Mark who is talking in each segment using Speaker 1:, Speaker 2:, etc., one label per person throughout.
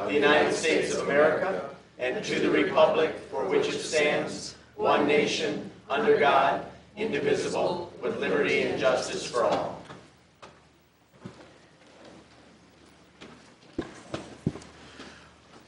Speaker 1: of the United States of America and to the republic for which it stands, one nation, under God, indivisible, with liberty and justice for all.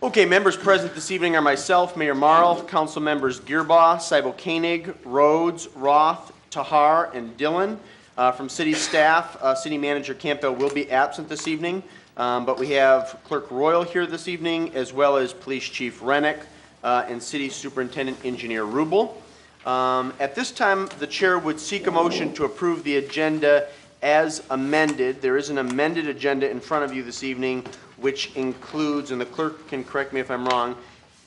Speaker 1: Okay, members present this evening are myself, Mayor Marl, council members Gearbaugh, Seibel Koenig, Rhodes, Roth, Tahar, and Dillon. From city staff, city manager Campbell will be absent this evening, but we have Clerk Royal here this evening, as well as Police Chief Rennick and City Superintendent Engineer Rubel. At this time, the chair would seek a motion to approve the agenda as amended. There is an amended agenda in front of you this evening, which includes, and the clerk can correct me if I'm wrong,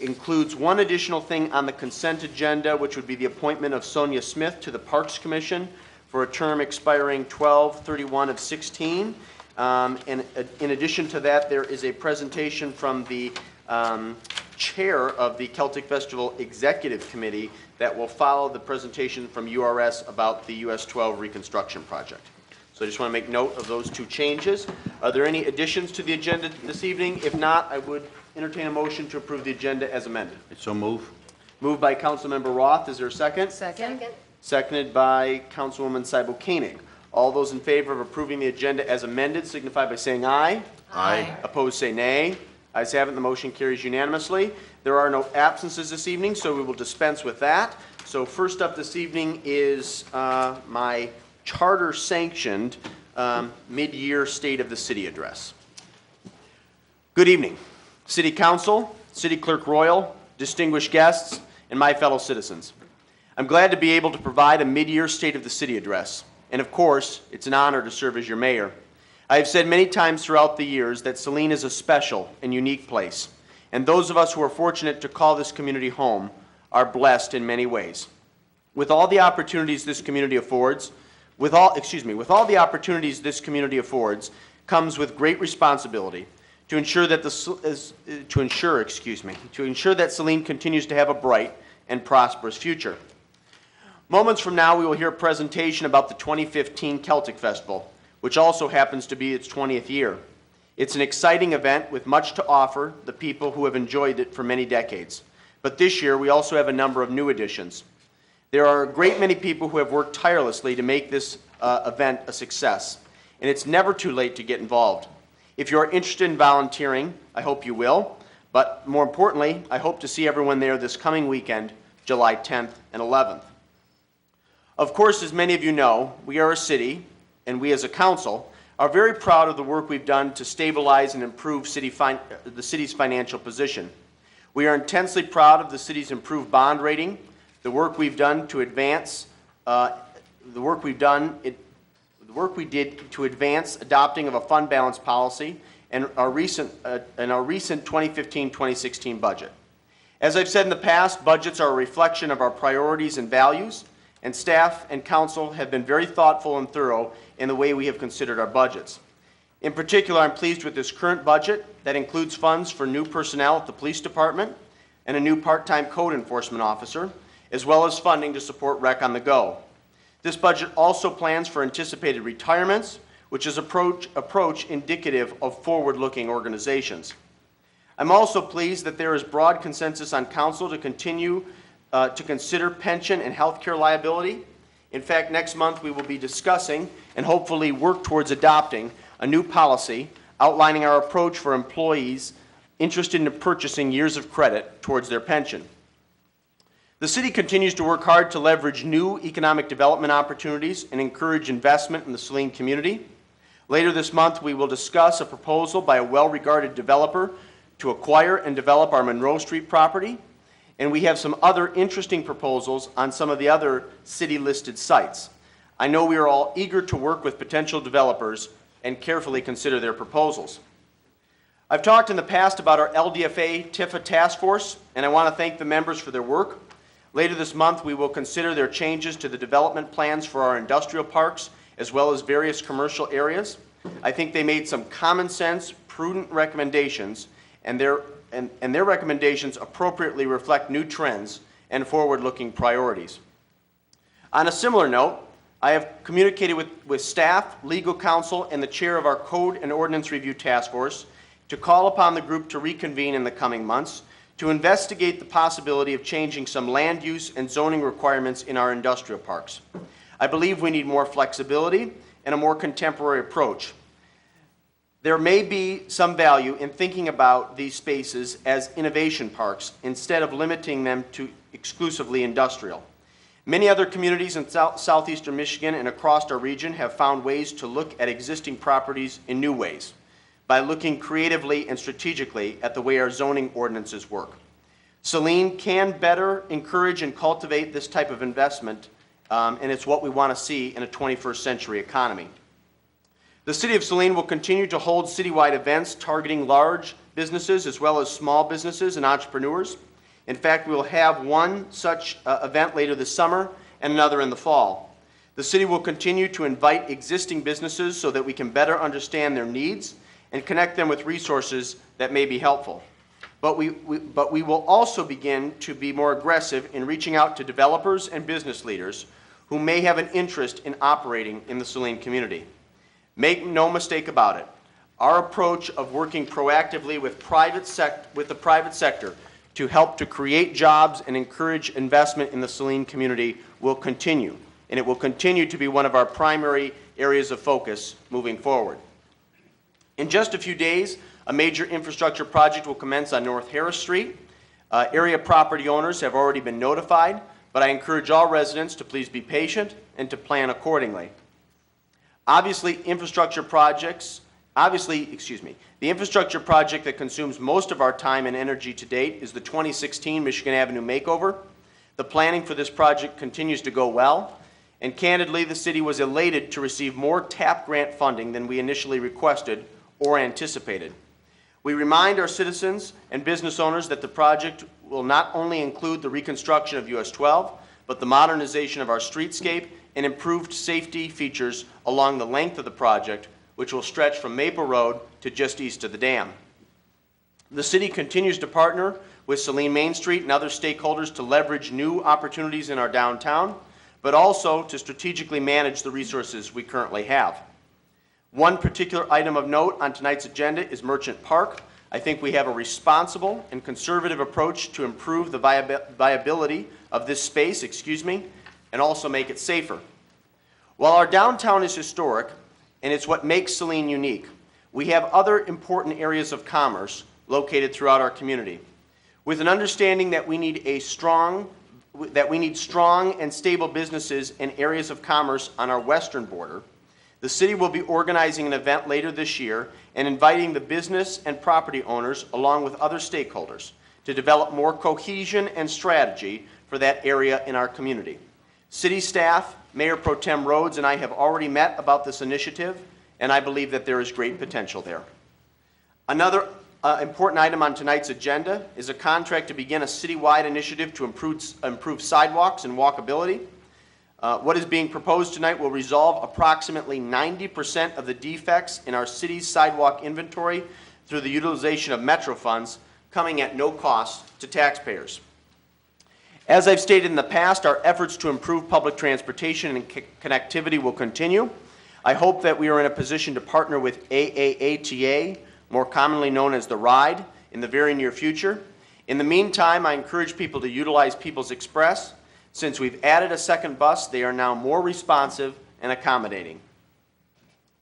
Speaker 1: includes one additional thing on the consent agenda, which would be the appointment of Sonia Smith to the Parks Commission for a term expiring 12/31 of 16. And in addition to that, there is a presentation from the chair of the Celtic Festival Executive Committee that will follow the presentation from URS about the US 12 reconstruction project. So I just want to make note of those two changes. Are there any additions to the agenda this evening? If not, I would entertain a motion to approve the agenda as amended.
Speaker 2: So move.
Speaker 1: Moved by Councilmember Roth. Is there a second?
Speaker 3: Second.
Speaker 1: Seconded by Councilwoman Seibel Koenig. All those in favor of approving the agenda as amended signify by saying aye.
Speaker 2: Aye.
Speaker 1: Opposed say nay. Ayes have it. The motion carries unanimously. There are no absences this evening, so we will dispense with that. So first up this evening is my charter-sanctioned mid-year State of the City address. Good evening, City Council, City Clerk Royal, distinguished guests, and my fellow citizens. I'm glad to be able to provide a mid-year State of the City address, and of course, it's an honor to serve as your mayor. I have said many times throughout the years that Saline is a special and unique place, and those of us who are fortunate to call this community home are blessed in many ways. With all the opportunities this community affords, comes with great responsibility to ensure that Saline continues to have a bright and prosperous future. Moments from now, we will hear a presentation about the 2015 Celtic Festival, which also happens to be its 20th year. It's an exciting event with much to offer the people who have enjoyed it for many decades. But this year, we also have a number of new additions. There are a great many people who have worked tirelessly to make this event a success, and it's never too late to get involved. If you are interested in volunteering, I hope you will, but more importantly, I hope to see everyone there this coming weekend, July 10th and 11th. Of course, as many of you know, we are a city, and we as a council are very proud of the work we've done to stabilize and improve the city's financial position. We are intensely proud of the city's improved bond rating, the work we did to advance adopting of a fund balance policy, and our recent 2015-2016 budget. As I've said in the past, budgets are a reflection of our priorities and values, and staff and council have been very thoughtful and thorough in the way we have considered our budgets. In particular, I'm pleased with this current budget that includes funds for new personnel at the police department and a new part-time code enforcement officer, as well as funding to support Rec on the Go. This budget also plans for anticipated retirements, which is approach indicative of forward-looking organizations. I'm also pleased that there is broad consensus on council to continue to consider pension and health care liability. In fact, next month we will be discussing and hopefully work towards adopting a new policy outlining our approach for employees interested in purchasing years of credit towards their pension. The city continues to work hard to leverage new economic development opportunities and encourage investment in the Saline community. Later this month, we will discuss a proposal by a well-regarded developer to acquire and develop our Monroe Street property, and we have some other interesting proposals on some of the other city-listed sites. I know we are all eager to work with potential developers and carefully consider their proposals. I've talked in the past about our LDFA TIFA task force, and I want to thank the members for their work. Later this month, we will consider their changes to the development plans for our industrial parks, as well as various commercial areas. I think they made some common sense, prudent recommendations, and their recommendations appropriately reflect new trends and forward-looking priorities. On a similar note, I have communicated with staff, legal counsel, and the chair of our Code and Ordinance Review Task Force to call upon the group to reconvene in the coming months to investigate the possibility of changing some land use and zoning requirements in our industrial parks. I believe we need more flexibility and a more contemporary approach. There may be some value in thinking about these spaces as innovation parks instead of limiting them to exclusively industrial. Many other communities in southeastern Michigan and across our region have found ways to look at existing properties in new ways by looking creatively and strategically at the way our zoning ordinances work. Saline can better encourage and cultivate this type of investment, and it's what we want to see in a 21st century economy. The City of Saline will continue to hold citywide events targeting large businesses as well as small businesses and entrepreneurs. In fact, we will have one such event later this summer and another in the fall. The city will continue to invite existing businesses so that we can better understand their needs and connect them with resources that may be helpful. But we will also begin to be more aggressive in reaching out to developers and business leaders who may have an interest in operating in the Saline community. Make no mistake about it, our approach of working proactively with the private sector to help to create jobs and encourage investment in the Saline community will continue, and it will continue to be one of our primary areas of focus moving forward. In just a few days, a major infrastructure project will commence on North Harris Street. Area property owners have already been notified, but I encourage all residents to please be patient and to plan accordingly. The infrastructure project that consumes most of our time and energy to date is the 2016 Michigan Avenue Makeover. The planning for this project continues to go well, and candidly, the city was elated to receive more TAP grant funding than we initially requested or anticipated. We remind our citizens and business owners that the project will not only include the reconstruction of US 12, but the modernization of our streetscape and improved safety features along the length of the project, which will stretch from Maple Road to just east of the dam. The city continues to partner with Saline Main Street and other stakeholders to leverage new opportunities in our downtown, but also to strategically manage the resources we currently have. One particular item of note on tonight's agenda is Merchant Park. I think we have a responsible and conservative approach to improve the viability of this space, and also make it safer. While our downtown is historic, and it's what makes Saline unique, we have other important areas of commerce located throughout our community. With an understanding that we need strong and stable businesses and areas of commerce on our western border, the city will be organizing an event later this year and inviting the business and property owners along with other stakeholders to develop more cohesion and strategy for that area in our community. City staff, Mayor Pro Tem Rhodes, and I have already met about this initiative, and I believe that there is great potential there. Another important item on tonight's agenda is a contract to begin a citywide initiative to improve sidewalks and walkability. What is being proposed tonight will resolve approximately 90% of the defects in our city's sidewalk inventory through the utilization of Metro funds, coming at no cost to taxpayers. As I've stated in the past, our efforts to improve public transportation and connectivity will continue. I hope that we are in a position to partner with AAATA, more commonly known as the RIDE, in the very near future. In the meantime, I encourage people to utilize People's Express. Since we've added a second bus, they are now more responsive and accommodating.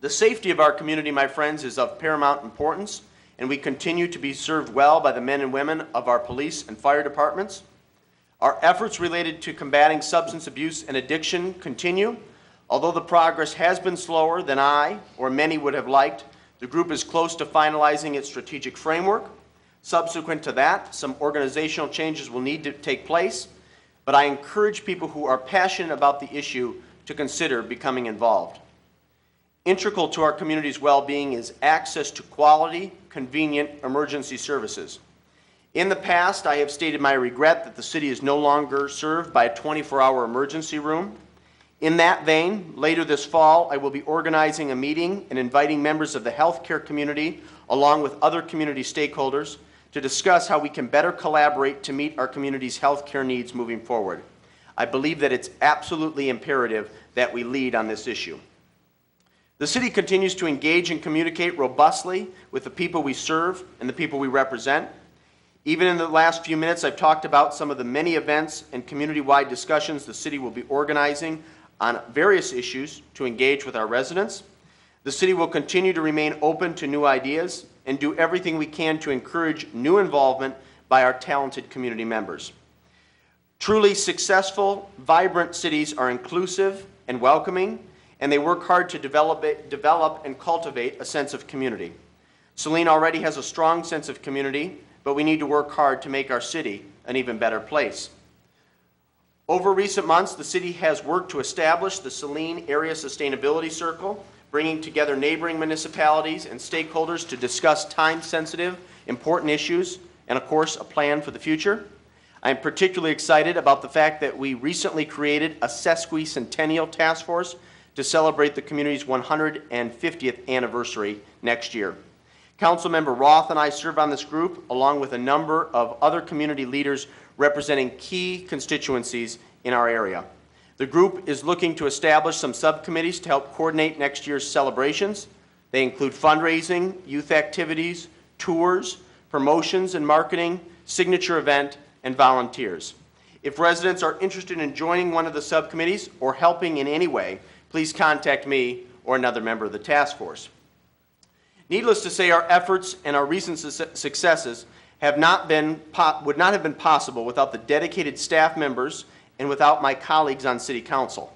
Speaker 1: The safety of our community, my friends, is of paramount importance, and we continue to be served well by the men and women of our police and fire departments. Our efforts related to combating substance abuse and addiction continue. Although the progress has been slower than I or many would have liked, the group is close to finalizing its strategic framework. Subsequent to that, some organizational changes will need to take place, but I encourage people who are passionate about the issue to consider becoming involved. Integral to our community's well-being is access to quality, convenient emergency services. In the past, I have stated my regret that the city is no longer served by a 24-hour emergency room. In that vein, later this fall, I will be organizing a meeting and inviting members of the healthcare community, along with other community stakeholders, to discuss how we can better collaborate to meet our community's healthcare needs moving forward. I believe that it's absolutely imperative that we lead on this issue. The city continues to engage and communicate robustly with the people we serve and the people we represent. Even in the last few minutes, I've talked about some of the many events and community-wide discussions the city will be organizing on various issues to engage with our residents. The city will continue to remain open to new ideas and do everything we can to encourage new involvement by our talented community members. Truly successful, vibrant cities are inclusive and welcoming, and they work hard to develop and cultivate a sense of community. Saline already has a strong sense of community, but we need to work hard to make our city an even better place. Over recent months, the city has worked to establish the Saline Area Sustainability Circle, bringing together neighboring municipalities and stakeholders to discuss time-sensitive, important issues, and of course, a plan for the future. I am particularly excited about the fact that we recently created a sesquicentennial task force to celebrate the community's 150th anniversary next year. Councilmember Roth and I serve on this group, along with a number of other community leaders representing key constituencies in our area. The group is looking to establish some subcommittees to help coordinate next year's celebrations. They include fundraising, youth activities, tours, promotions and marketing, signature event, and volunteers. If residents are interested in joining one of the subcommittees or helping in any way, please contact me or another member of the task force. Needless to say, our efforts and our recent successes would not have been possible without the dedicated staff members and without my colleagues on City Council.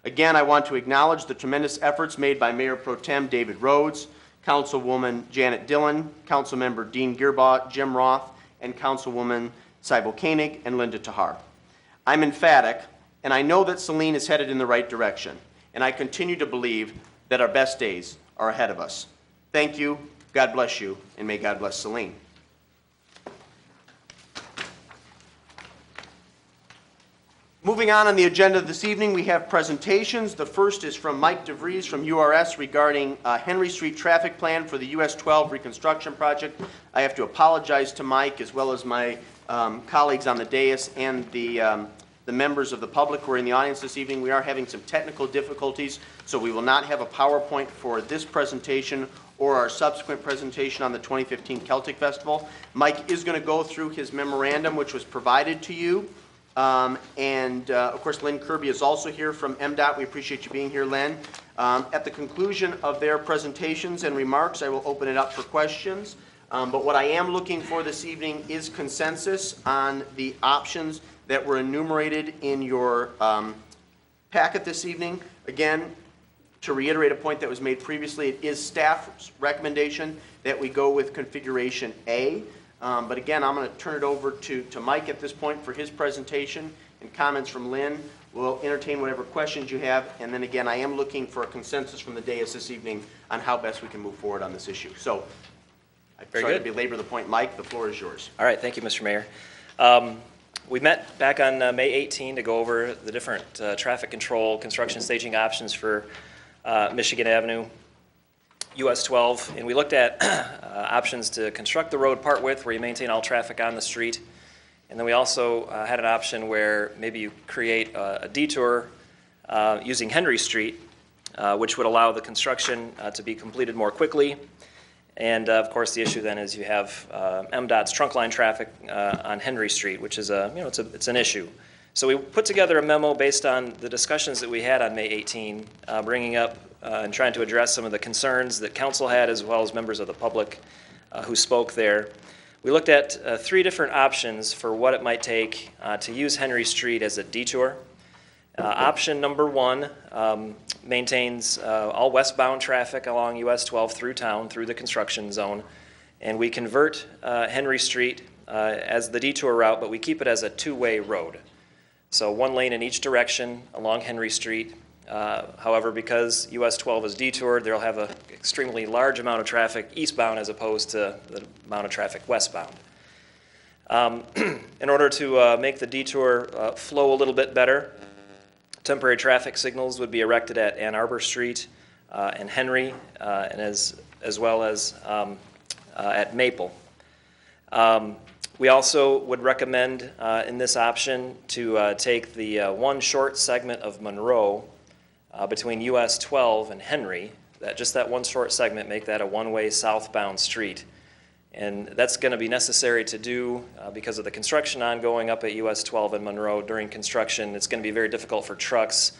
Speaker 1: Again, I want to acknowledge the tremendous efforts made by Mayor Pro Tem David Rhodes, Councilwoman Janet Dillon, Councilmember Dean Gearbaugh, Jim Roth, and Councilwoman Seibel Koenig and Linda Tahar. I'm emphatic, and I know that Saline is headed in the right direction, and I continue to believe that our best days are ahead of us. Thank you, God bless you, and may God bless Saline. Moving on the agenda this evening, we have presentations. The first is from Mike DeVries from URS regarding Henry Street traffic plan for the US 12 reconstruction project. I have to apologize to Mike as well as my colleagues on the dais and the members of the public who are in the audience this evening. We are having some technical difficulties, so we will not have a PowerPoint for this presentation or our subsequent presentation on the 2015 Celtic Festival. Mike is going to go through his memorandum, which was provided to you. Of course, Lynn Kirby is also here from MDOT. We appreciate you being here, Lynn. At the conclusion of their presentations and remarks, I will open it up for questions. But what I am looking for this evening is consensus on the options that were enumerated in your packet this evening. Again, to reiterate a point that was made previously, it is staff's recommendation that we go with configuration A. But again, I'm going to turn it over to Mike at this point for his presentation and comments from Lynn. We'll entertain whatever questions you have. And then again, I am looking for a consensus from the dais this evening on how best we can move forward on this issue. So, I'm sorry to belabor the point. Mike, the floor is yours.
Speaker 2: All right. Thank you, Mr. Mayor. We met back on May 18 to go over the different traffic control construction staging options for Michigan Avenue, US 12, and we looked at options to construct the road part width where you maintain all traffic on the street, and then we also had an option where maybe you create a detour using Henry Street, which would allow the construction to be completed more quickly. And of course, the issue then is you have MDOT's trunk line traffic on Henry Street, which is it's an issue. So we put together a memo based on the discussions that we had on May 18, bringing up and trying to address some of the concerns that council had as well as members of the public who spoke there. We looked at 3 different options for what it might take to use Henry Street as a detour. Option number 1 maintains all westbound traffic along US 12 through town, through the construction zone, and we convert Henry Street as the detour route, but we keep it as a 2-way road. So 1 lane in each direction along Henry Street. However, because US 12 is detoured, they'll have an extremely large amount of traffic eastbound as opposed to the amount of traffic westbound. In order to make the detour flow a little bit better, temporary traffic signals would be erected at Ann Arbor Street and Henry, and as well as at Maple. We also would recommend in this option to take the one short segment of Monroe between US 12 and Henry, just that one short segment, make that a one-way southbound street. And that's going to be necessary to do because of the construction ongoing up at US 12 and Monroe. During construction, it's going to be very difficult for trucks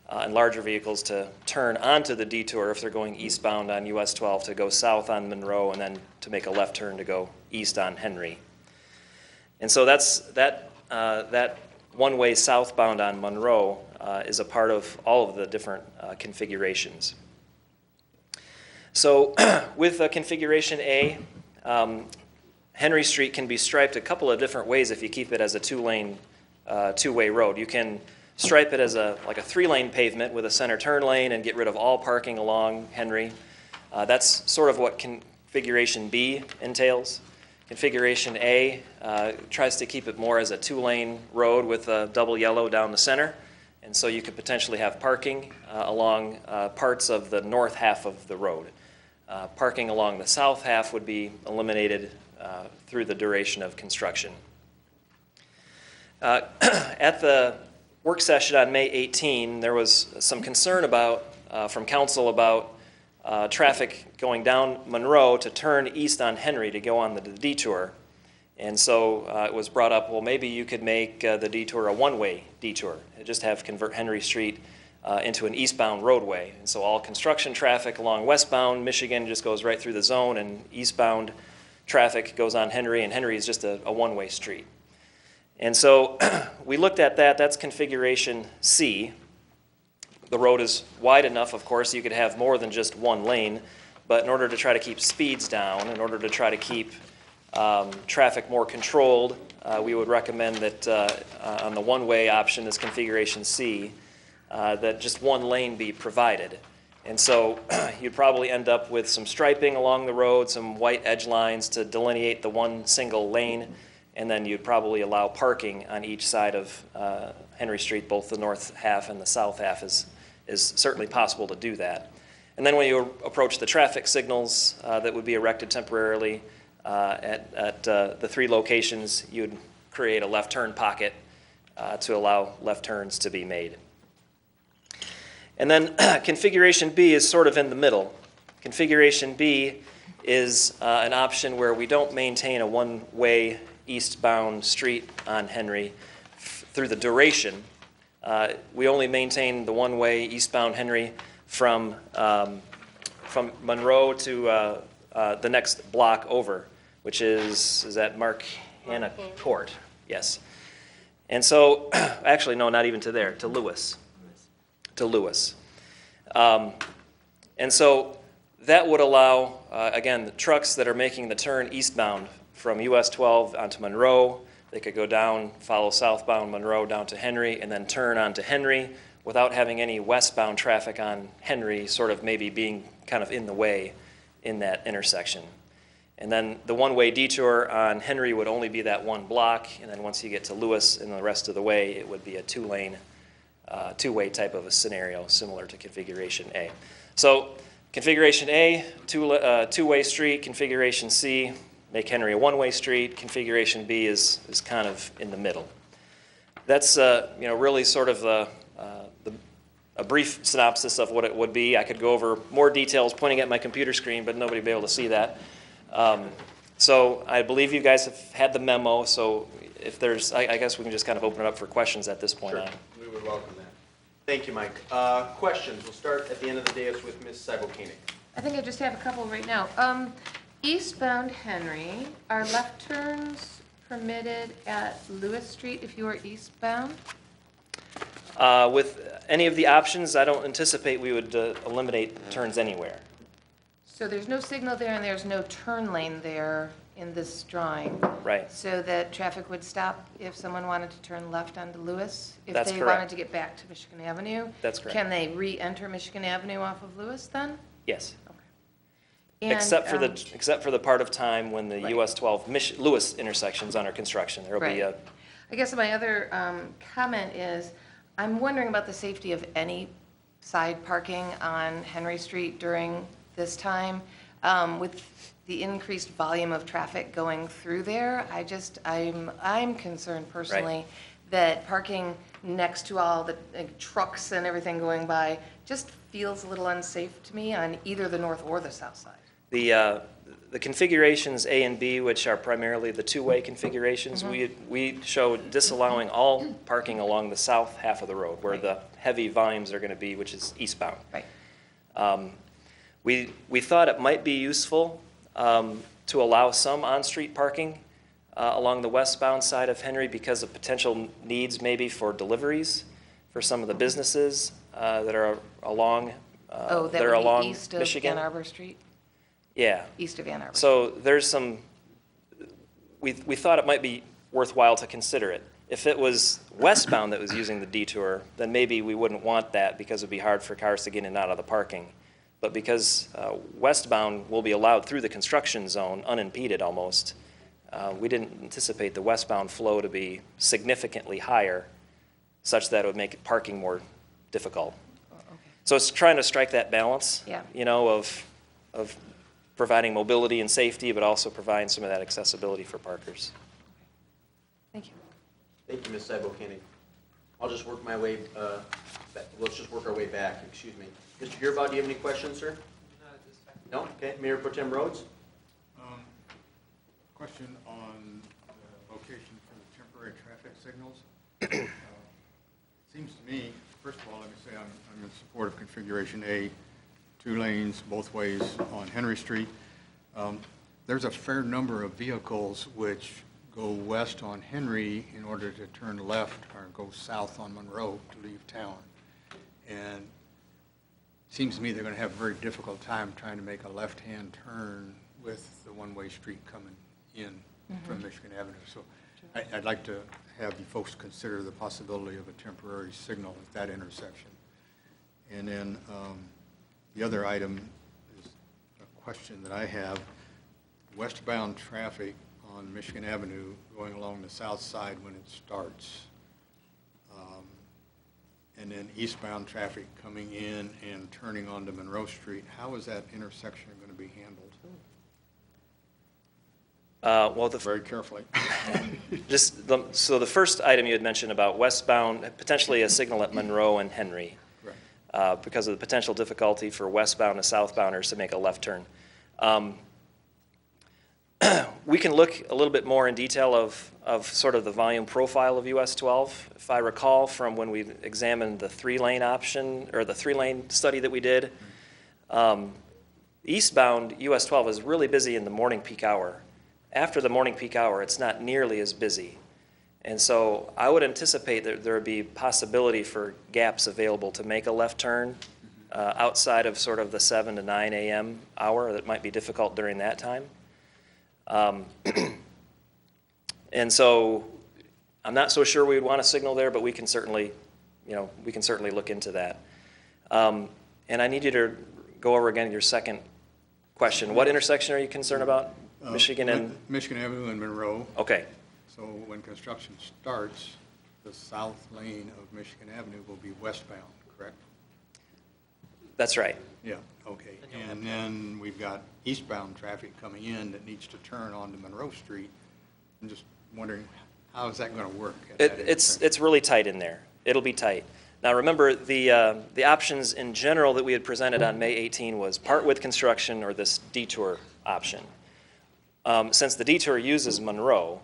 Speaker 2: and larger vehicles to turn onto the detour if they're going eastbound on US 12 to go south on Monroe and then to make a left turn to go east on Henry. And so that one-way southbound on Monroe is a part of all of the different configurations. So with configuration A, Henry Street can be striped a couple of different ways if you keep it as a two-lane, two-way road. You can stripe it as like a three-lane pavement with a center turn lane and get rid of all parking along Henry. That's sort of what configuration B entails. Configuration A tries to keep it more as a two-lane road with a double yellow down the center. And so you could potentially have parking along parts of the north half of the road. Parking along the south half would be eliminated through the duration of construction. At the work session on May 18, there was some concern from council about traffic going down Monroe to turn east on Henry to go on the detour. And so it was brought up, well, maybe you could make the detour a one-way detour, just convert Henry Street into an eastbound roadway. And so all construction traffic along westbound Michigan just goes right through the zone, and eastbound traffic goes on Henry, and Henry is just a one-way street. And so we looked at that. That's configuration C. The road is wide enough, of course, you could have more than just one lane, but in order to try to keep speeds down, in order to try to keep traffic more controlled, we would recommend that on the one-way option, this configuration C, that just one lane be provided. And so you'd probably end up with some striping along the road, some white edge lines to delineate the one single lane, and then you'd probably allow parking on each side of Henry Street, both the north half and the south half is certainly possible to do that. And then when you approach the traffic signals that would be erected temporarily at the three locations, you'd create a left turn pocket to allow left turns to be made. And then configuration B is sort of in the middle. Configuration B is an option where we don't maintain a one-way eastbound street on Henry through the duration. We only maintain the one-way eastbound Henry from Monroe to the next block over, which is that Mark Hanna Court? Yes. And so, actually, no, not even to there, to Lewis. To Lewis. And so that would allow, again, the trucks that are making the turn eastbound from US 12 onto Monroe, they could go down, follow southbound Monroe down to Henry, and then turn onto Henry without having any westbound traffic on Henry sort of maybe being kind of in the way in that intersection. And then the one-way detour on Henry would only be that one block, and then once you get to Lewis and the rest of the way, it would be a two-way type of a scenario similar to configuration A. So configuration A, two-way street. Configuration C, make Henry a one-way street. Configuration B is kind of in the middle. That's really sort of a brief synopsis of what it would be. I could go over more details pointing at my computer screen, but nobody would be able to see that. So I believe you guys have had the memo, so if there's, I guess we can just kind of open it up for questions at this point
Speaker 1: Sure.
Speaker 2: on.
Speaker 1: We would welcome that. Thank you, Mike. Questions? We'll start at the end of the dais with Ms. Seibel-Koenig.
Speaker 3: I think I just have a couple right now. Eastbound Henry, are left turns permitted at Lewis Street if you are eastbound?
Speaker 2: With any of the options, I don't anticipate we would eliminate turns anywhere.
Speaker 3: So there's no signal there and there's no turn lane there in this drawing?
Speaker 2: Right.
Speaker 3: So that traffic would stop if someone wanted to turn left onto Lewis?
Speaker 2: That's
Speaker 3: If they
Speaker 2: correct.
Speaker 3: wanted to get back to Michigan Avenue?
Speaker 2: That's correct.
Speaker 3: Can they re-enter Michigan Avenue off of Lewis then?
Speaker 2: Yes.
Speaker 3: Okay. And,
Speaker 2: Except for the part of time when the
Speaker 3: Right.
Speaker 2: US 12 Lewis intersection's under construction. There will be
Speaker 3: Right. I guess my other comment is, I'm wondering about the safety of any side parking on Henry Street during this time. With the increased volume of traffic going through there, I'm concerned personally that parking next to all the trucks and everything going by just feels a little unsafe to me on either the north or the south side.
Speaker 2: The configurations A and B, which are primarily the two-way configurations, we show disallowing all parking along the south half of the road, where the heavy volumes are going to be, which is eastbound.
Speaker 3: Right.
Speaker 2: We thought it might be useful to allow some on-street parking along the westbound side of Henry because of potential needs maybe for deliveries for some of the businesses that are along
Speaker 3: Oh,
Speaker 2: that are
Speaker 3: would be
Speaker 2: along
Speaker 3: east of
Speaker 2: Michigan.
Speaker 3: Ann Arbor Street?
Speaker 2: Yeah.
Speaker 3: East of Ann Arbor.
Speaker 2: So there's some, we thought it might be worthwhile to consider it. If it was westbound that was using the detour, then maybe we wouldn't want that because it'd be hard for cars to get in and out of the parking. But because westbound will be allowed through the construction zone, unimpeded almost, we didn't anticipate the westbound flow to be significantly higher, such that it would make parking more difficult.
Speaker 3: Oh, okay.
Speaker 2: So it's trying to strike that balance,
Speaker 3: Yeah.
Speaker 2: you know, of providing mobility and safety, but also providing some of that accessibility for parkers.
Speaker 3: Thank you.
Speaker 1: Thank you, Ms. Cybo-Koenig. I'll just work my way, let's just work our way back, excuse me. Mr. Gearbaugh, do you have any questions, sir?
Speaker 4: Not at this time.
Speaker 1: No? Okay, Mayor Pro Tem Rhodes?
Speaker 5: Question on the location for the temporary traffic signals. Seems to me, first of all, let me say I'm in support of configuration A, 2 lanes both ways on Henry Street. There's a fair number of vehicles which go west on Henry in order to turn left or go south on Monroe to leave town. And it seems to me they're going to have a very difficult time trying to make a left-hand turn with the one-way street coming in from Michigan Avenue. So I'd like to have you folks consider the possibility of a temporary signal at that intersection. And then the other item is a question that I have. Westbound traffic on Michigan Avenue going along the south side when it starts. And then eastbound traffic coming in and turning onto Monroe Street. How is that intersection going to be handled?
Speaker 2: Well,
Speaker 5: Very carefully.
Speaker 2: so the first item you had mentioned about westbound, potentially a signal at Monroe and Henry.
Speaker 5: Right.
Speaker 2: Because of the potential difficulty for westbound and southbounders to make a left turn. We can look a little bit more in detail of sort of the volume profile of US 12. If I recall from when we examined the 3-lane option, or the 3-lane study that we did, eastbound US 12 is really busy in the morning peak hour. After the morning peak hour, it's not nearly as busy. And so I would anticipate that there would be possibility for gaps available to make a left turn outside of sort of the 7 to 9 a.m. hour. That might be difficult during that time. And so I'm not so sure we would want a signal there, but we can certainly, look into that. And I need you to go over again your second question. What intersection are you concerned about? Michigan and?
Speaker 5: Michigan Avenue and Monroe.
Speaker 2: Okay.
Speaker 5: So when construction starts, the south lane of Michigan Avenue will be westbound, correct?
Speaker 2: That's right.
Speaker 5: Yeah, okay. And then we've got eastbound traffic coming in that needs to turn onto Monroe Street. I'm just wondering, how is that going to work?
Speaker 2: It's really tight in there. It'll be tight. Now remember, the options in general that we had presented on May 18 was part with construction or this detour option. Since the detour uses Monroe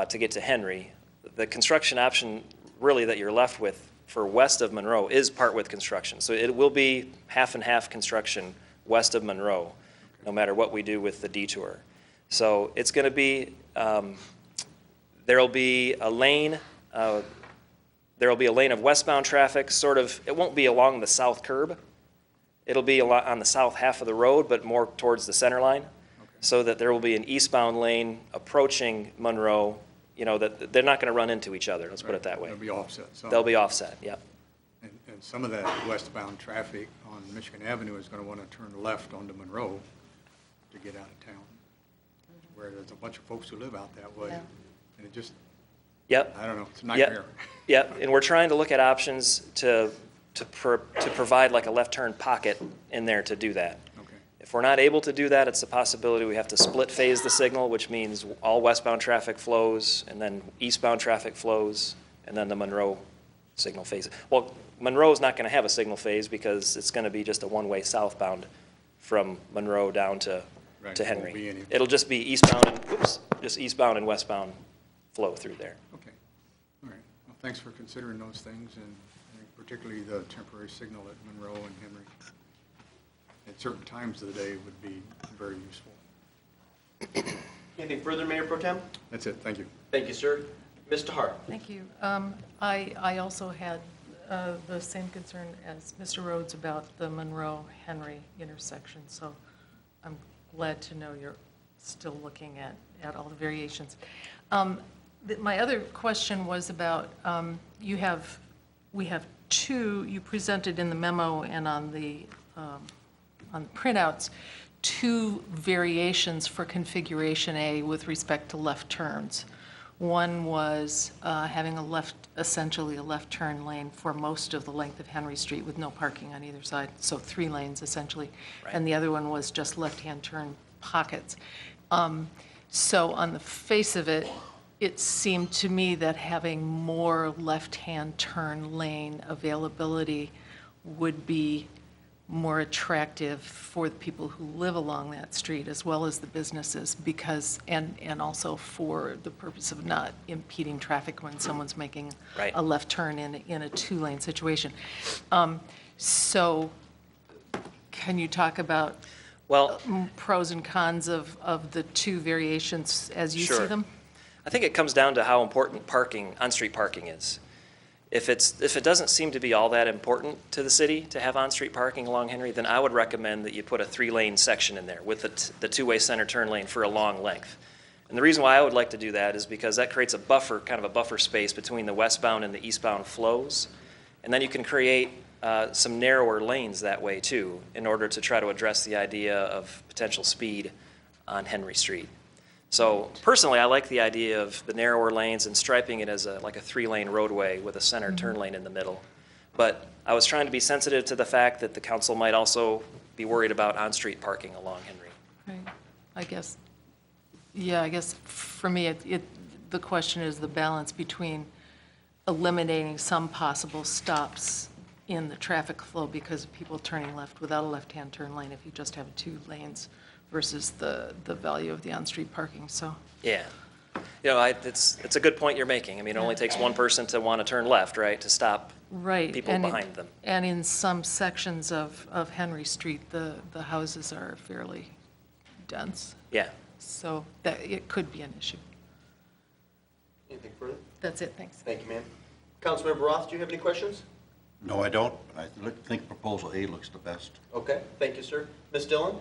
Speaker 2: to get to Henry, the construction option really that you're left with for west of Monroe is part with construction. So it will be half and half construction west of Monroe, no matter what we do with the detour. So it's going to be, there'll be a lane of westbound traffic, sort of, it won't be along the south curb. It'll be on the south half of the road, but more towards the center line. So that there will be an eastbound lane approaching Monroe, that they're not going to run into each other, let's put it that way.
Speaker 5: They'll be offset.
Speaker 2: They'll be offset, yep.
Speaker 5: And some of that westbound traffic on Michigan Avenue is going to want to turn left onto Monroe to get out of town, where there's a bunch of folks who live out that way.
Speaker 3: Yeah.
Speaker 5: And it just,
Speaker 2: Yep.
Speaker 5: I don't know, it's a nightmare.
Speaker 2: Yep, and we're trying to look at options to provide like a left turn pocket in there to do that.
Speaker 5: Okay.
Speaker 2: If we're not able to do that, it's a possibility we have to split phase the signal, which means all westbound traffic flows, and then eastbound traffic flows, and then the Monroe signal phase. Well, Monroe's not going to have a signal phase because it's going to be just a one-way southbound from Monroe down to
Speaker 5: Right,
Speaker 2: to
Speaker 5: there won't
Speaker 2: Henry.
Speaker 5: be any.
Speaker 2: It'll just be eastbound and, just eastbound and westbound flow through there.
Speaker 5: Okay, all right. Well, thanks for considering those things, and particularly the temporary signal at Monroe and Henry. At certain times of the day would be very useful.
Speaker 1: Anything further, Mayor Pro Tem?
Speaker 5: That's it, thank you.
Speaker 1: Thank you, sir. Ms. DeHart?
Speaker 4: Thank you. I also had the same concern as Mr. Rhodes about the Monroe-Henry intersection, so I'm glad to know you're still looking at all the variations. My other question was about, we have two, you presented in the memo and on the printouts, two variations for configuration A with respect to left turns. One was having essentially a left turn lane for most of the length of Henry Street with no parking on either side, so 3 lanes essentially.
Speaker 2: Right.
Speaker 4: And the other one was just left-hand turn pockets. So on the face of it, it seemed to me that having more left-hand turn lane availability would be more attractive for the people who live along that street as well as the businesses because, and also for the purpose of not impeding traffic when someone's making
Speaker 2: Right.
Speaker 4: a left turn in a 2-lane situation. So can you talk about
Speaker 2: Well,
Speaker 4: pros and cons of the two variations as you see
Speaker 2: Sure.
Speaker 4: them?
Speaker 2: I think it comes down to how important parking, on-street parking is. If it doesn't seem to be all that important to the city to have on-street parking along Henry, then I would recommend that you put a 3-lane section in there with the 2-way center turn lane for a long length. And the reason why I would like to do that is because that creates a buffer, kind of a buffer space between the westbound and the eastbound flows. And then you can create some narrower lanes that way too, in order to try to address the idea of potential speed on Henry Street. So personally, I like the idea of the narrower lanes and striping it as like a 3-lane roadway with a center turn lane in the middle. But I was trying to be sensitive to the fact that the council might also be worried about on-street parking along Henry.
Speaker 4: Right. I guess for me, the question is the balance between eliminating some possible stops in the traffic flow because of people turning left without a left-hand turn lane if you just have 2 lanes versus the value of the on-street parking, so.
Speaker 2: Yeah. It's a good point you're making. I mean, it only takes one person to want to turn left, right, to stop
Speaker 4: Right.
Speaker 2: people behind them.
Speaker 4: And in some sections of Henry Street, the houses are fairly dense,
Speaker 2: Yeah.
Speaker 4: so that, it could be an issue.
Speaker 1: Anything further?
Speaker 4: That's it, thanks.
Speaker 1: Thank you, ma'am. Councilmember Roth, do you have any questions?
Speaker 6: No, I don't. I think proposal A looks the best.
Speaker 1: Okay, thank you, sir. Ms. Dillon?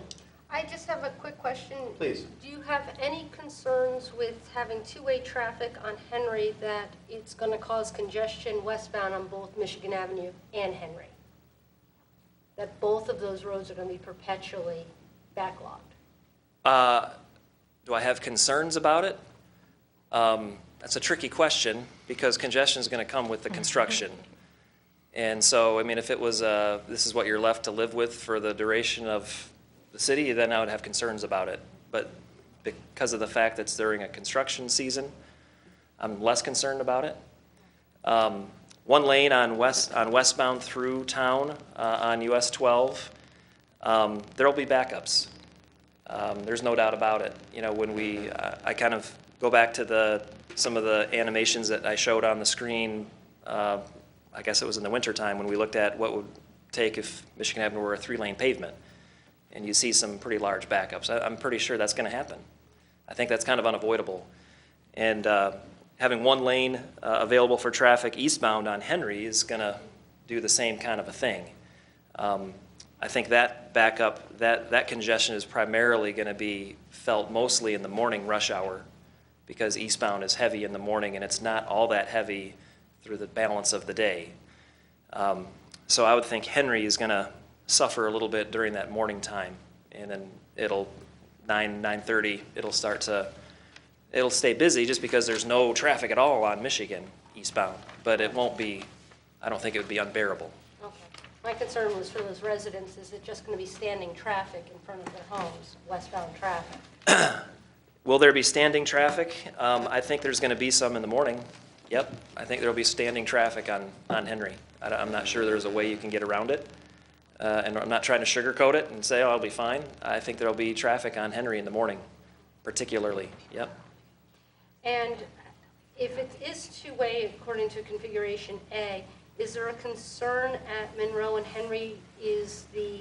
Speaker 7: I just have a quick question.
Speaker 1: Please.
Speaker 7: Do you have any concerns with having 2-way traffic on Henry that it's going to cause congestion westbound on both Michigan Avenue and Henry? That both of those roads are going to be perpetually backlogged?
Speaker 2: Do I have concerns about it? That's a tricky question because congestion is going to come with the construction. And so, I mean, if it was, this is what you're left to live with for the duration of the city, then I would have concerns about it. But because of the fact that it's during a construction season, I'm less concerned about it. 1 lane on westbound through town on US 12, there'll be backups. There's no doubt about it. You know, when I kind of go back to some of the animations that I showed on the screen, I guess it was in the wintertime when we looked at what would take if Michigan Avenue were a 3-lane pavement. And you see some pretty large backups. I'm pretty sure that's going to happen. I think that's kind of unavoidable. And having 1 lane available for traffic eastbound on Henry is going to do the same kind of a thing. I think that backup, that congestion is primarily going to be felt mostly in the morning rush hour because eastbound is heavy in the morning and it's not all that heavy through the balance of the day. So I would think Henry is going to suffer a little bit during that morning time, and then it'll 9:30 it'll stay busy just because there's no traffic at all on Michigan eastbound, but it won't be, I don't think it would be unbearable.
Speaker 7: Okay. My concern was for those residents, is it just going to be standing traffic in front of their homes, westbound traffic?
Speaker 2: Will there be standing traffic? I think there's going to be some in the morning. Yep, I think there'll be standing traffic on Henry. I'm not sure there's a way you can get around it. And I'm not trying to sugarcoat it and say, oh, I'll be fine. I think there'll be traffic on Henry in the morning, particularly, yep.
Speaker 7: And if it is two-way according to configuration A, is there a concern at Monroe and Henry? Is the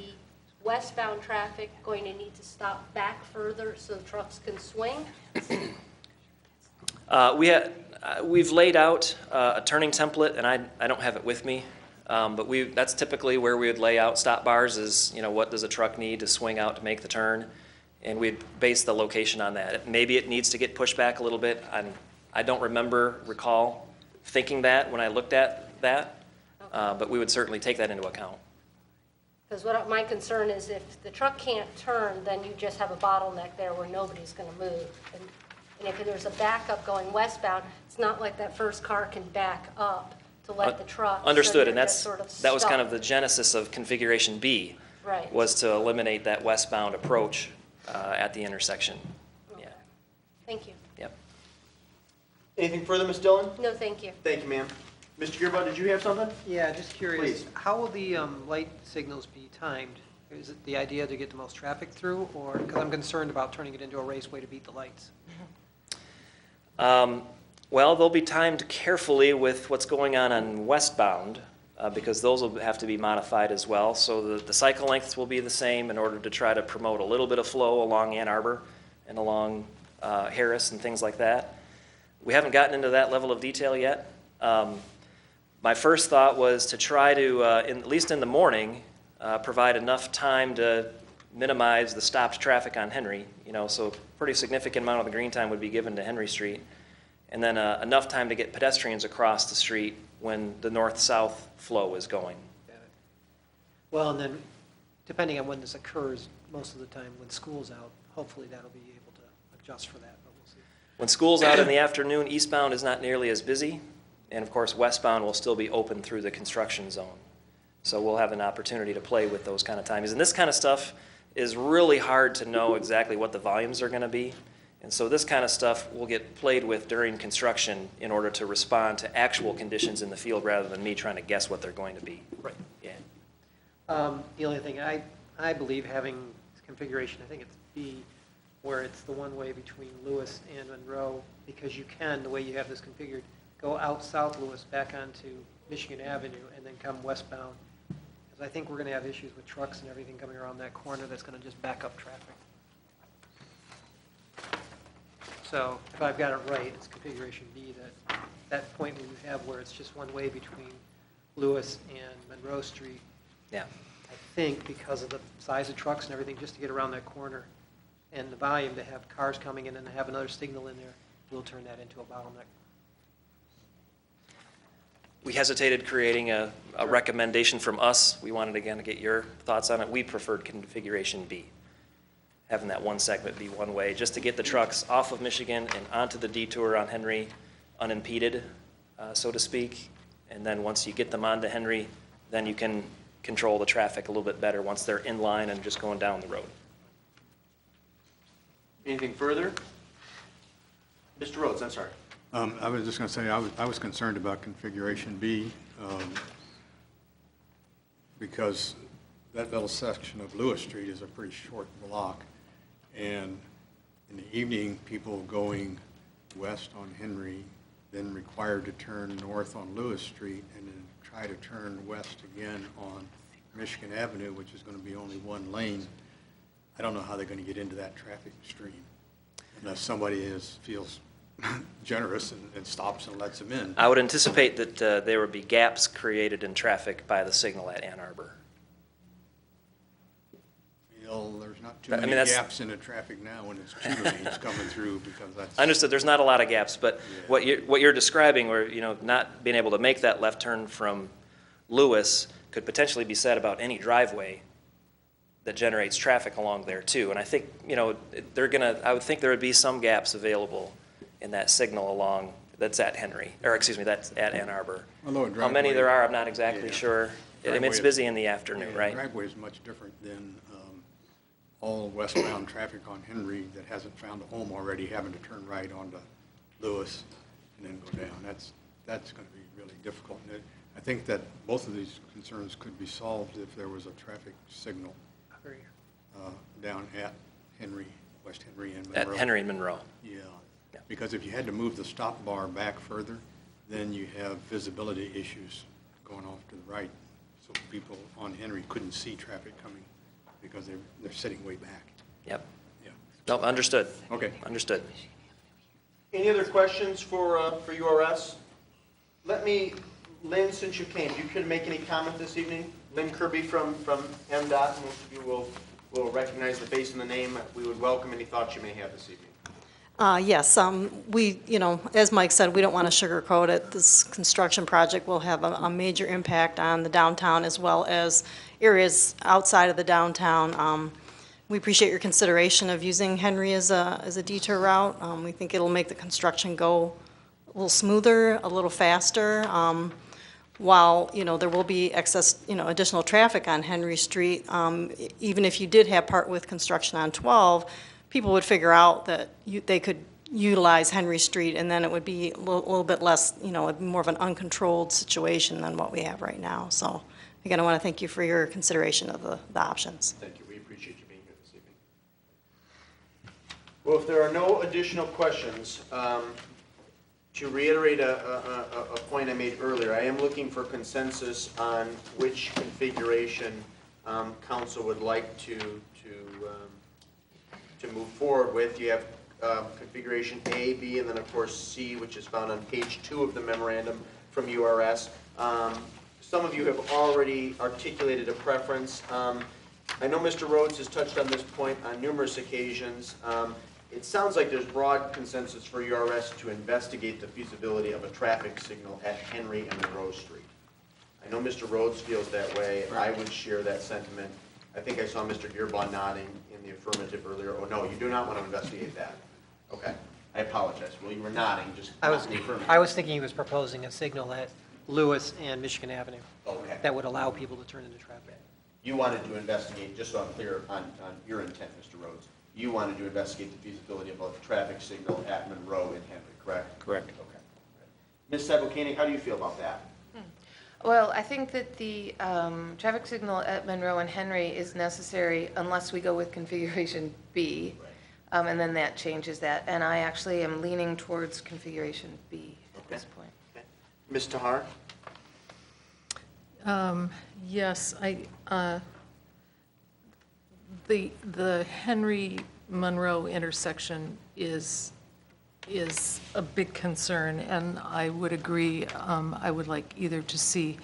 Speaker 7: westbound traffic going to need to stop back further so the trucks can swing?
Speaker 2: We've laid out a turning template, and I don't have it with me, but that's typically where we would lay out stop bars is, what does a truck need to swing out to make the turn? And we'd base the location on that. Maybe it needs to get pushed back a little bit. I don't recall thinking that when I looked at that, but we would certainly take that into account.
Speaker 7: Because my concern is if the truck can't turn, then you just have a bottleneck there where nobody's going to move. And if there's a backup going westbound, it's not like that first car can back up to let the truck.
Speaker 2: Understood,
Speaker 7: so
Speaker 2: and that was kind of the genesis of configuration B.
Speaker 7: Right.
Speaker 2: Was to eliminate that westbound approach at the intersection.
Speaker 7: Okay.
Speaker 2: Yeah.
Speaker 7: Thank you.
Speaker 2: Yep.
Speaker 1: Anything further, Ms. Dillon?
Speaker 7: No, thank you.
Speaker 1: Thank you, ma'am. Mr. Gearbout, did you have something?
Speaker 8: Yeah, just curious.
Speaker 1: Please.
Speaker 8: How will the light signals be timed? Is it the idea to get the most traffic through, or, because I'm concerned about turning it into a raceway to beat the lights?
Speaker 2: Well, they'll be timed carefully with what's going on westbound, because those will have to be modified as well. So the cycle lengths will be the same in order to try to promote a little bit of flow along Ann Arbor and along Harris and things like that. We haven't gotten into that level of detail yet. My first thought was to try to, at least in the morning, provide enough time to minimize the stopped traffic on Henry. So a pretty significant amount of the green time would be given to Henry Street. And then enough time to get pedestrians across the street when the north-south flow is going.
Speaker 8: Got it. Well, and then, depending on when this occurs, most of the time when school's out, hopefully that'll be able to adjust for that, but we'll see.
Speaker 2: When school's out in the afternoon, eastbound is not nearly as busy. And of course, westbound will still be open through the construction zone. So we'll have an opportunity to play with those kind of timings. And this kind of stuff is really hard to know exactly what the volumes are going to be. And so this kind of stuff will get played with during construction in order to respond to actual conditions in the field rather than me trying to guess what they're going to be.
Speaker 8: Right.
Speaker 2: Yeah.
Speaker 8: The only thing, I believe having configuration, I think it's B, where it's the one-way between Lewis and Monroe, because you can, the way you have this configured, go out South Lewis back onto Michigan Avenue and then come westbound. Because I think we're going to have issues with trucks and everything coming around that corner that's going to just back up traffic. So if I've got it right, it's configuration B, that point we have where it's just one way between Lewis and Monroe Street.
Speaker 2: Yeah.
Speaker 8: I think because of the size of trucks and everything, just to get around that corner and the volume to have cars coming in and have another signal in there, we'll turn that into a bottleneck.
Speaker 2: We hesitated creating a recommendation from us. We wanted, again, to get your thoughts on it. We preferred configuration B, having that one segment be one way, just to get the trucks off of Michigan and onto the detour on Henry unimpeded, so to speak. And then once you get them onto Henry, then you can control the traffic a little bit better once they're in line and just going down the road.
Speaker 1: Anything further? Mr. Rhodes, I'm sorry.
Speaker 5: I was just going to say, I was concerned about configuration B because that little section of Lewis Street is a pretty short block. And in the evening, people going west on Henry, then required to turn north on Lewis Street and then try to turn west again on Michigan Avenue, which is going to be only one lane. I don't know how they're going to get into that traffic stream unless somebody feels generous and stops and lets them in.
Speaker 2: I would anticipate that there would be gaps created in traffic by the signal at Ann Arbor.
Speaker 5: Well, there's not too
Speaker 2: I mean,
Speaker 5: many
Speaker 2: that's-
Speaker 5: gaps in the traffic now when it's 2 lanes coming through because that's.
Speaker 2: I understood there's not a lot of gaps, but
Speaker 5: Yeah.
Speaker 2: what you're describing, where not being able to make that left turn from Lewis, could potentially be said about any driveway that generates traffic along there too. And I think I would think there would be some gaps available in that signal along that's at Henry, or excuse me, that's at Ann Arbor.
Speaker 5: Although a
Speaker 2: How many
Speaker 5: driveway-
Speaker 2: there are, I'm not exactly
Speaker 5: Yeah.
Speaker 2: sure. I mean, it's
Speaker 5: Driveway-
Speaker 2: busy in the afternoon,
Speaker 5: Yeah,
Speaker 2: right?
Speaker 5: Driveway is much different than all westbound traffic on Henry that hasn't found a home already, having to turn right onto Lewis and then go down. That's that's going to be really difficult. And I think that both of these concerns could be solved if there was a traffic signal
Speaker 8: Agree.
Speaker 5: down at Henry, West Henry and
Speaker 2: At
Speaker 5: Monroe.
Speaker 2: Henry and Monroe.
Speaker 5: Yeah,
Speaker 2: Yeah.
Speaker 5: because if you had to move the stop bar back further, then you have visibility issues going off to the right. So people on Henry couldn't see traffic coming because they're sitting way back.
Speaker 2: Yep.
Speaker 5: Yeah.
Speaker 2: No, understood.
Speaker 5: Okay.
Speaker 2: Understood.
Speaker 1: Any other questions for URS? Let me, Lynn, since you came, you could make any comment this evening? Lynn Kirby from MDOT, most of you will recognize the face and the name. We would welcome any thoughts you may have this evening.
Speaker 9: Yes, we, as Mike said, we don't want to sugarcoat it. This construction project will have a major impact on the downtown as well as areas outside of the downtown. We appreciate your consideration of using Henry as a detour route. We think it'll make the construction go a little smoother, a little faster, while, there will be excess, additional traffic on Henry Street. Even if you did have part with construction on 12, people would figure out that they could utilize Henry Street, and then it would be a little bit less, more of an uncontrolled situation than what we have right now. So, again, I want to thank you for your consideration of the options.
Speaker 1: Thank you. We appreciate you being here this evening. Well, if there are no additional questions, to reiterate a point I made earlier, I am looking for consensus on which configuration council would like to move forward with. You have configuration A, B, and then of course C, which is found on page 2 of the memorandum from URS. Some of you have already articulated a preference. I know Mr. Rhodes has touched on this point on numerous occasions. It sounds like there's broad consensus for URS to investigate the feasibility of a traffic signal at Henry and Monroe Street. I know Mr. Rhodes feels that way. I would share that sentiment. I think I saw Mr. Gearbaugh nodding in the affirmative earlier. Oh, no, you do not want to investigate that. Okay, I apologize. Well, you were nodding, just not in the affirmative.
Speaker 8: I was thinking he was proposing a signal at Lewis and Michigan Avenue
Speaker 1: Okay.
Speaker 8: that would allow people to turn into traffic.
Speaker 1: You wanted to investigate, just so I'm clear on your intent, Mr. Rhodes, you wanted to investigate the feasibility of a traffic signal at Monroe and Henry, correct?
Speaker 2: Correct.
Speaker 1: Okay. Ms. Sabo-Koenig, how do you feel about that?
Speaker 3: Well, I think that the traffic signal at Monroe and Henry is necessary unless we go with configuration B, and then that changes that. And I actually am leaning towards configuration B at this point.
Speaker 1: Okay. Ms. Tahar?
Speaker 4: Yes, the Henry-Monroe intersection is a big concern, and I would agree, I would like either to see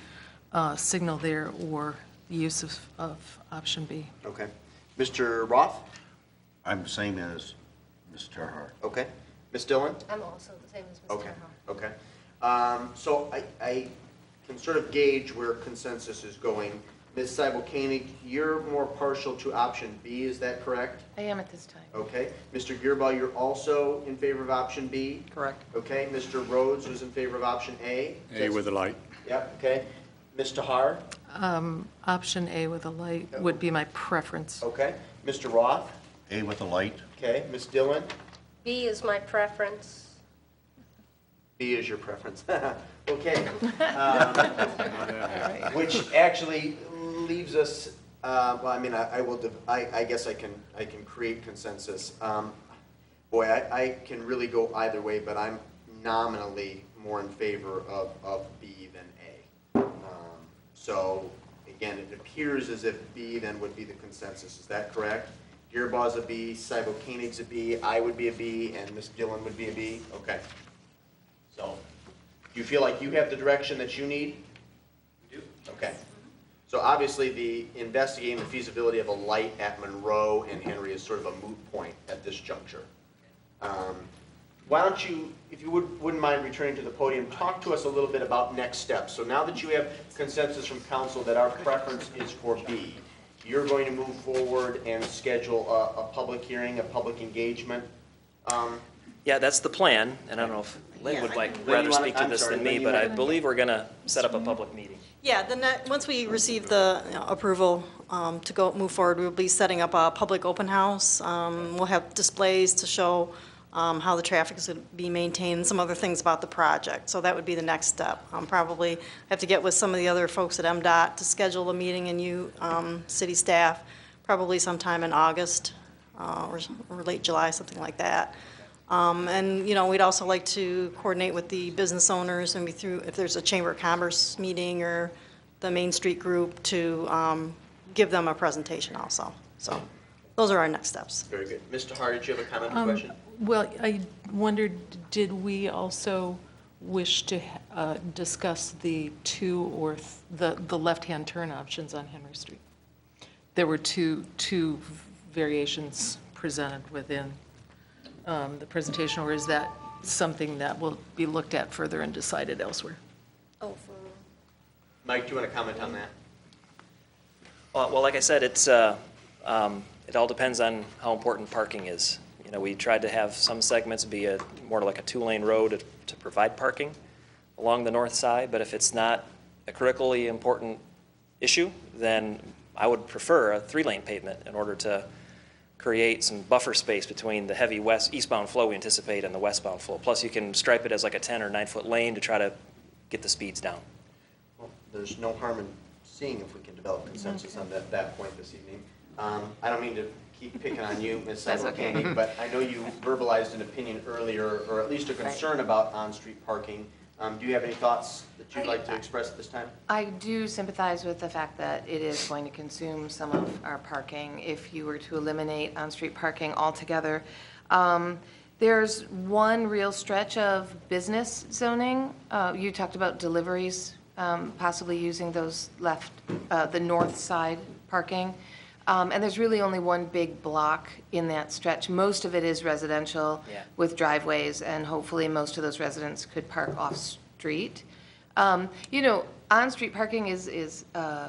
Speaker 4: signal there or the use of option B.
Speaker 1: Okay. Mr. Roth?
Speaker 6: I'm the same as Ms. Terhar.
Speaker 1: Okay. Ms. Dillon?
Speaker 7: I'm also the same as Ms.
Speaker 1: Okay.
Speaker 7: Terhar.
Speaker 1: Okay. So I can sort of gauge where consensus is going. Ms. Sabo-Koenig, you're more partial to option B, is that correct?
Speaker 3: I am at this time.
Speaker 1: Okay. Mr. Gearbaugh, you're also in favor of option B?
Speaker 8: Correct.
Speaker 1: Okay. Mr. Rhodes was in favor of option A?
Speaker 5: A with a light.
Speaker 1: Yep, okay. Ms. Tahar?
Speaker 4: Option A with a light would be my preference.
Speaker 1: Okay. Mr. Roth?
Speaker 6: A with a light.
Speaker 1: Okay. Ms. Dillon?
Speaker 7: B is my preference.
Speaker 1: B is your preference. Okay. Which actually leaves us, well, I mean, I guess I can create consensus. Boy, I can really go either way, but I'm nominally more in favor of B than A. So, again, it appears as if B then would be the consensus. Is that correct? Gearbaugh's a B, Sabo-Koenig's a B, I would be a B, and Ms. Dillon would be a B? Okay. So, do you feel like you have the direction that you need? We do. Okay. So obviously, the investigating the feasibility of a light at Monroe and Henry is sort of a moot point at this juncture. Why don't you, if you wouldn't mind returning to the podium, talk to us a little bit about next steps. So now that you have consensus from council that our preference is for B, you're going to move forward and schedule a public hearing, a public engagement.
Speaker 2: Yeah, that's the plan, and I don't know if Lynn would like rather speak to this than me, but I believe we're going to set up a public meeting.
Speaker 9: Yeah, once we receive the approval to move forward, we'll be setting up a public open house. We'll have displays to show how the traffic is going to be maintained, and some other things about the project. So that would be the next step. Probably have to get with some of the other folks at MDOT to schedule a meeting, and you, city staff, probably sometime in August or late July, something like that. And, we'd also like to coordinate with the business owners and be through, if there's a Chamber of Commerce meeting or the Main Street group, to give them a presentation also. So those are our next steps.
Speaker 1: Very good. Mr. Hart, did you have a comment or question?
Speaker 4: Well, I wondered, did we also wish to discuss the the left-hand turn options on Henry Street? There were two variations presented within the presentation, or is that something that will be looked at further and decided elsewhere?
Speaker 1: Mike, do you want to comment on that?
Speaker 2: Well, like I said, it all depends on how important parking is. We tried to have some segments be more like a two-lane road to provide parking along the north side, but if it's not a critically important issue, then I would prefer a three-lane pavement in order to create some buffer space between the heavy eastbound flow we anticipate and the westbound flow. Plus, you can stripe it as like a 10 or 9-foot lane to try to get the speeds down.
Speaker 1: Well, there's no harm in seeing if we can develop consensus on that point this evening. I don't mean to keep picking on you, Ms. Cyber-Candy, but I know you verbalized an opinion earlier, or at least a concern about on-street parking. Do you have any thoughts that you'd like to express at this time?
Speaker 3: I do sympathize with the fact that it is going to consume some of our parking if you were to eliminate on-street parking altogether. There's one real stretch of business zoning. You talked about deliveries, possibly using those the north side parking. And there's really only one big block in that stretch. Most of it is residential with driveways, and hopefully most of those residents could park off-street. On-street parking is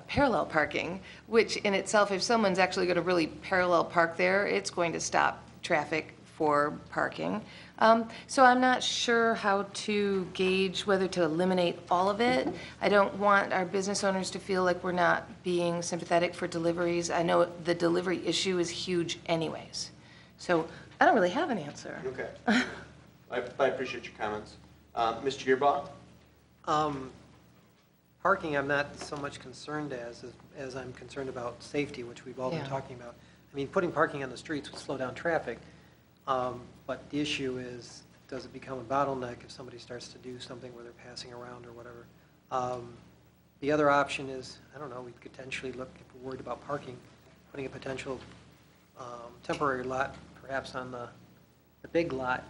Speaker 3: parallel parking, which in itself, if someone's actually going to really parallel park there, it's going to stop traffic for parking. So I'm not sure how to gauge whether to eliminate all of it. I don't want our business owners to feel like we're not being sympathetic for deliveries. I know the delivery issue is huge anyways. So I don't really have an answer.
Speaker 1: Okay. I appreciate your comments. Mr. Gearbaugh?
Speaker 8: Parking, I'm not so much concerned as I'm concerned about safety, which we've all been
Speaker 3: Yeah.
Speaker 8: talking about. I mean, putting parking on the streets would slow down traffic, but the issue is, does it become a bottleneck if somebody starts to do something where they're passing around or whatever? The other option is, I don't know, we could potentially look, if we're worried about parking, putting a potential temporary lot perhaps on the big lot,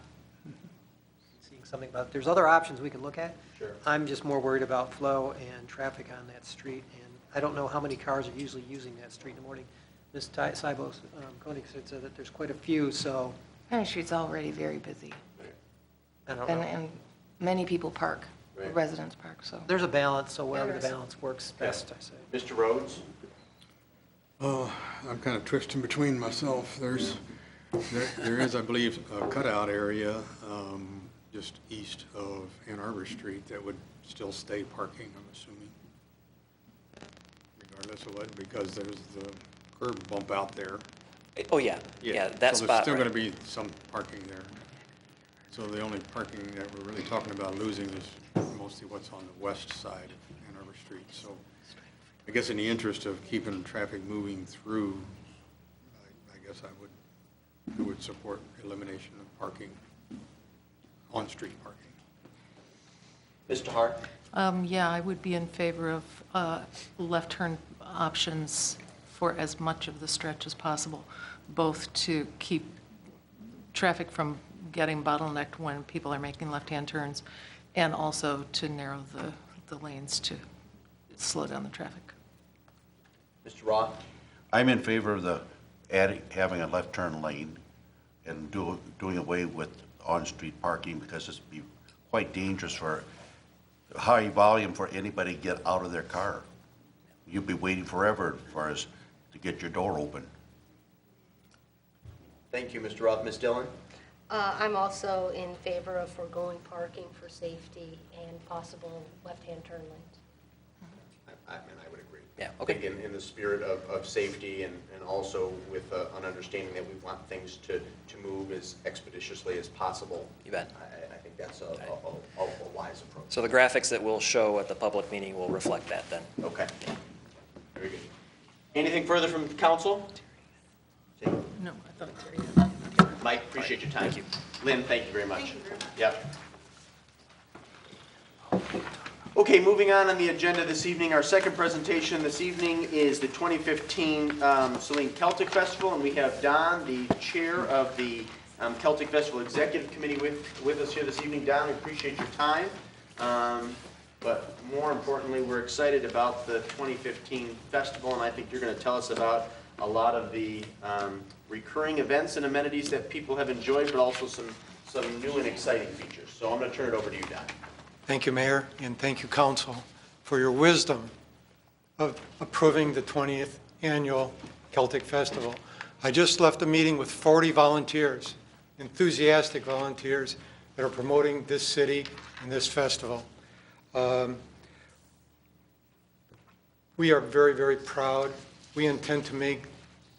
Speaker 8: seeing something about, there's other options we can look at.
Speaker 1: Sure.
Speaker 8: I'm just more worried about flow and traffic on that street, and I don't know how many cars are usually using that street in the morning. Ms. Sybos, Koenig said that there's quite a few, so
Speaker 3: Henry Street's already very busy,
Speaker 8: I don't know.
Speaker 3: and many people park,
Speaker 1: Right.
Speaker 3: residents park, so.
Speaker 8: There's a balance, so whatever
Speaker 3: There
Speaker 8: the
Speaker 3: is.
Speaker 8: balance works best, I say.
Speaker 1: Mr. Rhodes?
Speaker 5: I'm kind of twisting between myself. There is, I believe, a cutout area just east of Ann Arbor Street that would still stay parking, I'm assuming, regardless of what, because there's the curb bump out there.
Speaker 2: Oh, yeah, that
Speaker 5: So
Speaker 2: spot.
Speaker 5: there's still
Speaker 2: right.
Speaker 5: going to be some parking there. So the only parking that we're really talking about losing is mostly what's on the west side of Ann Arbor Street. So I guess in the interest of keeping traffic moving through, I guess I would support elimination of parking, on-street parking.
Speaker 1: Mr. Hart?
Speaker 4: Yeah, I would be in favor of left turn options for as much of the stretch as possible, both to keep traffic from getting bottlenecked when people are making left-hand turns, and also to narrow the lanes to slow down the traffic.
Speaker 1: Mr. Roth?
Speaker 6: I'm in favor of having a left turn lane and doing away with on-street parking, because it's be quite dangerous for high volume for anybody to get out of their car. You'd be waiting forever as far as to get your door open.
Speaker 1: Thank you, Mr. Roth. Ms. Dillon?
Speaker 7: I'm also in favor of foregoing parking for safety and possible left-hand turn lanes.
Speaker 1: And I would agree.
Speaker 2: Yeah, okay.
Speaker 1: I think in the spirit of safety and also with an understanding that we want things to move as expeditiously as possible.
Speaker 2: You bet.
Speaker 1: I think that's a wise approach.
Speaker 2: So the graphics that we'll show at the public meeting will reflect that then.
Speaker 1: Okay. Very good. Anything further from council?
Speaker 4: No, I thought Terry had.
Speaker 1: Mike, appreciate your time.
Speaker 2: Thank you.
Speaker 1: Lynn, thank you very much. Yep. Okay, moving on the agenda this evening, our second presentation this evening is the 2015 Saline Celtic Festival, and we have Don, the chair of the Celtic Festival Executive Committee with us here this evening. Don, we appreciate your time, but more importantly, we're excited about the 2015 festival, and I think you're going to tell us about a lot of the recurring events and amenities that people have enjoyed, but also some new and exciting features. So I'm going to turn it over to you, Don.
Speaker 10: Thank you, Mayor, and thank you, Council, for your wisdom of approving the 20th Annual Celtic Festival. I just left a meeting with 40 volunteers, enthusiastic volunteers, that are promoting this city and this festival. We are very, very proud. We intend to make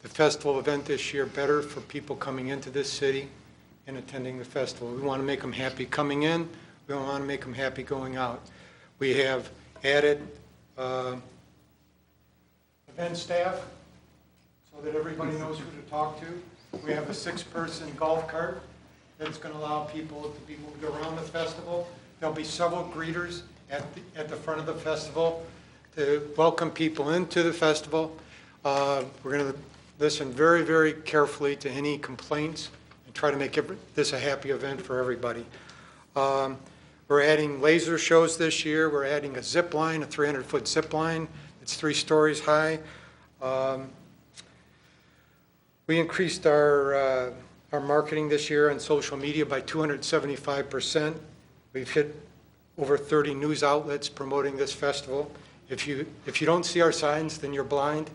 Speaker 10: the festival event this year better for people coming into this city and attending the festival. We want to make them happy coming in. We want to make them happy going out. We have added event staff so that everybody knows who to talk to. We have a 6-person golf cart that's going to allow people to be moved around the festival. There'll be several greeters at the front of the festival to welcome people into the festival. We're going to listen very, very carefully to any complaints and try to make this a happy event for everybody. We're adding laser shows this year. We're adding a zip line, a 300-foot zip line. It's 3 stories high. We increased our marketing this year on social media by 275%. We've hit over 30 news outlets promoting this festival. If you don't see our signs, then you're blind.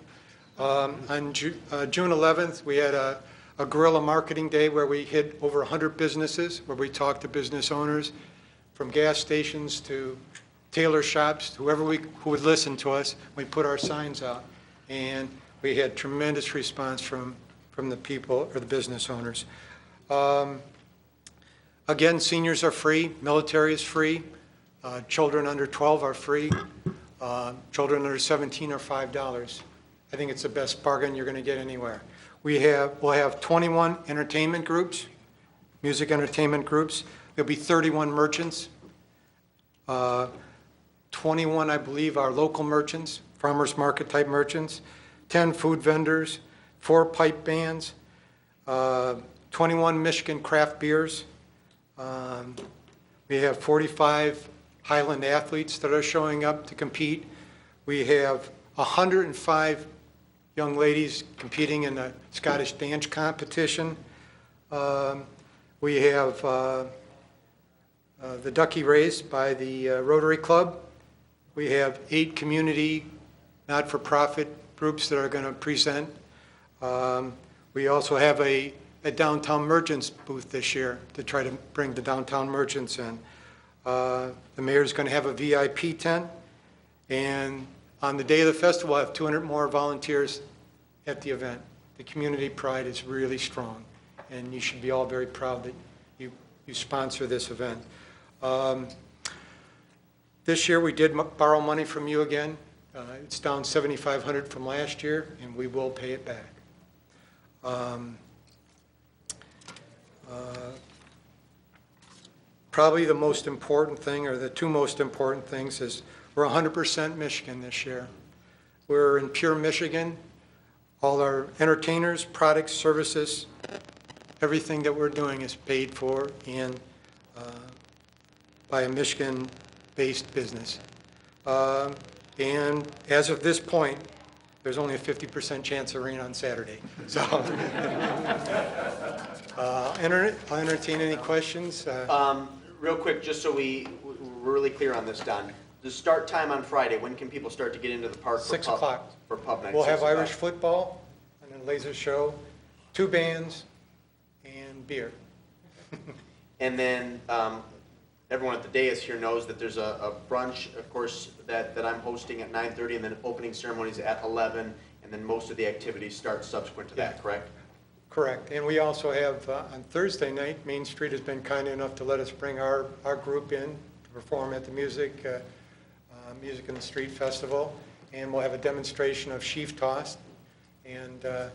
Speaker 10: On June 11th, we had a guerrilla marketing day where we hit over 100 businesses, where we talked to business owners, from gas stations to tailor shops, whoever who would listen to us. We put our signs out, and we had tremendous response from the people or the business owners. Again, seniors are free, military is free, children under 12 are free, children under 17 are $5. I think it's the best bargain you're going to get anywhere. We'll have 21 entertainment groups, music entertainment groups. There'll be 31 merchants. 21, I believe, are local merchants, farmers market type merchants, 10 food vendors, 4 pipe bands, 21 Michigan craft beers. We have 45 Highland athletes that are showing up to compete. We have 105 young ladies competing in the Scottish dance competition. We have the Ducky Race by the Rotary Club. We have 8 community not-for-profit groups that are going to present. We also have a downtown merchants booth this year to try to bring the downtown merchants in. The mayor's going to have a VIP tent, and on the day of the festival, we'll have 200 more volunteers at the event. The community pride is really strong, and you should be all very proud that you sponsor this event. This year, we did borrow money from you again. It's down $7,500 from last year, and we will pay it back. Probably the most important thing, or the 2 most important things, is we're 100% Michigan this year. We're in pure Michigan. All our entertainers, products, services, everything that we're doing is paid for and by a Michigan-based business. And as of this point, there's only a 50% chance of rain on Saturday. So I'll entertain any questions.
Speaker 1: Real quick, just so we're really clear on this, Don. The start time on Friday, when can people start to get into the park?
Speaker 10: 6 o'clock.
Speaker 1: For pub night?
Speaker 10: We'll have
Speaker 1: 6 o'clock.
Speaker 10: Irish football and a laser show, 2 bands, and beer.
Speaker 1: And then, everyone at the dais here knows that there's a brunch, of course, that I'm hosting at 9:30, and then opening ceremonies at 11, and then most of the activities start subsequent to that, correct?
Speaker 10: Correct. And we also have, on Thursday night, Main Street has been kind enough to let us bring our group in to perform at the Music in the Street Festival. And we'll have a demonstration of sheaf toss and a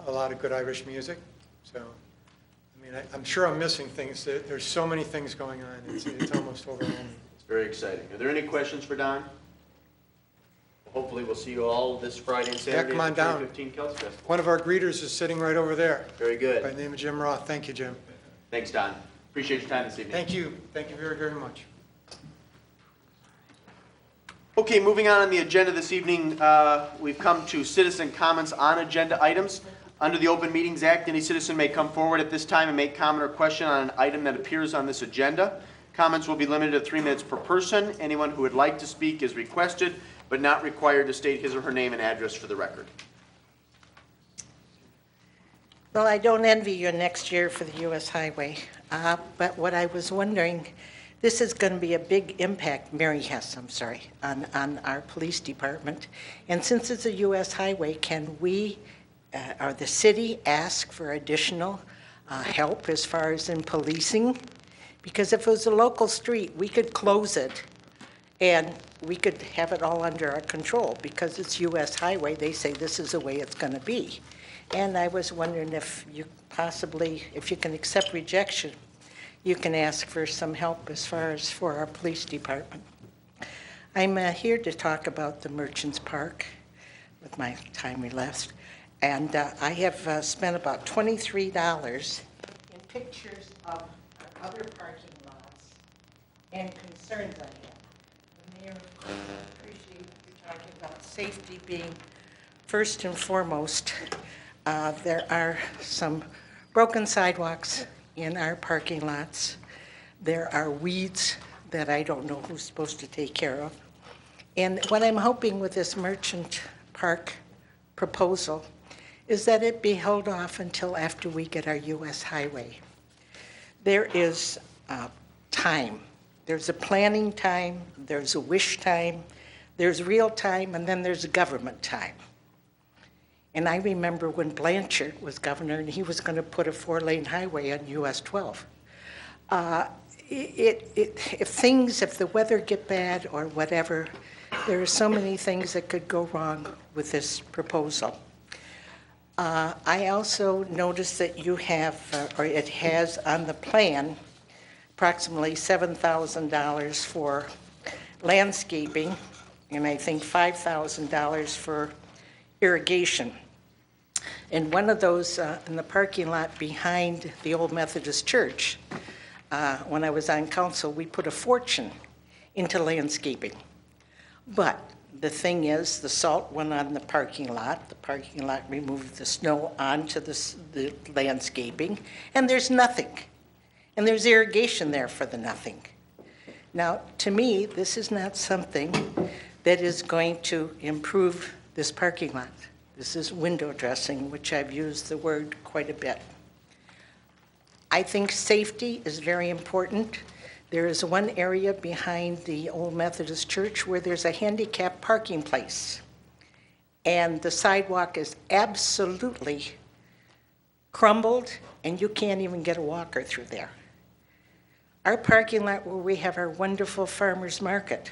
Speaker 10: lot of good Irish music. So, I mean, I'm sure I'm missing things. There's so many things going on. It's almost overwhelming.
Speaker 1: It's very exciting. Are there any questions for Don? Hopefully, we'll see you all this Friday and Saturday.
Speaker 10: Come on
Speaker 1: at the
Speaker 10: down.
Speaker 1: 2015 Kels Festival.
Speaker 10: One of our greeters is sitting right over there.
Speaker 1: Very good.
Speaker 10: By the name of Jim Roth. Thank you, Jim.
Speaker 1: Thanks, Don. Appreciate your time this evening.
Speaker 10: Thank you. Thank you very, very much.
Speaker 1: Okay, moving on the agenda this evening, we've come to citizen comments on agenda items. Under the Open Meetings Act, any citizen may come forward at this time and make comment or question on an item that appears on this agenda. Comments will be limited to 3 minutes per person. Anyone who would like to speak is requested, but not required to state his or her name and address for the record.
Speaker 11: Well, I don't envy you next year for the U.S. Highway, but what I was wondering, this is going to be a big impact, on our police department. And since it's a U.S. highway, can we, or the city, ask for additional help as far as in policing? Because if it was a local street, we could close it and we could have it all under our control. Because it's U.S. highway, they say this is the way it's going to be. And I was wondering if you possibly, if you can accept rejection, you can ask for some help as far as for our police department. I'm here to talk about the Merchants Park with my time left. And I have spent about $23 in pictures of our other parking lots and concerns I have. The mayor, of course, I appreciate you talking about safety being first and foremost. There are some broken sidewalks in our parking lots. There are weeds that I don't know who's supposed to take care of. And what I'm hoping with this Merchant Park proposal is that it be held off until after we get our U.S. highway. There is time. There's a planning time, there's a wish time, there's real time, and then there's a government time. And I remember when Blanchard was governor and he was going to put a 4-lane highway on US 12. If the weather get bad or whatever, there are so many things that could go wrong with this proposal. I also noticed that you have, or it has on the plan, approximately $7,000 for landscaping, and I think $5,000 for irrigation. And one of those in the parking lot behind the old Methodist church, when I was on council, we put a fortune into landscaping. But the thing is, the salt went on the parking lot removed the snow onto the landscaping, and there's nothing. And there's irrigation there for the nothing. Now, to me, this is not something that is going to improve this parking lot. This is window dressing, which I've used the word quite a bit. I think safety is very important. There is one area behind the old Methodist church where there's a handicapped parking place. And the sidewalk is absolutely crumbled, and you can't even get a walker through there. Our parking lot where we have our wonderful farmers market,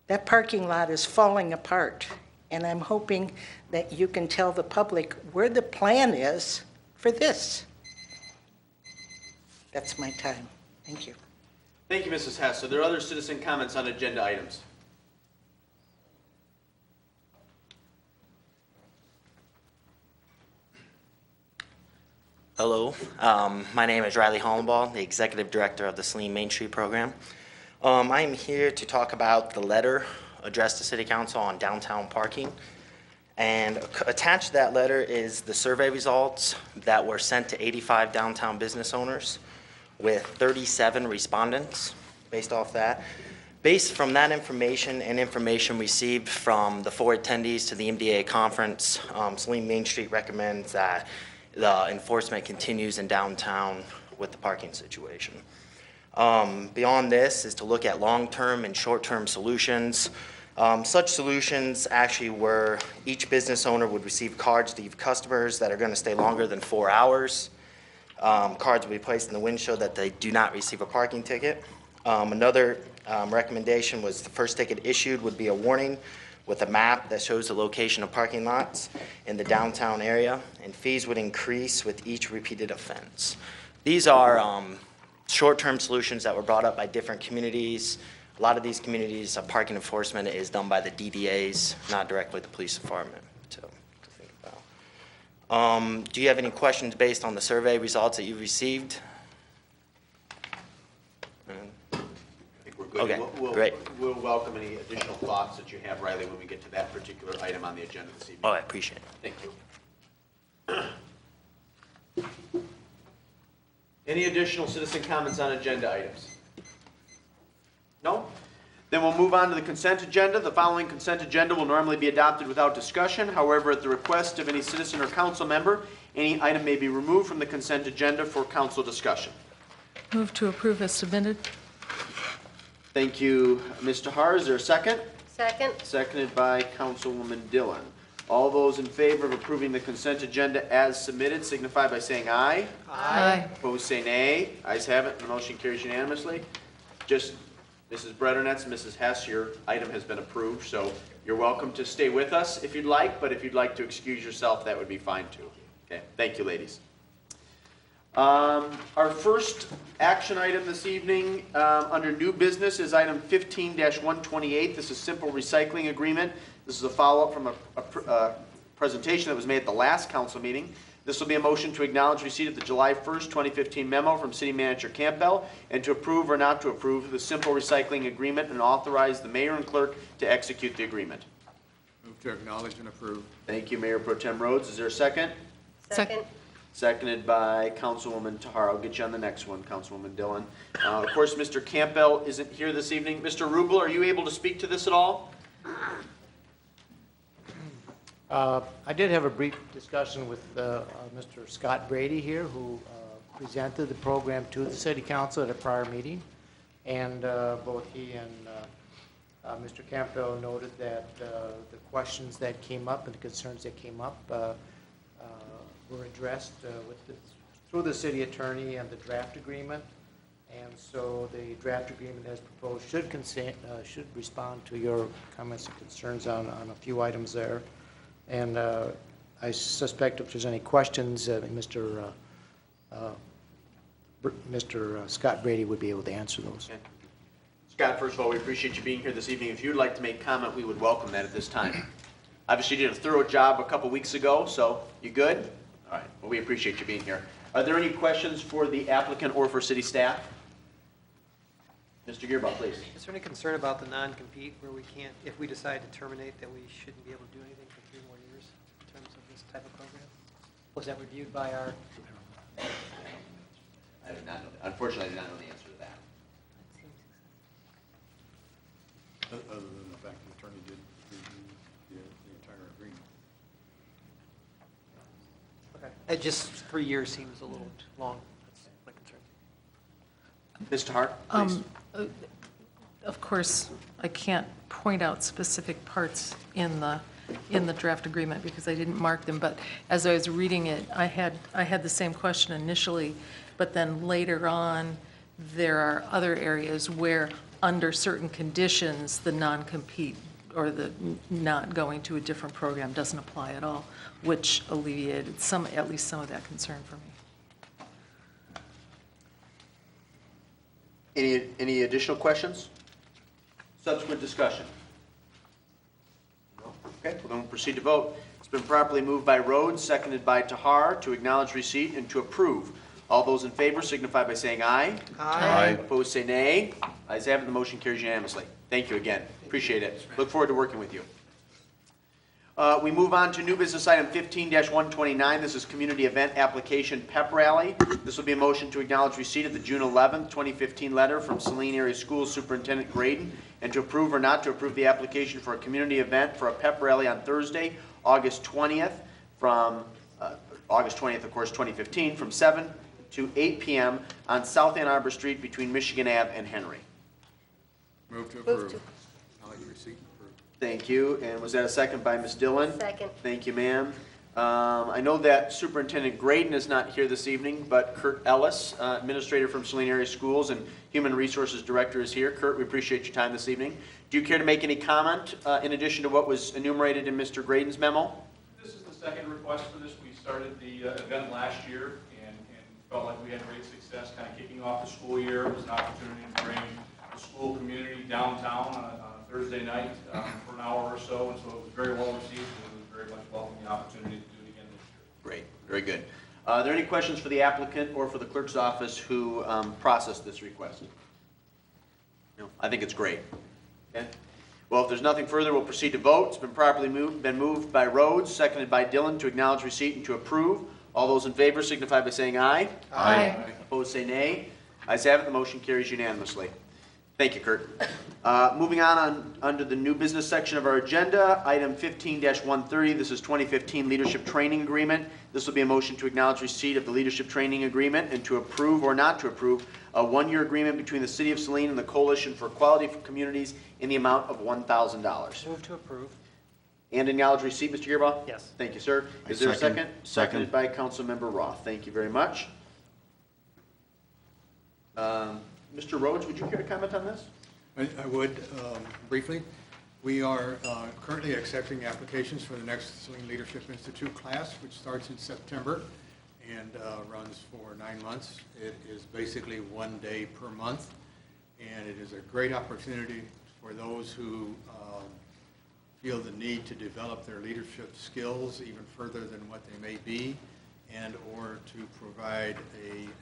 Speaker 11: that parking lot is falling apart. And I'm hoping that you can tell the public where the plan is for this. That's my time. Thank you.
Speaker 1: Thank you, Mrs. Hess. Are there other citizen comments on agenda items?
Speaker 12: Hello, my name is Riley Hollenbaugh, the Executive Director of the Saline Main Street Program. I'm here to talk about the letter addressed to City Council on downtown parking. And attached to that letter is the survey results that were sent to 85 downtown business owners with 37 respondents based off that. Based from that information and information received from the 4 attendees to the MDA conference, Saline Main Street recommends that the enforcement continues in downtown with the parking situation. Beyond this is to look at long-term and short-term solutions. Such solutions actually were each business owner would receive cards to give customers that are going to stay longer than 4 hours. Cards will be placed in the windshield that they do not receive a parking ticket. Another recommendation was the first ticket issued would be a warning with a map that shows the location of parking lots in the downtown area, and fees would increase with each repeated offense. These are short-term solutions that were brought up by different communities. A lot of these communities, parking enforcement is done by the DDAs, not directly the police department. To think about. Do you have any questions based on the survey results that you've received?
Speaker 1: I think we're good.
Speaker 12: Okay,
Speaker 1: We'll
Speaker 12: great.
Speaker 1: We'll welcome any additional thoughts that you have, Riley, when we get to that particular item on the agenda this evening.
Speaker 12: Oh, I appreciate it.
Speaker 1: Thank you. Any additional citizen comments on agenda items? No? Then we'll move on to the consent agenda. The following consent agenda will normally be adopted without discussion. However, at the request of any citizen or council member, any item may be removed from the consent agenda for council discussion.
Speaker 4: Move to approve as submitted.
Speaker 1: Thank you, Mr. Har. Is there a second?
Speaker 7: Second?
Speaker 1: Seconded by Councilwoman Dillon. All those in favor of approving the consent agenda as submitted signify by saying aye.
Speaker 4: Aye.
Speaker 1: Opposed, say nay. Ayes have it, the motion carries unanimously. Just, Mrs. Bredernetz, Mrs. Hess, your item has been approved, so you're welcome to stay with us if you'd like, but if you'd like to excuse yourself, that would be fine too. Okay, thank you, ladies. Our first action item this evening under new business is item 15-128. This is simple recycling agreement. This is a follow-up from a presentation that was made at the last council meeting. This will be a motion to acknowledge receipt of the July 1st, 2015 memo from City Manager Campbell and to approve or not to approve the simple recycling agreement and authorize the mayor and clerk to execute the agreement.
Speaker 5: Move to acknowledge and approve.
Speaker 1: Thank you, Mayor Pro Tem Rhodes. Is there a second?
Speaker 7: Second?
Speaker 1: Seconded by Councilwoman Tahar. I'll get you on the next one, Councilwoman Dillon. Of course, Mr. Campbell isn't here this evening. Mr. Rubel, are you able to speak to this at all?
Speaker 13: I did have a brief discussion with Mr. Scott Brady here, who presented the program to the City Council at a prior meeting. And both he and Mr. Campbell noted that the questions that came up and the concerns that came up were addressed through the city attorney and the draft agreement. And so the draft agreement as proposed should respond to your comments and concerns on a few items there. And I suspect if there's any questions, Mr. Scott Brady would be able to answer those.
Speaker 1: Okay. Scott, first of all, we appreciate you being here this evening. If you'd like to make comment, we would welcome that at this time. Obviously, you did a thorough job a couple weeks ago, so you good? All right. Well, we appreciate you being here. Are there any questions for the applicant or for city staff? Mr. Gearbaugh, please.
Speaker 8: Is there any concern about the non-compete where we can't, if we decide to terminate, that we shouldn't be able to do anything for 3 more years in terms of this type of program? Was that reviewed by our?
Speaker 1: I do not know. Unfortunately, I do not know the answer to that.
Speaker 5: Other than the fact the attorney did review the entire agreement.
Speaker 8: Okay. Just 3 years seems a little long. That's my concern.
Speaker 1: Mr. Hart, please.
Speaker 4: Of course, I can't point out specific parts in the draft agreement because I didn't mark them, but as I was reading it, I had the same question initially, but then later on, there are other areas where, under certain conditions, the non-compete or the not going to a different program doesn't apply at all, which alleviated at least some of that concern for me.
Speaker 1: Any additional questions? Subsequent discussion? No? Okay, we're going to proceed to vote. It's been properly moved by Rhodes, seconded by Tahar, to acknowledge receipt and to approve. All those in favor signify by saying aye.
Speaker 6: Aye.
Speaker 1: Opposed, say nay. Ayes have it, the motion carries unanimously. Thank you again. Appreciate it. Look forward to working with you. We move on to new business item 15-129. This is community event application pep rally. This will be a motion to acknowledge receipt of the June 11th, 2015 letter from Saline Area Schools Superintendent Graydon and to approve or not to approve the application for a community event for a pep rally on Thursday, August 20th, of course, 2015, from 7 to 8 p.m. on South Ann Arbor Street between Michigan Ave and Henry.
Speaker 5: Move to approve. Acknowledge receipt and approve.
Speaker 1: Thank you. And was that a second by Ms. Dillon?
Speaker 7: Second.
Speaker 1: Thank you, ma'am. I know that Superintendent Graydon is not here this evening, but Kurt Ellis, Administrator from Saline Area Schools and Human Resources Director, is here. Kurt, we appreciate your time this evening. Do you care to make any comment in addition to what was enumerated in Mr. Graydon's memo?
Speaker 14: This is the second request for this. We started the event last year and felt like we had great success kind of kicking off the school year. It was an opportunity to bring the school community downtown on a Thursday night for an hour or so, and so it was very well received, and it was very much welcome the opportunity to do it again this year.
Speaker 1: Great, very good. Are there any questions for the applicant or for the clerk's office who processed this request? No, I think it's great. Okay. Well, if there's nothing further, we'll proceed to vote. It's been properly moved by Rhodes, seconded by Dillon to acknowledge receipt and to approve. All those in favor signify by saying aye.
Speaker 4: Aye.
Speaker 1: Opposed, say nay. Ayes have it, the motion carries unanimously. Thank you, Kurt. Moving on under the new business section of our agenda, item 15-130, this is 2015 Leadership Training Agreement. This will be a motion to acknowledge receipt of the Leadership Training Agreement and to approve or not to approve a one-year agreement between the City of Saline and the Coalition for Quality for Communities in the amount of $1,000.
Speaker 8: Move to approve.
Speaker 1: And acknowledge receipt, Mr. Gearbaugh?
Speaker 8: Yes.
Speaker 1: Thank you, sir. Is there a second? Seconded by Councilmember Roth. Thank you very much. Mr. Rhodes, would you care to comment on this?
Speaker 5: I would, briefly. We are currently accepting applications for the next Saline Leadership Institute class, which starts in September and runs for 9 months. It is basically 1 day per month, and it is a great opportunity for those who feel the need to develop their leadership skills even further than what they may be, and or to provide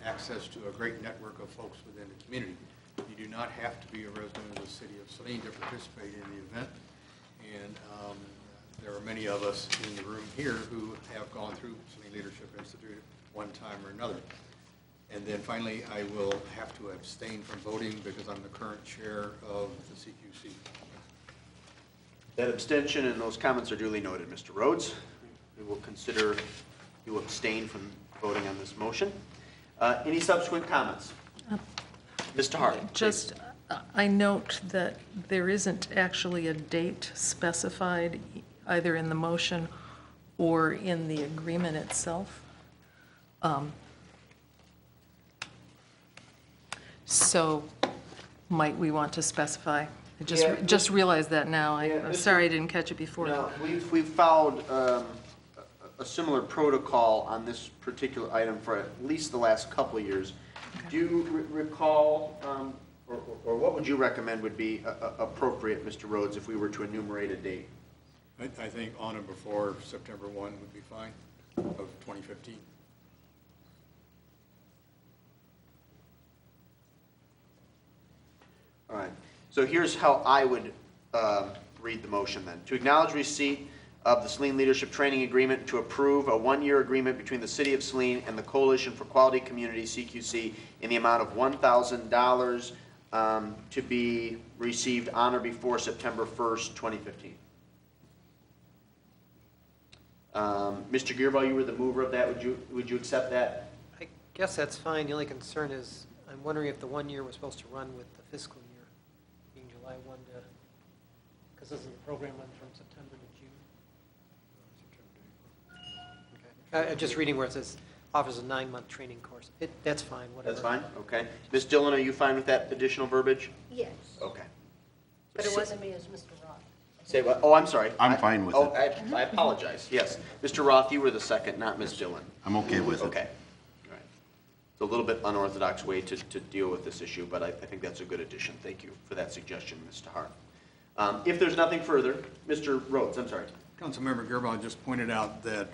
Speaker 5: access to a great network of folks within the community. You do not have to be a resident of the city of Saline to participate in the event, and there are many of us in the room here who have gone through Saline Leadership Institute at one time or another. And then finally, I will have to abstain from voting because I'm the current chair of the CQC.
Speaker 1: That abstention and those comments are duly noted, Mr. Rhodes. We will consider you abstain from voting on this motion. Any subsequent comments? Mr. Hart.
Speaker 4: Just, I note that there isn't actually a date specified either in the motion or in the agreement itself. So might we want to specify? I just realized that now. I'm sorry I didn't catch it before.
Speaker 1: No, we've followed a similar protocol on this particular item for at least the last couple of years. Okay. Do you recall, or what would you recommend would be appropriate, Mr. Rhodes, if we were to enumerate a date?
Speaker 5: I think on or before September 1 would be fine, of 2015.
Speaker 1: All right. So here's how I would read the motion then. To acknowledge receipt of the Saline Leadership Training Agreement, to approve a one-year agreement between the City of Saline and the Coalition for Quality Communities, CQC, in the amount of $1,000 to be received on or before September 1st, 2015. Mr. Gearbaugh, you were the mover of that. Would you accept that?
Speaker 8: I guess that's fine. The only concern is, I'm wondering if the 1 year was supposed to run with the fiscal year, being July 1 to, because doesn't the program run from September to June? Okay. I'm just reading where it says offers a 9-month training course. That's fine, whatever.
Speaker 1: That's fine? Okay. Ms. Dillon, are you fine with that additional verbiage?
Speaker 7: Yes.
Speaker 1: Okay.
Speaker 7: But it wasn't me, it was Mr. Roth.
Speaker 1: Say what? Oh, I'm sorry.
Speaker 6: I'm fine with it.
Speaker 1: I apologize. Yes. Mr. Roth, you were the second, not Ms. Dillon.
Speaker 6: I'm okay with it.
Speaker 1: Okay. All right. It's a little bit unorthodox way to deal with this issue, but I think that's a good addition. Thank you for that suggestion, Mr. Hart. If there's nothing further, Mr. Rhodes, I'm sorry.
Speaker 5: Councilmember Gearbaugh just pointed out that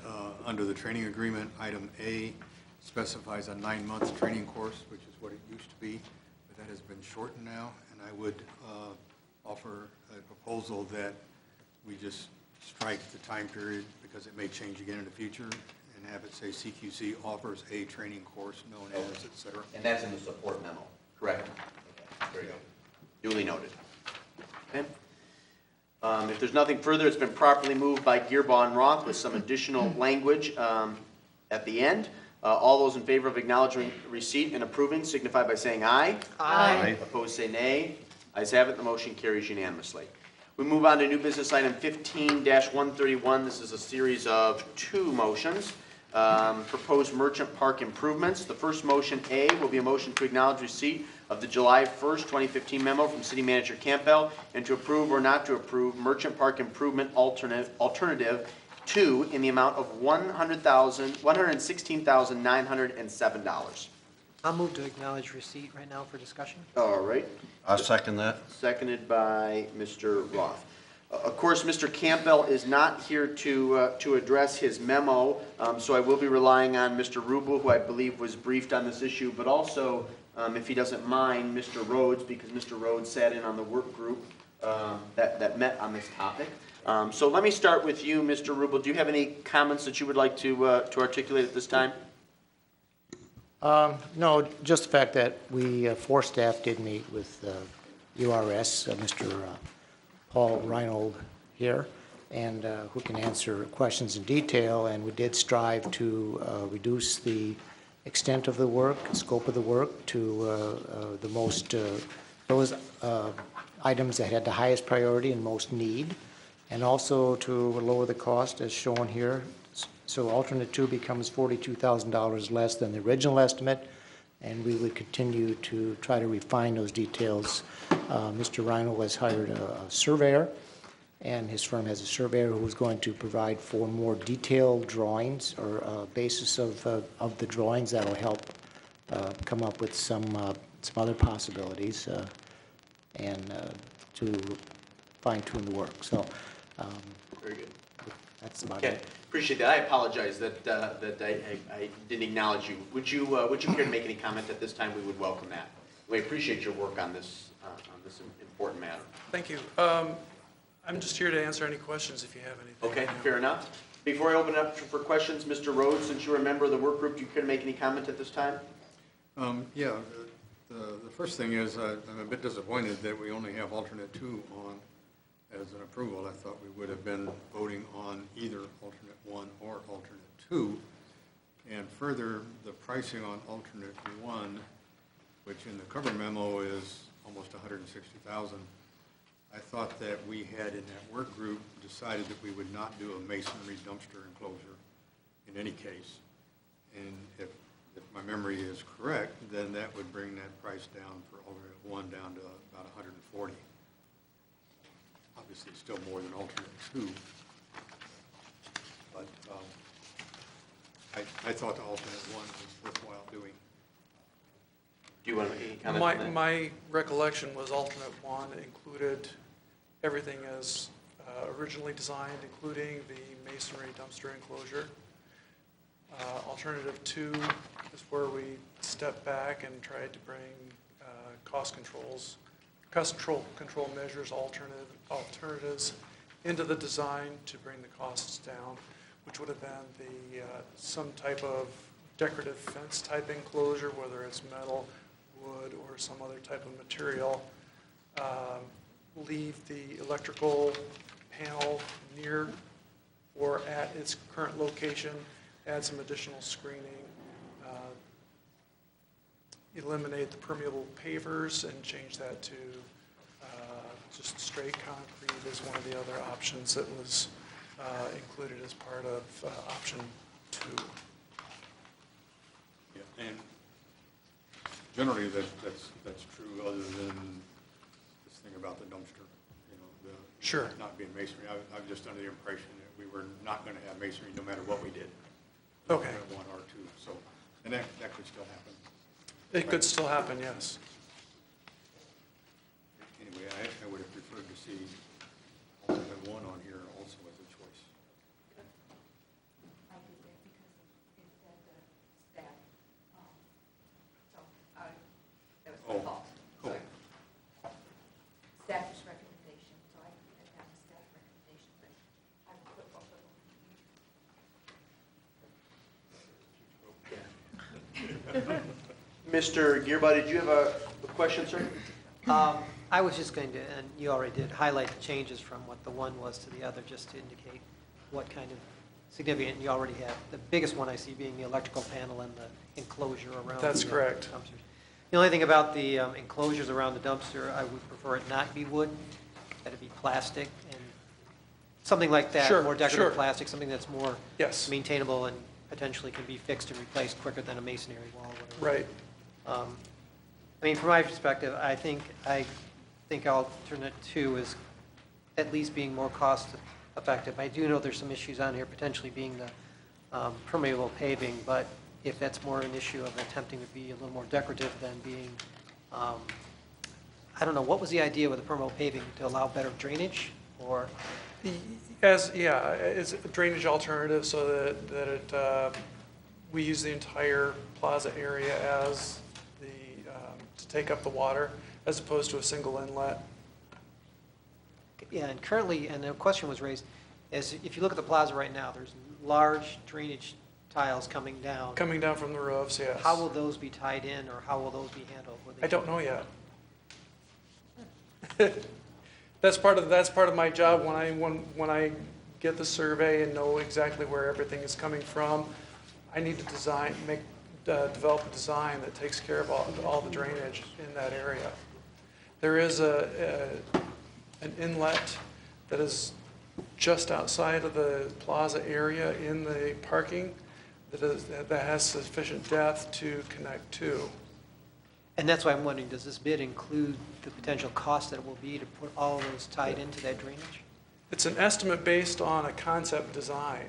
Speaker 5: under the training agreement, item A specifies a 9-month training course, which is what it used to be, but that has been shortened now, and I would offer a proposal that we just strike the time period because it may change again in the future and have it say CQC offers a training course known as, et cetera.
Speaker 1: And that's in the support memo, correct? Okay, very good. Duly noted. Okay. If there's nothing further, it's been properly moved by Gearbaugh and Roth with some additional language at the end. All those in favor of acknowledging receipt and approving signify by saying aye.
Speaker 6: Aye.
Speaker 1: Opposed, say nay. Ayes have it, the motion carries unanimously. We move on to new business item 15-131. This is a series of 2 motions. Proposed merchant park improvements. The first motion, A, will be a motion to acknowledge receipt of the July 1st, 2015 memo from City Manager Campbell and to approve or not to approve merchant park improvement alternative 2 in the amount of $116,907.
Speaker 8: I'll move to acknowledge receipt right now for discussion.
Speaker 1: All right.
Speaker 6: I'll second that.
Speaker 1: Seconded by Mr. Roth. Of course, Mr. Campbell is not here to address his memo, so I will be relying on Mr. Rubel, who I believe was briefed on this issue, but also, if he doesn't mind, Mr. Rhodes, because Mr. Rhodes sat in on the work group that met on this topic. So let me start with you, Mr. Rubel. Do you have any comments that you would like to articulate at this time?
Speaker 13: No, just the fact that we, 4 staff did meet with URS, Mr. Paul Reinold here, and who can answer questions in detail, and we did strive to reduce the extent of the work, scope of the work, to the most, those items that had the highest priority and most need, and also to lower the cost as shown here. So alternate 2 becomes $42,000 less than the original estimate, and we would continue to try to refine those details. Mr. Reinold has hired a surveyor, and his firm has a surveyor who is going to provide for more detailed drawings or basis of the drawings that will help come up with some other possibilities and to fine-tune the work. So
Speaker 1: Very good.
Speaker 13: that's about
Speaker 1: Okay,
Speaker 13: it.
Speaker 1: appreciate that. I apologize that I didn't acknowledge you. Would you care to make any comment at this time? We would welcome that. We appreciate your work on this important matter.
Speaker 15: Thank you. I'm just here to answer any questions if you have anything.
Speaker 1: Okay, fair enough. Before I open it up for questions, Mr. Rhodes, since you're a member of the work group, do you care to make any comment at this time?
Speaker 5: Yeah, the first thing is I'm a bit disappointed that we only have alternate 2 on as an approval. I thought we would have been voting on either alternate 1 or alternate 2. And further, the pricing on alternate 1, which in the cover memo is almost $160,000, I thought that we had in that work group decided that we would not do a masonry dumpster enclosure in any case. And if my memory is correct, then that would bring that price down for alternate 1 down to about $140. Obviously, still more than alternate 2. But I thought the alternate 1 was worthwhile doing.
Speaker 1: Do you want to make any comment on that?
Speaker 15: My recollection was alternate 1 included everything as originally designed, including the masonry dumpster enclosure. Alternative 2 is where we stepped back and tried to bring cost control measures, alternatives into the design to bring the costs down, which would have been some type of decorative fence type enclosure, whether it's metal, wood, or some other type of material. Leave the electrical panel near or at its current location, add some additional screening, eliminate the permeable pavers and change that to just straight concrete is one of the other options that was included as part of option 2.
Speaker 5: Yeah, and generally that's true, other than this thing about the dumpster,
Speaker 15: Sure.
Speaker 5: Not being masonry. I was just under the impression that we were not going to have masonry no matter what we did.
Speaker 15: Okay.
Speaker 5: 1 or 2, so, and that could still happen.
Speaker 15: It could still happen, yes.
Speaker 5: Anyway, I would have preferred to see alternate 1 on here also as a choice.
Speaker 16: I did that because it said staff. So that was my fault.
Speaker 5: Cool.
Speaker 16: Sorry. Staff's recommendation, so I had down the staff recommendation, but I would put both of them.
Speaker 1: Mr. Gearby, did you have a question, sir?
Speaker 8: I was just going to, and you already did, highlight the changes from what the one was to the other, just to indicate what kind of significant, and you already have, the biggest one I see being the electrical panel and the enclosure around.
Speaker 15: That's
Speaker 8: the,
Speaker 15: correct.
Speaker 8: dumpsters. The only thing about the enclosures around the dumpster, I would prefer it not be wood, that it be plastic and something like that.
Speaker 15: Sure,
Speaker 8: More decorative
Speaker 15: sure.
Speaker 8: plastic, something that's more
Speaker 15: Yes.
Speaker 8: maintainable and potentially can be fixed and replaced quicker than a masonry wall or whatever.
Speaker 15: Right.
Speaker 8: I mean, from my perspective, I think alternate 2 is at least being more cost effective. I do know there's some issues on here, potentially being the permeable paving, but if that's more an issue of attempting to be a little more decorative than being, I don't know, what was the idea with the permeable paving? To allow better drainage, or?
Speaker 15: It's a drainage alternative so that we use the entire plaza area as to take up the water, as opposed to a single inlet.
Speaker 8: Yeah, and currently, and the question was raised, is if you look at the plaza right now, there's large drainage tiles coming down.
Speaker 15: Coming down from the roofs, yes.
Speaker 8: How will those be tied in, or how will those be handled?
Speaker 15: I don't know yet. That's part of my job when I get the survey and know exactly where everything is coming from. I need to develop a design that takes care of all the drainage in that area. There is an inlet that is just outside of the plaza area in the parking that has sufficient depth to connect to.
Speaker 8: And that's why I'm wondering, does this bid include the potential cost that it will be to put all those tied into that drainage?
Speaker 15: It's an estimate based on a concept design.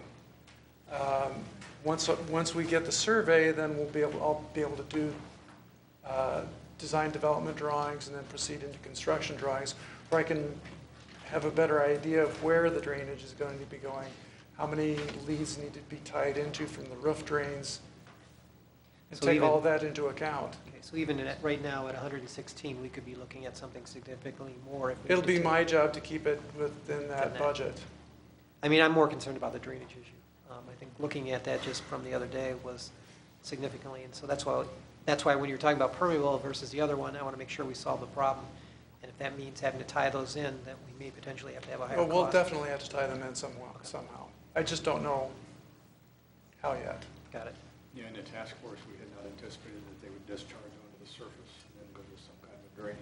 Speaker 15: Once we get the survey, then I'll be able to do design development drawings and then proceed into construction drawings, where I can have a better idea of where the drainage is going to be going, how many leads need to be tied into from the roof drains, and
Speaker 8: So
Speaker 15: take
Speaker 8: even-
Speaker 15: all of that into account.
Speaker 8: Okay, so even right now at 116, we could be looking at something significantly more. If we
Speaker 15: It'll be
Speaker 8: continue.
Speaker 15: my job to keep it within that budget.
Speaker 8: I mean, I'm more concerned about the drainage issue. I think looking at that just from the other day was significantly, and so that's why when you're talking about permeable versus the other one, I want to make sure we solve the problem. And if that means having to tie those in, then we may potentially have to have a higher
Speaker 15: Well,
Speaker 8: cost.
Speaker 15: we'll definitely have to tie them in somehow. I just don't know how yet.
Speaker 8: Got it.
Speaker 5: Yeah, in the task force, we had not anticipated that they would discharge onto the surface and then go to some kind of drain.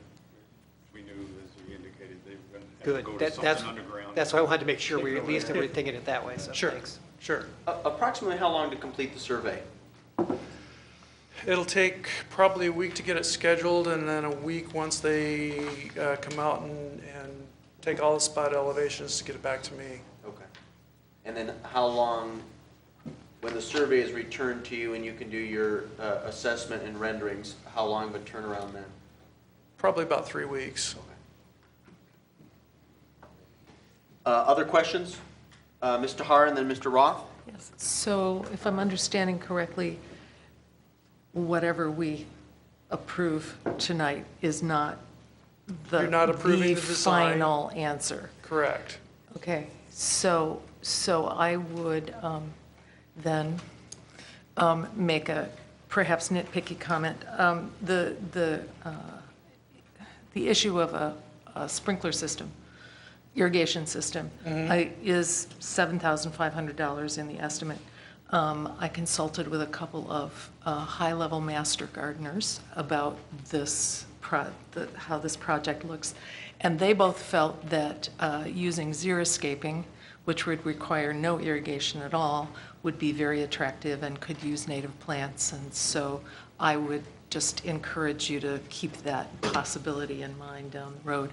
Speaker 5: We knew, as you indicated, they were going to have
Speaker 8: Good.
Speaker 5: to go to
Speaker 8: That's
Speaker 5: something underground.
Speaker 8: That's why I wanted to make sure we at least were thinking it that way, so
Speaker 15: Sure.
Speaker 8: thanks.
Speaker 15: Sure.
Speaker 1: Approximately how long to complete the survey?
Speaker 15: It'll take probably a week to get it scheduled, and then a week once they come out and take all the spot elevations to get it back to me.
Speaker 1: Okay. And then how long, when the survey is returned to you and you can do your assessment and renderings, how long of a turnaround then?
Speaker 15: Probably about 3 weeks.
Speaker 1: Other questions? Mr. Har and then Mr. Roth?
Speaker 4: Yes. So if I'm understanding correctly, whatever we approve tonight is not the
Speaker 15: You're not approving the design.
Speaker 4: final answer.
Speaker 15: Correct.
Speaker 4: Okay, so I would then make a perhaps nitpicky comment. The issue of a sprinkler system, irrigation system, is $7,500 in the estimate. I consulted with a couple of high-level master gardeners about this how this project looks, and they both felt that using xeriscaping, which would require no irrigation at all, would be very attractive and could use native plants. And so I would just encourage you to keep that possibility in mind down the road.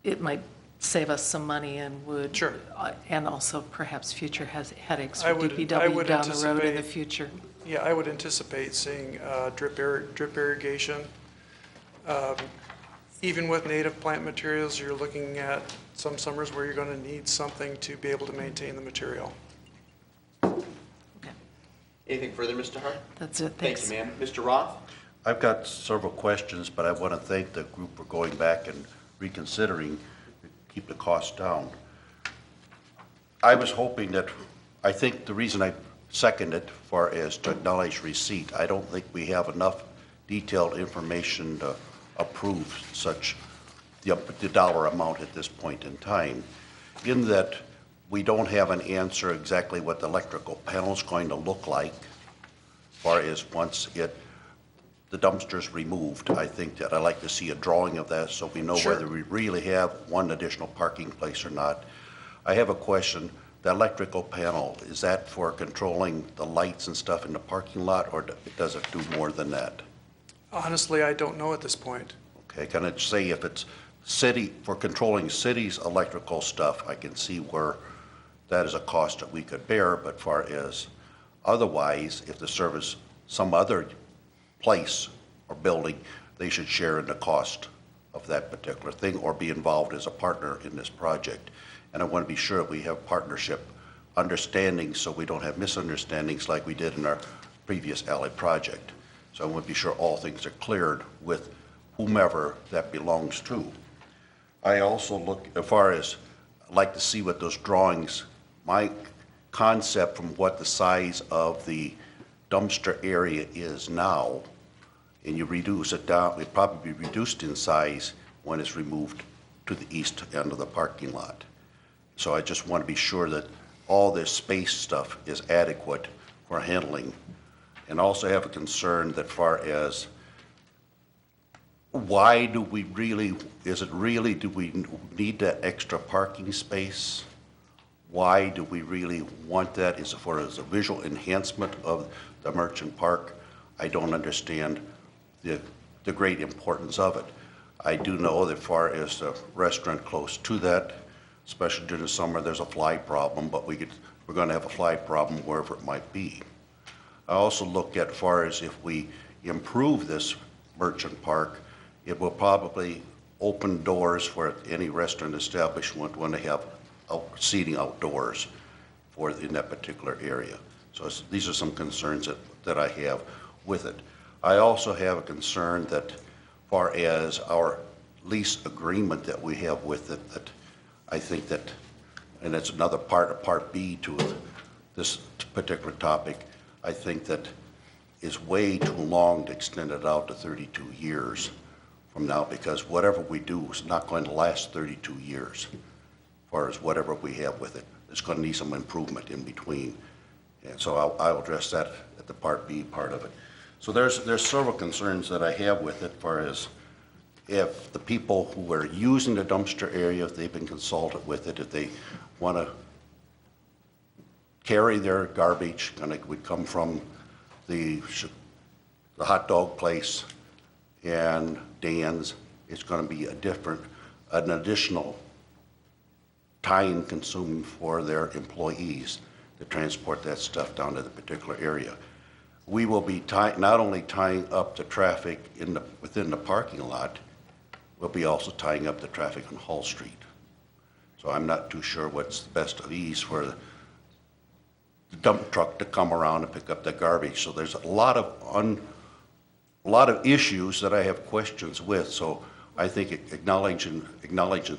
Speaker 4: It might save us some money and would,
Speaker 15: Sure.
Speaker 4: And also perhaps future headaches for
Speaker 15: I would
Speaker 4: DPW down the road in
Speaker 15: anticipate-
Speaker 4: the future.
Speaker 15: Yeah, I would anticipate seeing drip irrigation. Even with native plant materials, you're looking at some summers where you're going to need something to be able to maintain the material.
Speaker 1: Anything further, Mr. Hart?
Speaker 4: That's it,
Speaker 1: Thank
Speaker 4: thanks.
Speaker 1: you, ma'am. Mr. Roth?
Speaker 6: I've got several questions, but I want to thank the group for going back and reconsidering, to keep the cost down. I was hoping that, I think the reason I second it is to acknowledge receipt. I don't think we have enough detailed information to approve such the dollar amount at this point in time. In that we don't have an answer exactly what the electrical panel is going to look like, as far as once the dumpster's removed. I think that I'd like to see a drawing of that so we know whether we really have one additional parking place or not. I have a question. The electrical panel, is that for controlling the lights and stuff in the parking lot, or does it do more than that?
Speaker 15: Honestly, I don't know at this point.
Speaker 6: Okay, can it say if it's for controlling city's electrical stuff, I can see where that is a cost that we could bear, but far as otherwise, if the service, some other place or building, they should share in the cost of that particular thing or be involved as a partner in this project. And I want to be sure we have partnership understanding so we don't have misunderstandings like we did in our previous alley project. So I want to be sure all things are cleared with whomever that belongs to. I also look, as far as, I'd like to see what those drawings, my concept from what the size of the dumpster area is now, and you reduce it down, it probably be reduced in size when it's removed to the east end of the parking lot. So I just want to be sure that all this space stuff is adequate for handling. And also have a concern that far as why do we really, do we need that extra parking space? Why do we really want that? Is it for as a visual enhancement of the Merchant Park? I don't understand the great importance of it. I do know that far as the restaurant close to that, especially during the summer, there's a fly problem, but we're going to have a fly problem wherever it might be. I also look at far as if we improve this Merchant Park, it will probably open doors for any restaurant establishment when they have seating outdoors in that particular area. So these are some concerns that I have with it. I also have a concern that far as our lease agreement that we have with it, that I think that, and it's another part of Part B to this particular topic, I think that is way too long to extend it out to 32 years from now, because whatever we do is not going to last 32 years as far as whatever we have with it. It's going to need some improvement in between. And so I'll address that at the Part B part of it. So there's several concerns that I have with it, as far as if the people who are using the dumpster area, if they've been consulted with it, if they want to carry their garbage, and it would come from the hot dog place and Dan's, it's going to be an additional time consuming for their employees to transport that stuff down to the particular area. We will be not only tying up the traffic within the parking lot, we'll be also tying up the traffic on Hall Street. So I'm not too sure what's the best of ease for the dump truck to come around and pick up the garbage. So there's a lot of issues that I have questions with. So I think acknowledging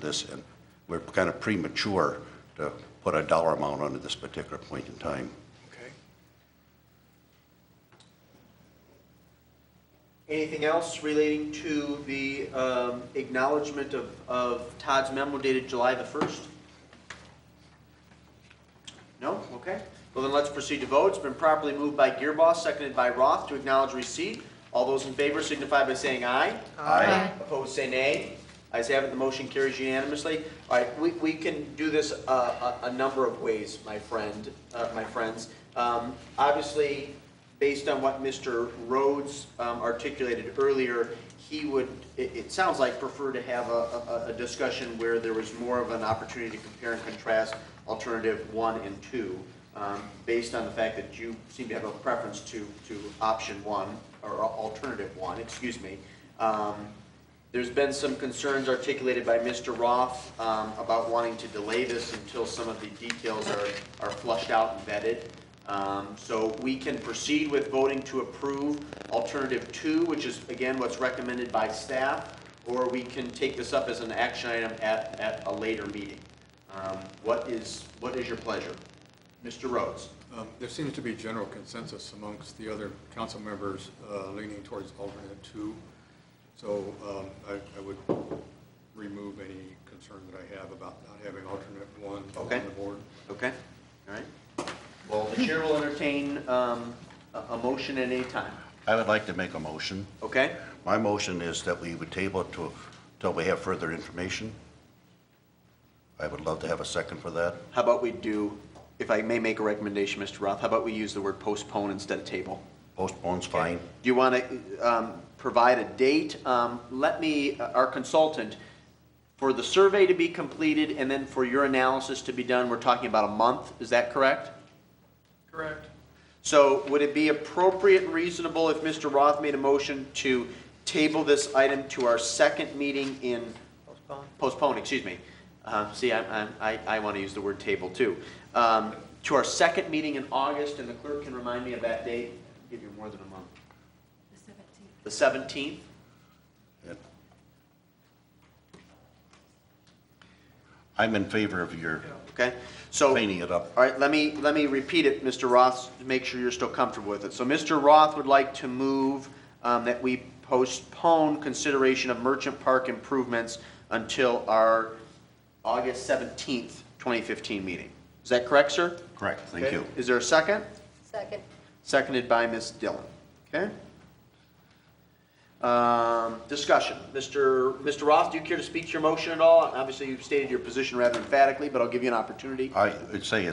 Speaker 6: this, and we're kind of premature to put a dollar amount on at this particular point in time.
Speaker 15: Okay.
Speaker 1: Anything else relating to the acknowledgement of Todd's memo dated July the 1st? No? Okay. Well, then let's proceed to vote. It's been properly moved by Gearboss, seconded by Roth to acknowledge receipt. All those in favor signify by saying aye.
Speaker 6: Aye.
Speaker 1: Opposed, say nay. Ayes have it, the motion carries unanimously. All right, we can do this a number of ways, my friends. Obviously, based on what Mr. Rhodes articulated earlier, he would, it sounds like, prefer to have a discussion where there was more of an opportunity to compare and contrast alternative 1 and 2, based on the fact that you seem to have a preference to option 1, or alternative 1, excuse me. There's been some concerns articulated by Mr. Roth about wanting to delay this until some of the details are flushed out and vetted. So we can proceed with voting to approve alternative 2, which is, again, what's recommended by staff, or we can take this up as an action item at a later meeting. What is your pleasure? Mr. Rhodes.
Speaker 5: There seems to be general consensus amongst the other council members leaning towards alternate 2. So I would remove any concern that I have about not having alternate 1 on the board.
Speaker 1: a motion at any time?
Speaker 6: I would like to make a motion.
Speaker 1: Okay?
Speaker 6: My motion is that we would table it till we have further information. I would love to have a second for that.
Speaker 1: How about we do, if I may make a recommendation, Mr. Roth, how about we use the word postpone instead of table?
Speaker 6: Postpone's fine.
Speaker 1: Do you want to provide a date? Let me, our consultant, for the survey to be completed and then for your analysis to be done, we're talking about a month, is that correct?
Speaker 15: Correct.
Speaker 1: So would it be appropriate and reasonable if Mr. Roth made a motion to table this item to our second meeting in? Postpone, excuse me. See, I want to use the word table too. To our second meeting in August, and the clerk can remind me of that date. I'll give you more than a month. The 17th. The 17th?
Speaker 6: Yep. I'm in favor of your
Speaker 1: Okay, so.
Speaker 6: cleaning it up.
Speaker 1: All right, let me repeat it, Mr. Roth, to make sure you're still comfortable with it. So Mr. Roth would like to move that we postpone consideration of Merchant Park improvements until our August 17th, 2015 meeting. Is that correct, sir?
Speaker 6: Correct, thank
Speaker 1: Okay.
Speaker 6: you.
Speaker 1: Is there a second?
Speaker 7: Second.
Speaker 1: Seconded by Ms. Dillon. Okay? Discussion. Mr. Roth, do you care to speak to your motion at all? Obviously, you've stated your position rather emphatically, but I'll give you an opportunity.
Speaker 6: I would say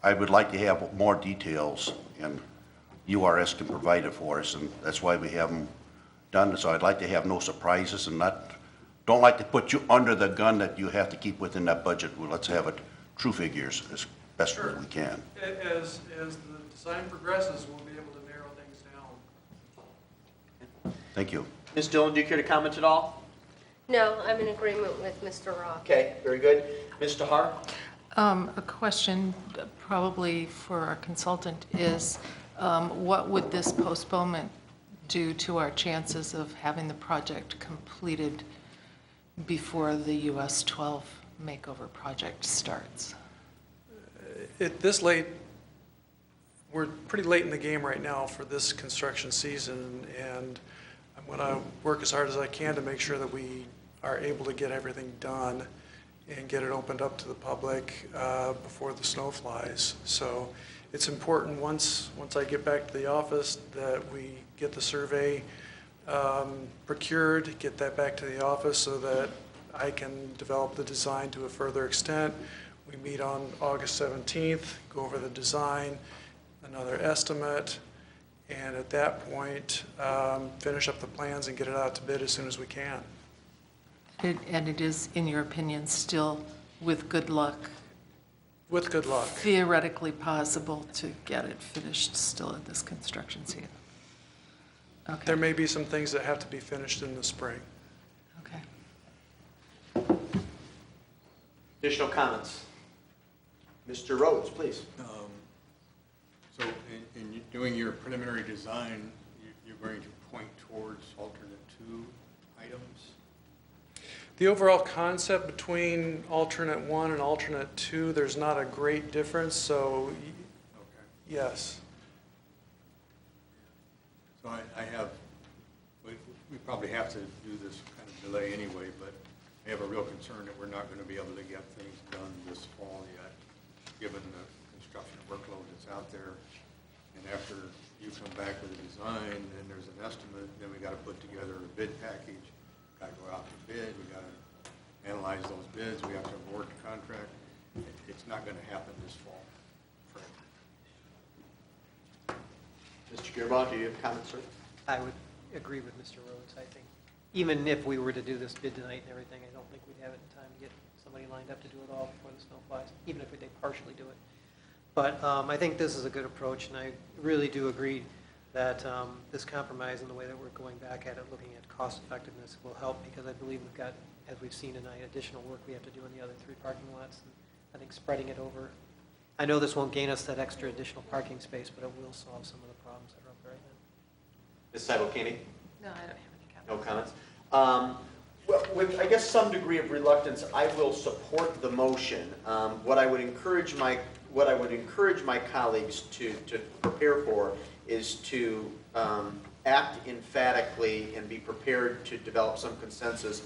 Speaker 6: I would like to have more details, and URS can provide it for us, and that's why we have them done. So I'd like to have no surprises and don't like to put you under the gun that you have to keep within that budget. Well, let's have it true figures as best as we can.
Speaker 15: As the design progresses, we'll be able to narrow things down.
Speaker 6: Thank you.
Speaker 1: Ms. Dillon, do you care to comment at all?
Speaker 7: No, I'm in agreement with Mr. Roth.
Speaker 1: Okay, very good. Ms. Tahar?
Speaker 4: A question probably for our consultant is, what would this postponement do to our chances of having the project completed before the US 12 makeover project starts?
Speaker 15: At this late, we're pretty late in the game right now for this construction season, and I'm going to work as hard as I can to make sure that we are able to get everything done and get it opened up to the public before the snow flies. So it's important once I get back to the office that we get the survey procured, get that back to the office so that I can develop the design to a further extent. We meet on August 17th, go over the design, another estimate, and at that point, finish up the plans and get it out to bid as soon as we can.
Speaker 4: And it is, in your opinion, still, with good luck,
Speaker 15: With good luck.
Speaker 4: theoretically possible to get it finished still in this construction season? Okay.
Speaker 15: There may be some things that have to be finished in the spring.
Speaker 4: Okay.
Speaker 1: Additional comments? Mr. Rhodes, please.
Speaker 5: So in doing your preliminary design, you're going to point towards alternate 2 items?
Speaker 15: The overall concept between alternate 1 and alternate 2, there's not a great difference, so yes.
Speaker 5: So I have, we probably have to do this kind of delay anyway, but I have a real concern that we're not going to be able to get things done this fall yet, given the construction workload that's out there. And after you come back with a design, then there's an estimate, then we got to put together a bid package, got to go out to bid, we got to analyze those bids, we have to award the contract. It's not going to happen this fall, frankly.
Speaker 1: Mr. Gearbaugh, do you have comments, sir?
Speaker 8: I would agree with Mr. Rhodes. I think even if we were to do this bid tonight and everything, I don't think we'd have it in time to get somebody lined up to do it all before the snow flies, even if they partially do it. But I think this is a good approach, and I really do agree that this compromise in the way that we're going back at it, looking at cost effectiveness, will help, because I believe we've got, as we've seen tonight, additional work we have to do in the other 3 parking lots. And I think spreading it over, I know this won't gain us that extra additional parking space, but it will solve some of the problems that are up there right now.
Speaker 1: Ms. Seibel-Kenny?
Speaker 3: No, I don't have any comments.
Speaker 1: No comments? Well, with, I guess, some degree of reluctance, I will support the motion. What I would encourage my colleagues to prepare for is to act emphatically and be prepared to develop some consensus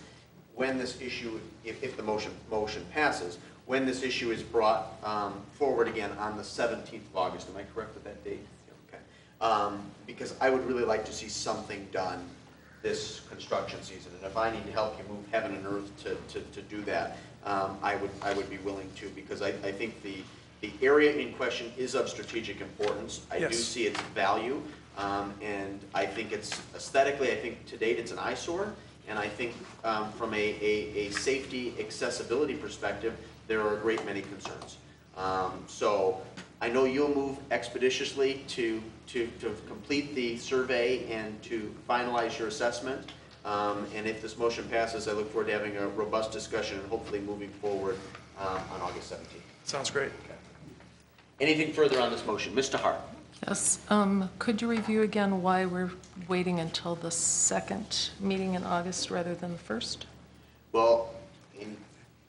Speaker 1: when this issue, if the motion passes, when this issue is brought forward again on the 17th of August. Am I correct with that date? because I would really like to see something done this construction season. And if I need to help you move heaven and earth to do that, I would be willing to, because I think the area in question is of strategic importance. I do
Speaker 15: Yes.
Speaker 1: see its value, and I think it's aesthetically, I think to date it's an eyesore, and I think from a safety accessibility perspective, there are a great many concerns. So I know you'll move expeditiously to complete the survey and to finalize your assessment. And if this motion passes, I look forward to having a robust discussion and hopefully moving forward on August 17th.
Speaker 15: Sounds great.
Speaker 1: Anything further on this motion? Mr. Hart?
Speaker 4: Yes, could you review again why we're waiting until the second meeting in August rather than the first?
Speaker 1: Well,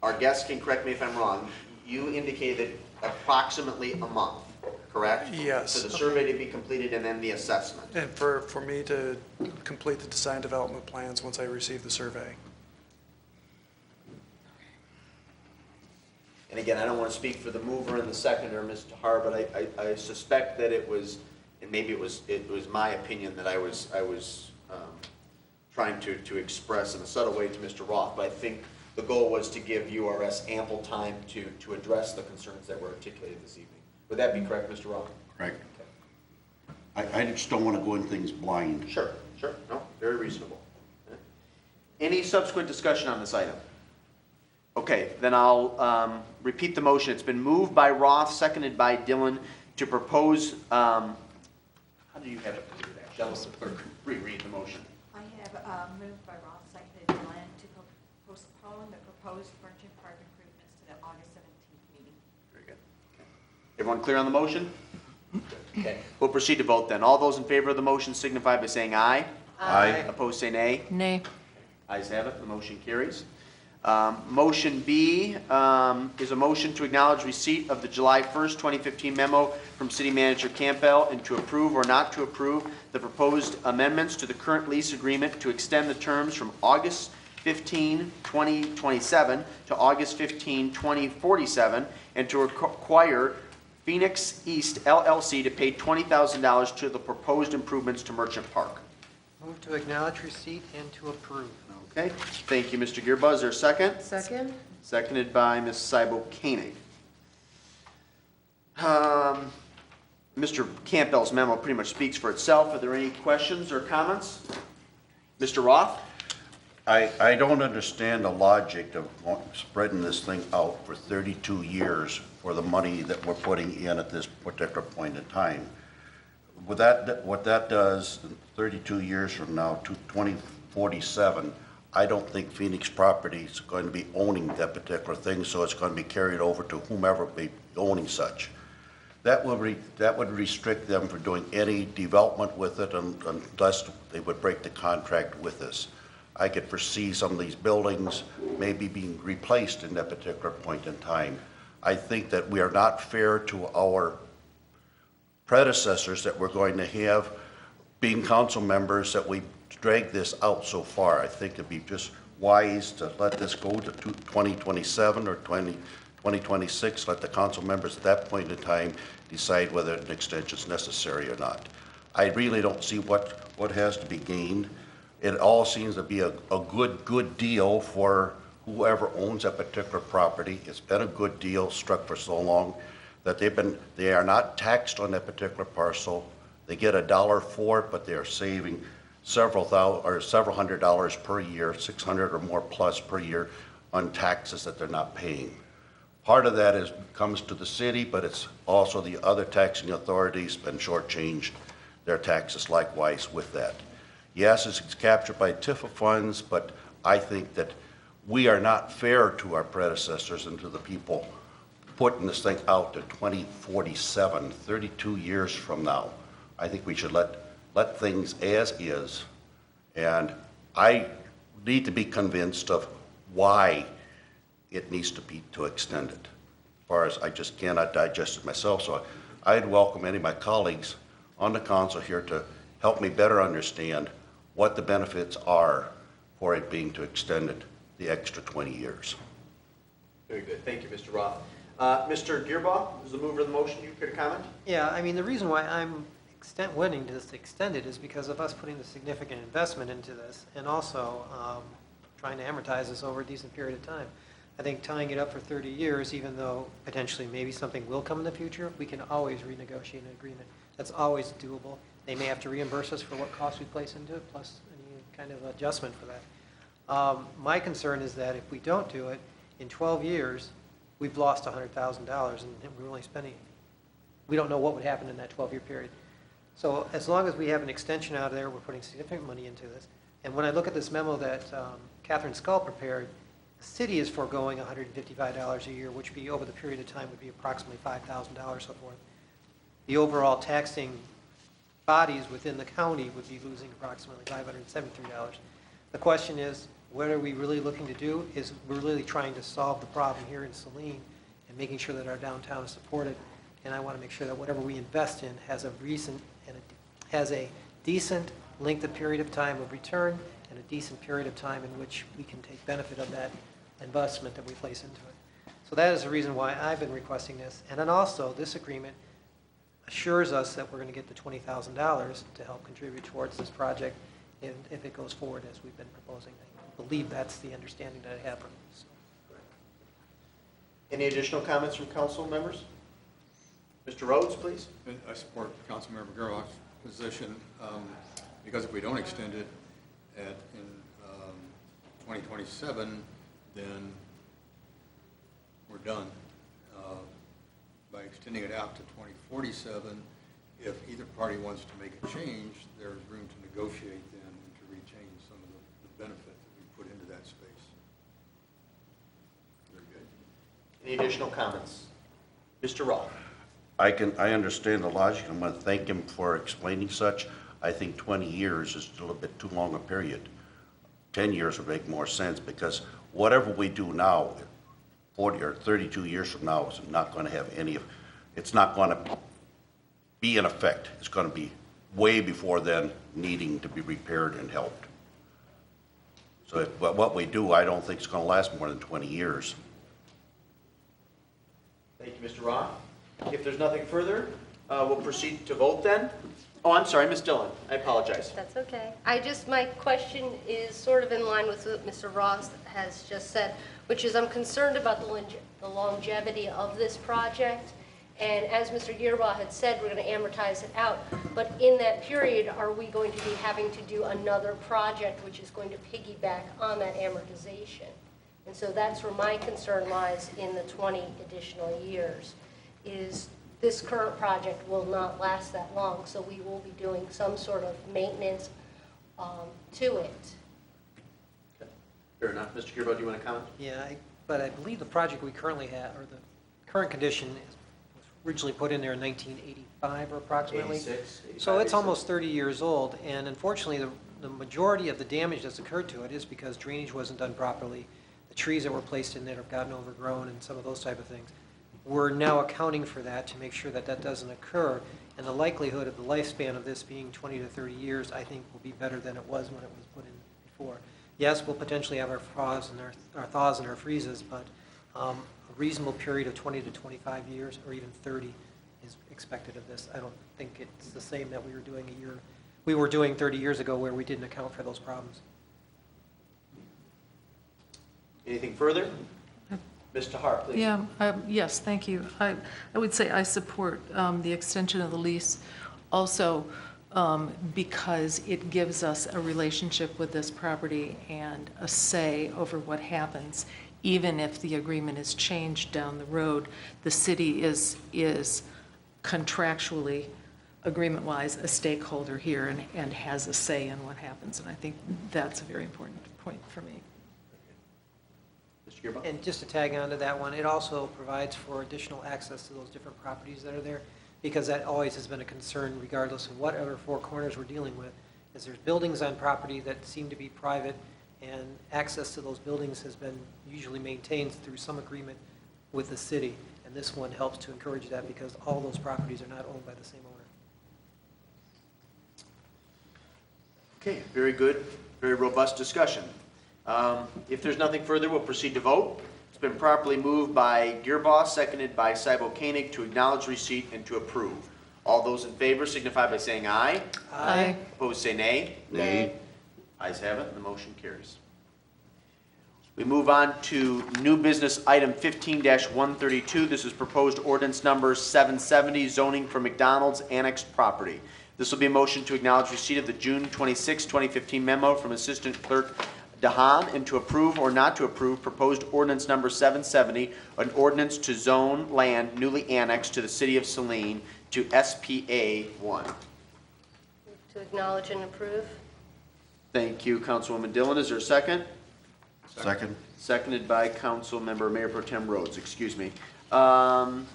Speaker 1: our guests can correct me if I'm wrong. You indicated approximately a month, correct?
Speaker 15: Yes.
Speaker 1: For the survey to be completed and then the assessment.
Speaker 15: And for me to complete the design development plans once I receive the survey.
Speaker 1: And again, I don't want to speak for the mover and the seconder, Mr. Har, but I suspect that it was, and maybe it was my opinion that I was trying to express in a subtle way to Mr. Roth, but I think the goal was to give URS ample time to address the concerns that were articulated this evening. Would that be correct, Mr. Roth?
Speaker 6: Correct. I just don't want to go in things blind.
Speaker 1: Sure, no, very reasonable. Any subsequent discussion on this item? Okay, then I'll repeat the motion. It's been moved by Roth, seconded by Dillon, to propose, how do you have it? Shall the clerk reread the motion?
Speaker 16: I have moved by Roth, seconded by Lynn, to postpone the proposed Merchant Park improvements to the August 17th meeting.
Speaker 1: Very good. Everyone clear on the motion? Okay, we'll proceed to vote then. All those in favor of the motion signify by saying aye.
Speaker 6: Aye.
Speaker 1: Opposed, say nay.
Speaker 4: Nay.
Speaker 1: Ayes have it, the motion carries. Motion B is a motion to acknowledge receipt of the July 1st, 2015 memo from City Manager Campbell and to approve or not to approve the proposed amendments to the current lease agreement to extend the terms from August 15, 2027 to August 15, 2047, and to require Phoenix East LLC to pay $20,000 to the proposed improvements to Merchant Park.
Speaker 8: Move to acknowledge receipt and to approve.
Speaker 1: Okay, thank you, Mr. Gearba. Is there a second?
Speaker 3: Second?
Speaker 1: Seconded by Ms. Cybo Koenig. Mr. Campbell's memo pretty much speaks for itself. Are there any questions or comments? Mr. Roth?
Speaker 6: I don't understand the logic of spreading this thing out for 32 years for the money that we're putting in at this particular point in time. What that does, 32 years from now to 2047, I don't think Phoenix Property is going to be owning that particular thing, so it's going to be carried over to whomever be owning such. That would restrict them from doing any development with it unless they would break the contract with us. I could foresee some of these buildings maybe being replaced in that particular point in time. I think that we are not fair to our predecessors that we're going to have being council members that we dragged this out so far. I think it'd be just wise to let this go to 2027 or 2026, let the council members at that point in time decide whether an extension is necessary or not. I really don't see what has to be gained. It all seems to be a good deal for whoever owns that particular property. It's been a good deal struck for so long that they are not taxed on that particular parcel. They get $1 for it, but they are saving several $100s per year, 600 or more plus per year on taxes that they're not paying. Part of that comes to the city, but it's also the other taxing authorities been shortchanged their taxes likewise with that. Yes, it's captured by TIFA funds, but I think that we are not fair to our predecessors and to the people putting this thing out to 2047, 32 years from now. I think we should let things as is, and I need to be convinced of why it needs to extend it. As far as I just cannot digest it myself, so I'd welcome any of my colleagues on the council here to help me better understand what the benefits are for it being to extend it the extra 20 years.
Speaker 1: Very good. Thank you, Mr. Roth. Mr. Gearbaugh, as the mover of the motion, you care to comment?
Speaker 8: Yeah, I mean, the reason why I'm extent wanting this extended is because of us putting the significant investment into this and also trying to amortize this over a decent period of time. I think tying it up for 30 years, even though potentially maybe something will come in the future, we can always renegotiate an agreement. That's always doable. They may have to reimburse us for what costs we place into it, plus any kind of adjustment for that. My concern is that if we don't do it, in 12 years, we've lost $100,000 and we're only spending, we don't know what would happen in that 12-year period. So as long as we have an extension out of there, we're putting significant money into this. And when I look at this memo that Catherine Scull prepared, the city is foregoing $155 a year, which be over the period of time would be approximately $5,000, so forth. The overall taxing bodies within the county would be losing approximately $573. The question is, what are we really looking to do? Is we're really trying to solve the problem here in Saline and making sure that our downtown is supported. And I want to make sure that whatever we invest in has a reason and has a decent length of period of time of return and a decent period of time in which we can take benefit of that investment that we place into it. So that is the reason why I've been requesting this. And then also, this agreement assures us that we're going to get the $20,000 to help contribute towards this project if it goes forward as we've been proposing. I believe that's the understanding that I have from this.
Speaker 1: Any additional comments from council members? Mr. Rhodes, please.
Speaker 5: I support Councilmember Gerlach's position because if we don't extend it in 2027, then we're done. By extending it out to 2047, if either party wants to make a change, there's room to negotiate then and to rechange some of the benefit that we put into that space. Very good.
Speaker 1: Any additional comments? Mr. Roth.
Speaker 6: I understand the logic. I'm going to thank him for explaining such. I think 20 years is a little bit too long a period. 10 years would make more sense because whatever we do now, 40 or 32 years from now, is not going to have any, it's not going to be in effect. It's going to be way before then needing to be repaired and helped. So but what we do, I don't think it's going to last more than 20 years.
Speaker 1: Thank you, Mr. Roth. If there's nothing further, we'll proceed to vote then. Oh, I'm sorry, Ms. Dillon. I apologize.
Speaker 7: That's okay. My question is sort of in line with what Mr. Ross has just said, which is I'm concerned about the longevity of this project. And as Mr. Gearbaugh had said, we're going to amortize it out. But in that period, are we going to be having to do another project which is going to piggyback on that amortization? And so that's where my concern lies in the 20 additional years, is this current project will not last that long, so we will be doing some sort of maintenance to it.
Speaker 1: Okay. Fair enough. Mr. Gearbaugh, do you want to comment?
Speaker 8: Yeah, but I believe the project we currently have, or the current condition, was originally put in there in 1985 or approximately.
Speaker 1: 86, 85,
Speaker 8: so it's
Speaker 1: 86.
Speaker 8: almost 30 years old, and unfortunately, the majority of the damage that's occurred to it is because drainage wasn't done properly. The trees that were placed in there have gotten overgrown and some of those type of things. We're now accounting for that to make sure that that doesn't occur, and the likelihood of the lifespan of this being 20 to 30 years, I think, will be better than it was when it was put in before. Yes, we'll potentially have our thaws and our freezes, but a reasonable period of 20 to 25 years, or even 30, is expected of this. I don't think it's the same that we were doing 30 years ago where we didn't account for those problems.
Speaker 1: Anything further? Ms. Tahar, please.
Speaker 4: Yeah, yes, thank you. I would say I support the extension of the lease also because it gives us a relationship with this property and a say over what happens. Even if the agreement is changed down the road, the city is contractually, agreement-wise, a stakeholder here and has a say in what happens. And I think that's a very important point for me.
Speaker 8: And just to tag on to that one, it also provides for additional access to those different properties that are there, because that always has been a concern regardless of whatever four corners we're dealing with, is there's buildings on property that seem to be private, and access to those buildings has been usually maintained through some agreement with the city, and this one helps to encourage that because all those properties are not owned by the same owner.
Speaker 1: Okay, very good, very robust discussion. If there's nothing further, we'll proceed to vote. It's been properly moved by Gearbaugh, seconded by Cybo Koenig to acknowledge receipt and to approve. All those in favor signify by saying aye.
Speaker 4: Aye.
Speaker 1: Opposed, say nay.
Speaker 6: Nay.
Speaker 1: Ayes have it, and the motion carries. We move on to new business item 15-132. This is proposed ordinance number 770, zoning for McDonald's annexed property. This will be a motion to acknowledge receipt of the June 26, 2015 memo from Assistant Clerk DeHaan and to approve or not to approve proposed ordinance number 770, an ordinance to zone land newly annexed to the city of Saline to SPA 1.
Speaker 7: To acknowledge and approve.
Speaker 1: Thank you, Councilwoman Dillon. Is there a second?
Speaker 6: Second.
Speaker 1: Seconded by Councilmember Mayor Pro Tem Rhodes, excuse me. Mr.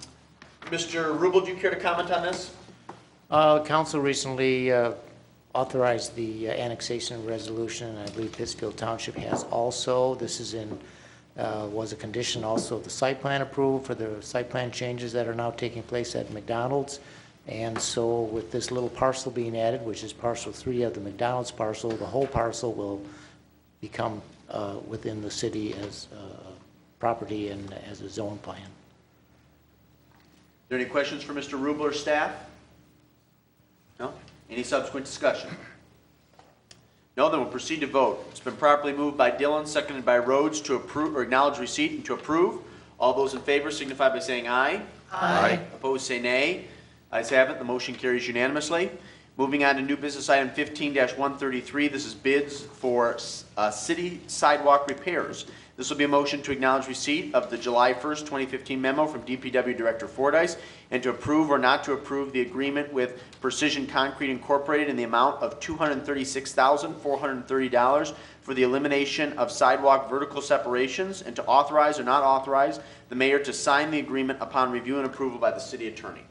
Speaker 1: Rubel, do you care to comment on this?
Speaker 13: Council recently authorized the annexation resolution, and I believe Pittsfield Township has also. This is was a condition also of the site plan approval for the site plan changes that are now taking place at McDonald's. And so with this little parcel being added, which is parcel 3 of the McDonald's parcel, the whole parcel will become within the city as property and as a zone plan.
Speaker 1: Are there any questions for Mr. Rubel or staff? No? Any subsequent discussion? No, then we'll proceed to vote. It's been properly moved by Dillon, seconded by Rhodes to approve or acknowledge receipt and to approve. All those in favor signify by saying aye.
Speaker 6: Aye.
Speaker 1: Opposed, say nay. Ayes have it. The motion carries unanimously. Moving on to new business item 15-133. This is bids for city sidewalk repairs. This will be a motion to acknowledge receipt of the July 1st, 2015 memo from DPW Director Fordyce and to approve or not to approve the agreement with Precision Concrete Incorporated in the amount of $236,430 for the elimination of sidewalk vertical separations and to authorize or not authorize the mayor to sign the agreement upon review and approval by the city attorney.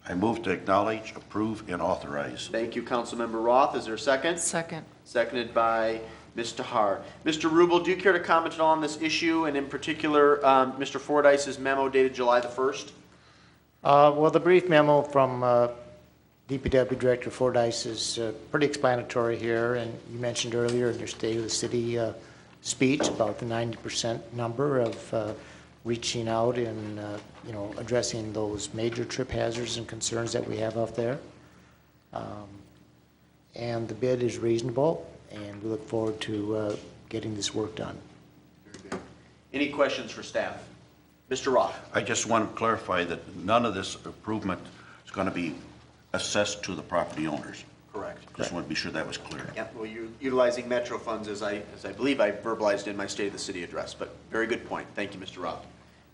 Speaker 6: I move to acknowledge, approve, and authorize.
Speaker 1: Thank you, Councilmember Roth. Is there a second?
Speaker 4: Second.
Speaker 1: Seconded by Ms. Tahar. Mr. Rubel, do you care to comment at all on this issue, and in particular, Mr. Fordyce's memo dated July the 1st?
Speaker 13: Well, the brief memo from DPW Director Fordyce is pretty explanatory here, and you mentioned earlier in your State of the City speech about the 90% number of reaching out and addressing those major trip hazards and concerns that we have out there. And the bid is reasonable, and we look forward to getting this work done.
Speaker 1: Very good. Any questions for staff? Mr. Roth.
Speaker 6: I just want to clarify that none of this improvement is going to be assessed to the property owners.
Speaker 1: Correct.
Speaker 6: Just want to be sure that was clear.
Speaker 1: Yeah, well, you're utilizing Metro funds as I believe I verbalized in my State of the City address, but very good point. Thank you, Mr. Roth.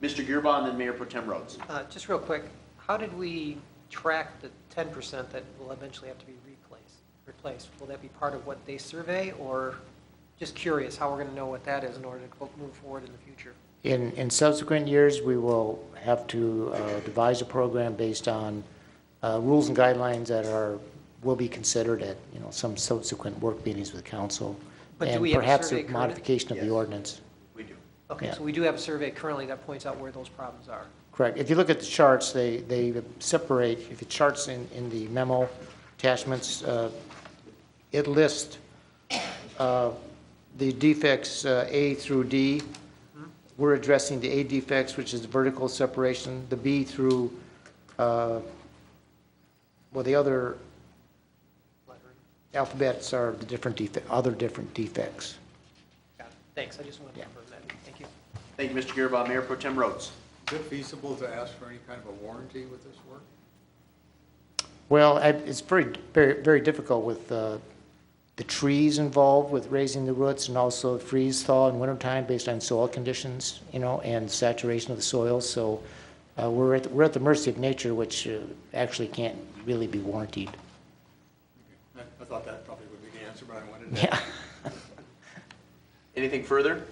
Speaker 1: Mr. Gearbaugh and then Mayor Pro Tem Rhodes.
Speaker 8: Just real quick, how did we track the 10% that will eventually have to be replaced? Will that be part of what they survey, or just curious how we're going to know what that is in order to move forward in the future?
Speaker 13: In subsequent years, we will have to devise a program based on rules and guidelines that will be considered at some subsequent work meetings with council,
Speaker 8: But do
Speaker 13: and
Speaker 8: we have a
Speaker 13: perhaps
Speaker 8: survey
Speaker 13: a modification of the ordinance.
Speaker 1: We do.
Speaker 8: Okay,
Speaker 13: Yeah.
Speaker 8: so we do have a survey currently that points out where those problems are.
Speaker 13: Correct. If you look at the charts, they separate. If the charts in the memo attachments, it lists the defects A through D. We're addressing the A defects, which is vertical separation. The B through, the other alphabets are the different other different defects.
Speaker 8: Got it. Thanks. I just wanted to confirm that. Thank you.
Speaker 1: Thank you, Mr. Gearbaugh. Mayor Pro Tem Rhodes.
Speaker 5: Is it feasible to ask for any kind of a warranty with this work?
Speaker 13: Well, it's very, very difficult with the trees involved with raising the roots, and also freeze thaw in wintertime based on soil conditions, and saturation of the soil. So we're at the mercy of nature, which actually can't really be warranted.
Speaker 5: Okay. I thought that probably would be the answer, but I wanted to.
Speaker 13: Yeah.
Speaker 1: Anything further?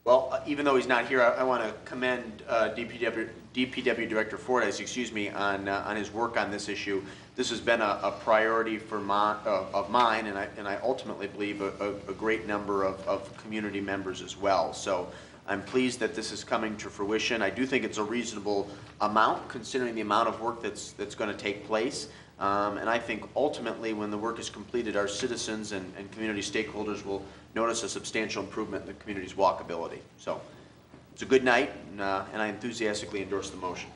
Speaker 1: Well, even though he's not here, I want to commend DPW Director Fordyce, on his work on this issue. This has been a priority of mine, and I ultimately believe a great number of community members as well. So I'm pleased that this is coming to fruition. I do think it's a reasonable amount, considering the amount of work that's going to take place. And I think ultimately, when the work is completed, our citizens and community stakeholders will notice a substantial improvement in the community's walkability. So it's a good night, and I enthusiastically endorse the motion.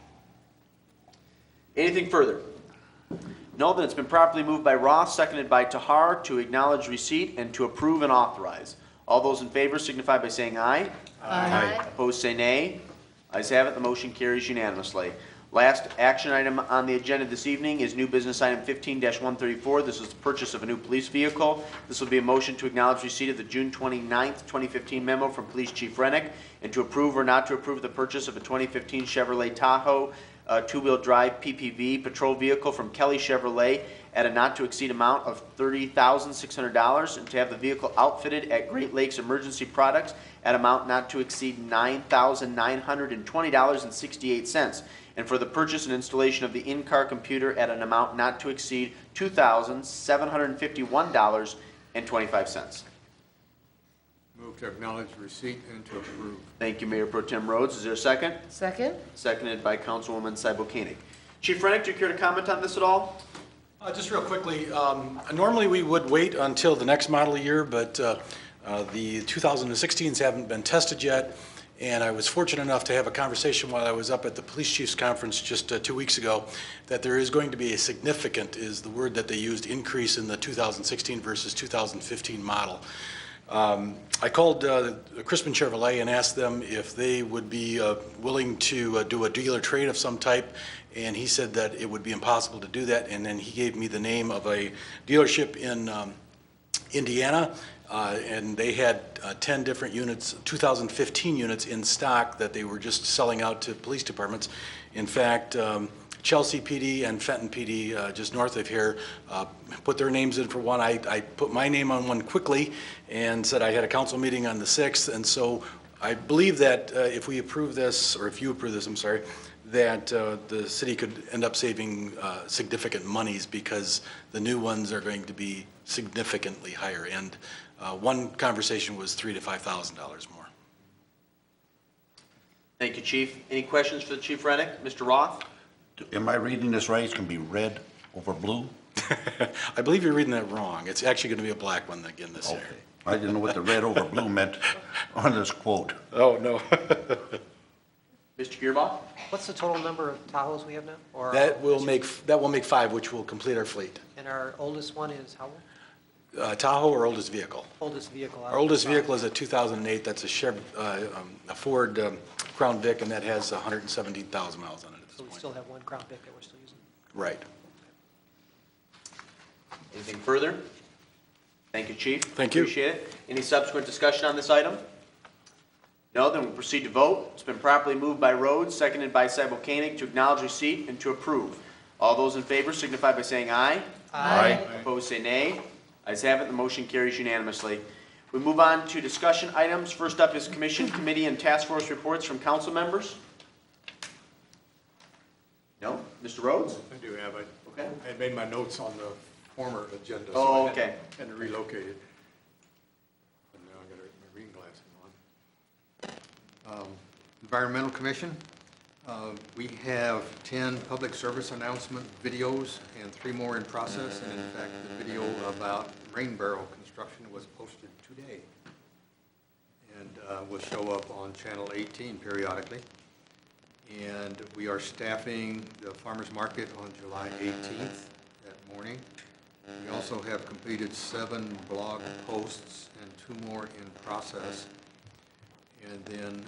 Speaker 1: Anything further? No, then it's been properly moved by Ross, seconded by Tahar to acknowledge receipt and to approve and authorize. All those in favor signify by saying aye.
Speaker 3: Aye.
Speaker 1: Opposed, say nay. Ayes have it, the motion carries unanimously. Last action item on the agenda this evening is new business item 15-134. This is the purchase of a new police vehicle. This will be a motion to acknowledge receipt of the June 29th, 2015 memo from Police Chief Rennick and to approve or not to approve the purchase of a 2015 Chevrolet Tahoe two-wheel drive PPV patrol vehicle from Kelly Chevrolet at a not-to-exceed amount of $30,600 and to have the vehicle outfitted at Great Lakes Emergency Products at amount not to exceed $9,920.68, and for the purchase and installation of the in-car computer at an amount not to exceed $2,751.25.
Speaker 5: Move to acknowledge receipt and to approve.
Speaker 1: Thank you, Mayor Pro Tem Rhodes. Is there a second?
Speaker 3: Second?
Speaker 1: Seconded by Councilwoman Cybo Koenig. Chief Rennick, do you care to comment on this at all?
Speaker 17: Just real quickly, normally we would wait until the next model year, but the 2016s haven't been tested yet, and I was fortunate enough to have a conversation while I was up at the Police Chiefs Conference just 2 weeks ago that there is going to be a significant, is the word that they used, increase in the 2016 versus 2015 model. I called Crispin Chevrolet and asked them if they would be willing to do a dealer trade of some type, and he said that it would be impossible to do that, and then he gave me the name of a dealership in Indiana, and they had 10 different units, 2015 units in stock that they were just selling out to police departments. In fact, Chelsea PD and Fenton PD, just north of here, put their names in for one. I put my name on one quickly and said I had a council meeting on the 6th, and so I believe that if we approve this, or if you approve this, I'm sorry, that the city could end up saving significant monies because the new ones are going to be significantly higher. And one conversation was $3,000 to $5,000 more.
Speaker 1: Thank you, Chief. Any questions for the Chief Rennick? Mr. Roth?
Speaker 6: Am I reading this right? It's going to be red over blue?
Speaker 17: I believe you're reading that wrong. It's actually going to be a black one again this year.
Speaker 6: I didn't know what the red over blue meant on this quote.
Speaker 17: Oh, no.
Speaker 1: Mr. Gearbaugh?
Speaker 8: What's the total number of Tahoes we have now? Or
Speaker 17: That will make 5, which will complete our fleet.
Speaker 8: And our oldest one is how old?
Speaker 17: Tahoe, our oldest vehicle.
Speaker 8: Oldest vehicle.
Speaker 17: Our oldest vehicle is a 2008. That's a Ford Crown Vic, and that has 117,000 miles on it at this
Speaker 8: So we
Speaker 17: point.
Speaker 8: still have one Crown Vic that we're still using.
Speaker 17: Right.
Speaker 1: Anything further? Thank you, Chief.
Speaker 17: Thank you.
Speaker 1: Appreciate it. Any subsequent discussion on this item? No, then we'll proceed to vote. It's been properly moved by Rhodes, seconded by Cybo Koenig to acknowledge receipt and to approve. All those in favor signify by saying aye.
Speaker 6: Aye.
Speaker 1: Opposed, say nay. Ayes have it, the motion carries unanimously. We move on to discussion items. First up is commission, committee, and task force reports from council members. No? Mr. Rhodes?
Speaker 5: I do have it.
Speaker 1: Okay.
Speaker 5: I had made my notes on the former agenda.
Speaker 1: Oh,
Speaker 5: so I
Speaker 1: okay.
Speaker 5: had to relocate it. And now I got my reading glasses on. Environmental Commission, we have 10 public service announcement videos and 3 more in process. And in fact, the video about rain barrel construction was posted today and will show up on Channel 18 periodically. And we are staffing the farmers market on July 18th that morning. We also have completed 7 blog posts and 2 more in process. And then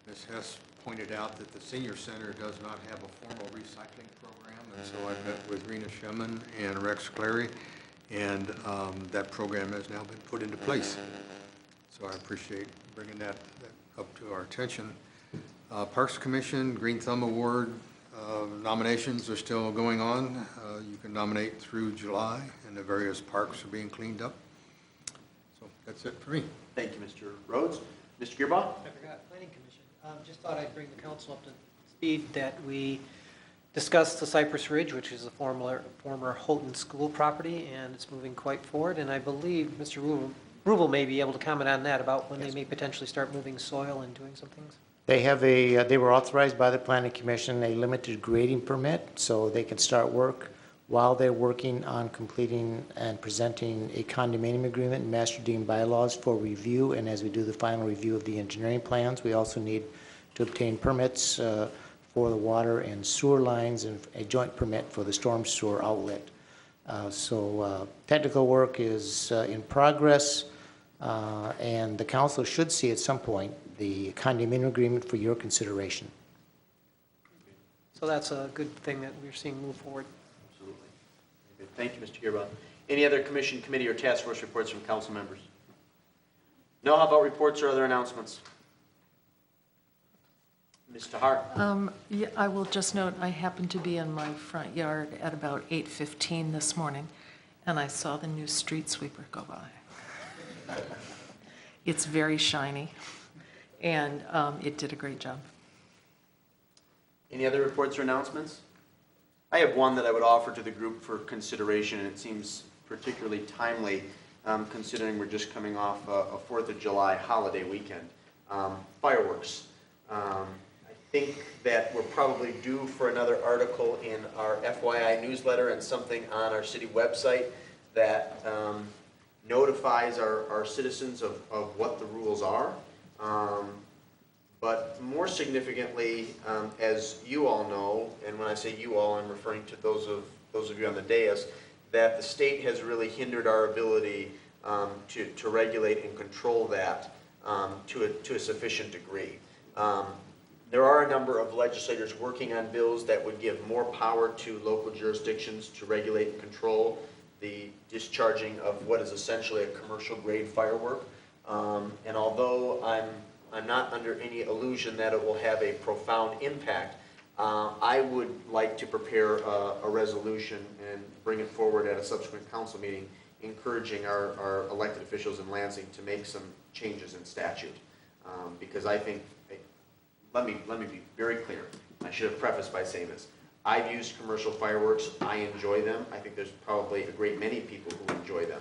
Speaker 5: Ms. Hess pointed out that the senior center does not have a formal recycling program, and so I met with Rena Shemin and Rex Clary, and that program has now been put into place. So I appreciate bringing that up to our attention. Parks Commission, Green Thumb Award nominations are still going on. You can nominate through July, and the various parks are being cleaned up. So that's it for me.
Speaker 1: Thank you, Mr. Rhodes. Mr. Gearbaugh?
Speaker 8: I forgot, Planning Commission. Just thought I'd bring the council up to speed that we discussed the Cypress Ridge, which is a former Houghton School property, and it's moving quite forward. And I believe Mr. Rubel may be able to comment on that, about when they may potentially start moving soil and doing some things.
Speaker 13: They have they were authorized by the Planning Commission a limited grading permit, so they can start work while they're working on completing and presenting a condominium agreement and master deed bylaws for review. And as we do the final review of the engineering plans, we also need to obtain permits for the water and sewer lines and a joint permit for the storm sewer outlet. So technical work is in progress, and the council should see at some point the condominium agreement for your consideration.
Speaker 8: So that's a good thing that we're seeing move forward.
Speaker 1: Absolutely. Good. Thank you, Mr. Gearba. Any other commission, committee, or task force reports from council members? No. How about reports or other announcements? Mr. Hart.
Speaker 4: Yeah, I will just note, I happened to be in my front yard at about 8:15 this morning, and I saw the new street sweeper go by. It's very shiny, and it did a great job.
Speaker 1: Any other reports or announcements? I have one that I would offer to the group for consideration, and it seems particularly timely, considering we're just coming off a 4th of July holiday weekend. Fireworks. I think that we're probably due for another article in our FYI newsletter and something on our city website that notifies our citizens of what the rules are. But more significantly, as you all know, and when I say you all, I'm referring to those of you on the dais, that the state has really hindered our ability to regulate and control that to a sufficient degree. There are a number of legislators working on bills that would give more power to local jurisdictions to regulate and control the discharging of what is essentially a commercial grade firework. And although I'm not under any illusion that it will have a profound impact, I would like to prepare a resolution and bring it forward at a subsequent council meeting, encouraging our elected officials in Lansing to make some changes in statute. Because I think, let me be very clear. I should have prefaced by saying this. I've used commercial fireworks. I enjoy them. I think there's probably a great many people who enjoy them.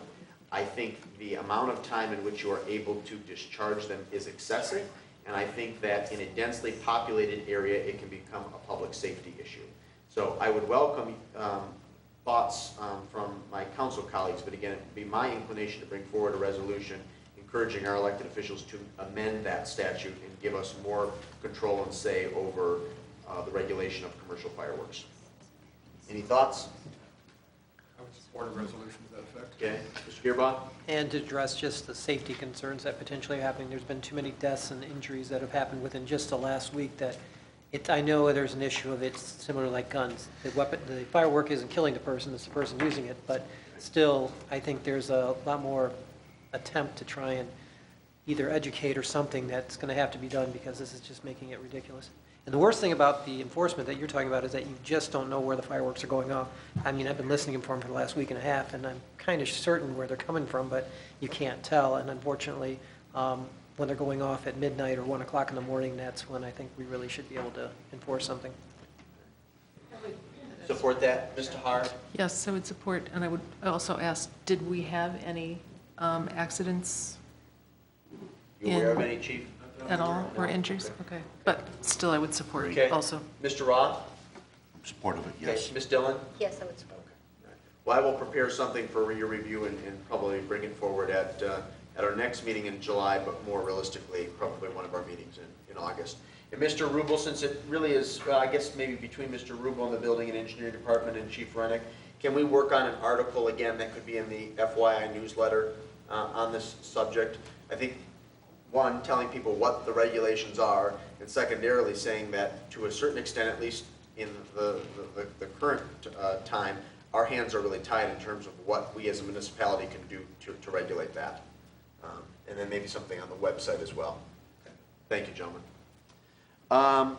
Speaker 1: I think the amount of time in which you are able to discharge them is excessive, and I think that in a densely populated area, it can become a public safety issue. So I would welcome thoughts from my council colleagues, but again, it would be my inclination to bring forward a resolution encouraging our elected officials to amend that statute and give us more control and say over the regulation of commercial fireworks. Any thoughts?
Speaker 5: I would support a resolution to that effect.
Speaker 1: Okay, Mr. Gearbaugh?
Speaker 8: And to address just the safety concerns that potentially are happening, there's been too many deaths and injuries that have happened within just the last week that I know there's an issue of it's similar like guns. The firework isn't killing the person, it's the person using it, but still, I think there's a lot more attempt to try and either educate or something that's going to have to be done because this is just making it ridiculous. And the worst thing about the enforcement that you're talking about is that you just don't know where the fireworks are going off. I mean, I've been listening for them for the last week and a half, and I'm kind of certain where they're coming from, but you can't tell. And unfortunately, when they're going off at midnight or 1 o'clock in the morning, that's when I think we really should be able to enforce something.
Speaker 1: Support that. Mr. Hart?
Speaker 4: Yes, I would support, and I would also ask, did we have any accidents
Speaker 1: You aware of any, Chief?
Speaker 4: at all, or injuries? Okay, but still, I would support
Speaker 1: Okay.
Speaker 4: also.
Speaker 1: Mr. Roth?
Speaker 6: Support of it,
Speaker 1: Okay.
Speaker 6: yes.
Speaker 1: Ms. Dillon?
Speaker 7: Yes, I would support.
Speaker 1: Well, I will prepare something for your review and probably bring it forward at our next meeting in July, but more realistically, probably one of our meetings in August. And Mr. Rubel, since it really is, I guess maybe between Mr. Rubel and the Building and Engineering Department and Chief Rennick, can we work on an article again that could be in the FYI newsletter on this subject? I think, one, telling people what the regulations are, and secondarily saying that to a certain extent, at least in the current time, our hands are really tied in terms of what we as a municipality can do to regulate that. And then maybe something on the website as well. Thank you, gentlemen.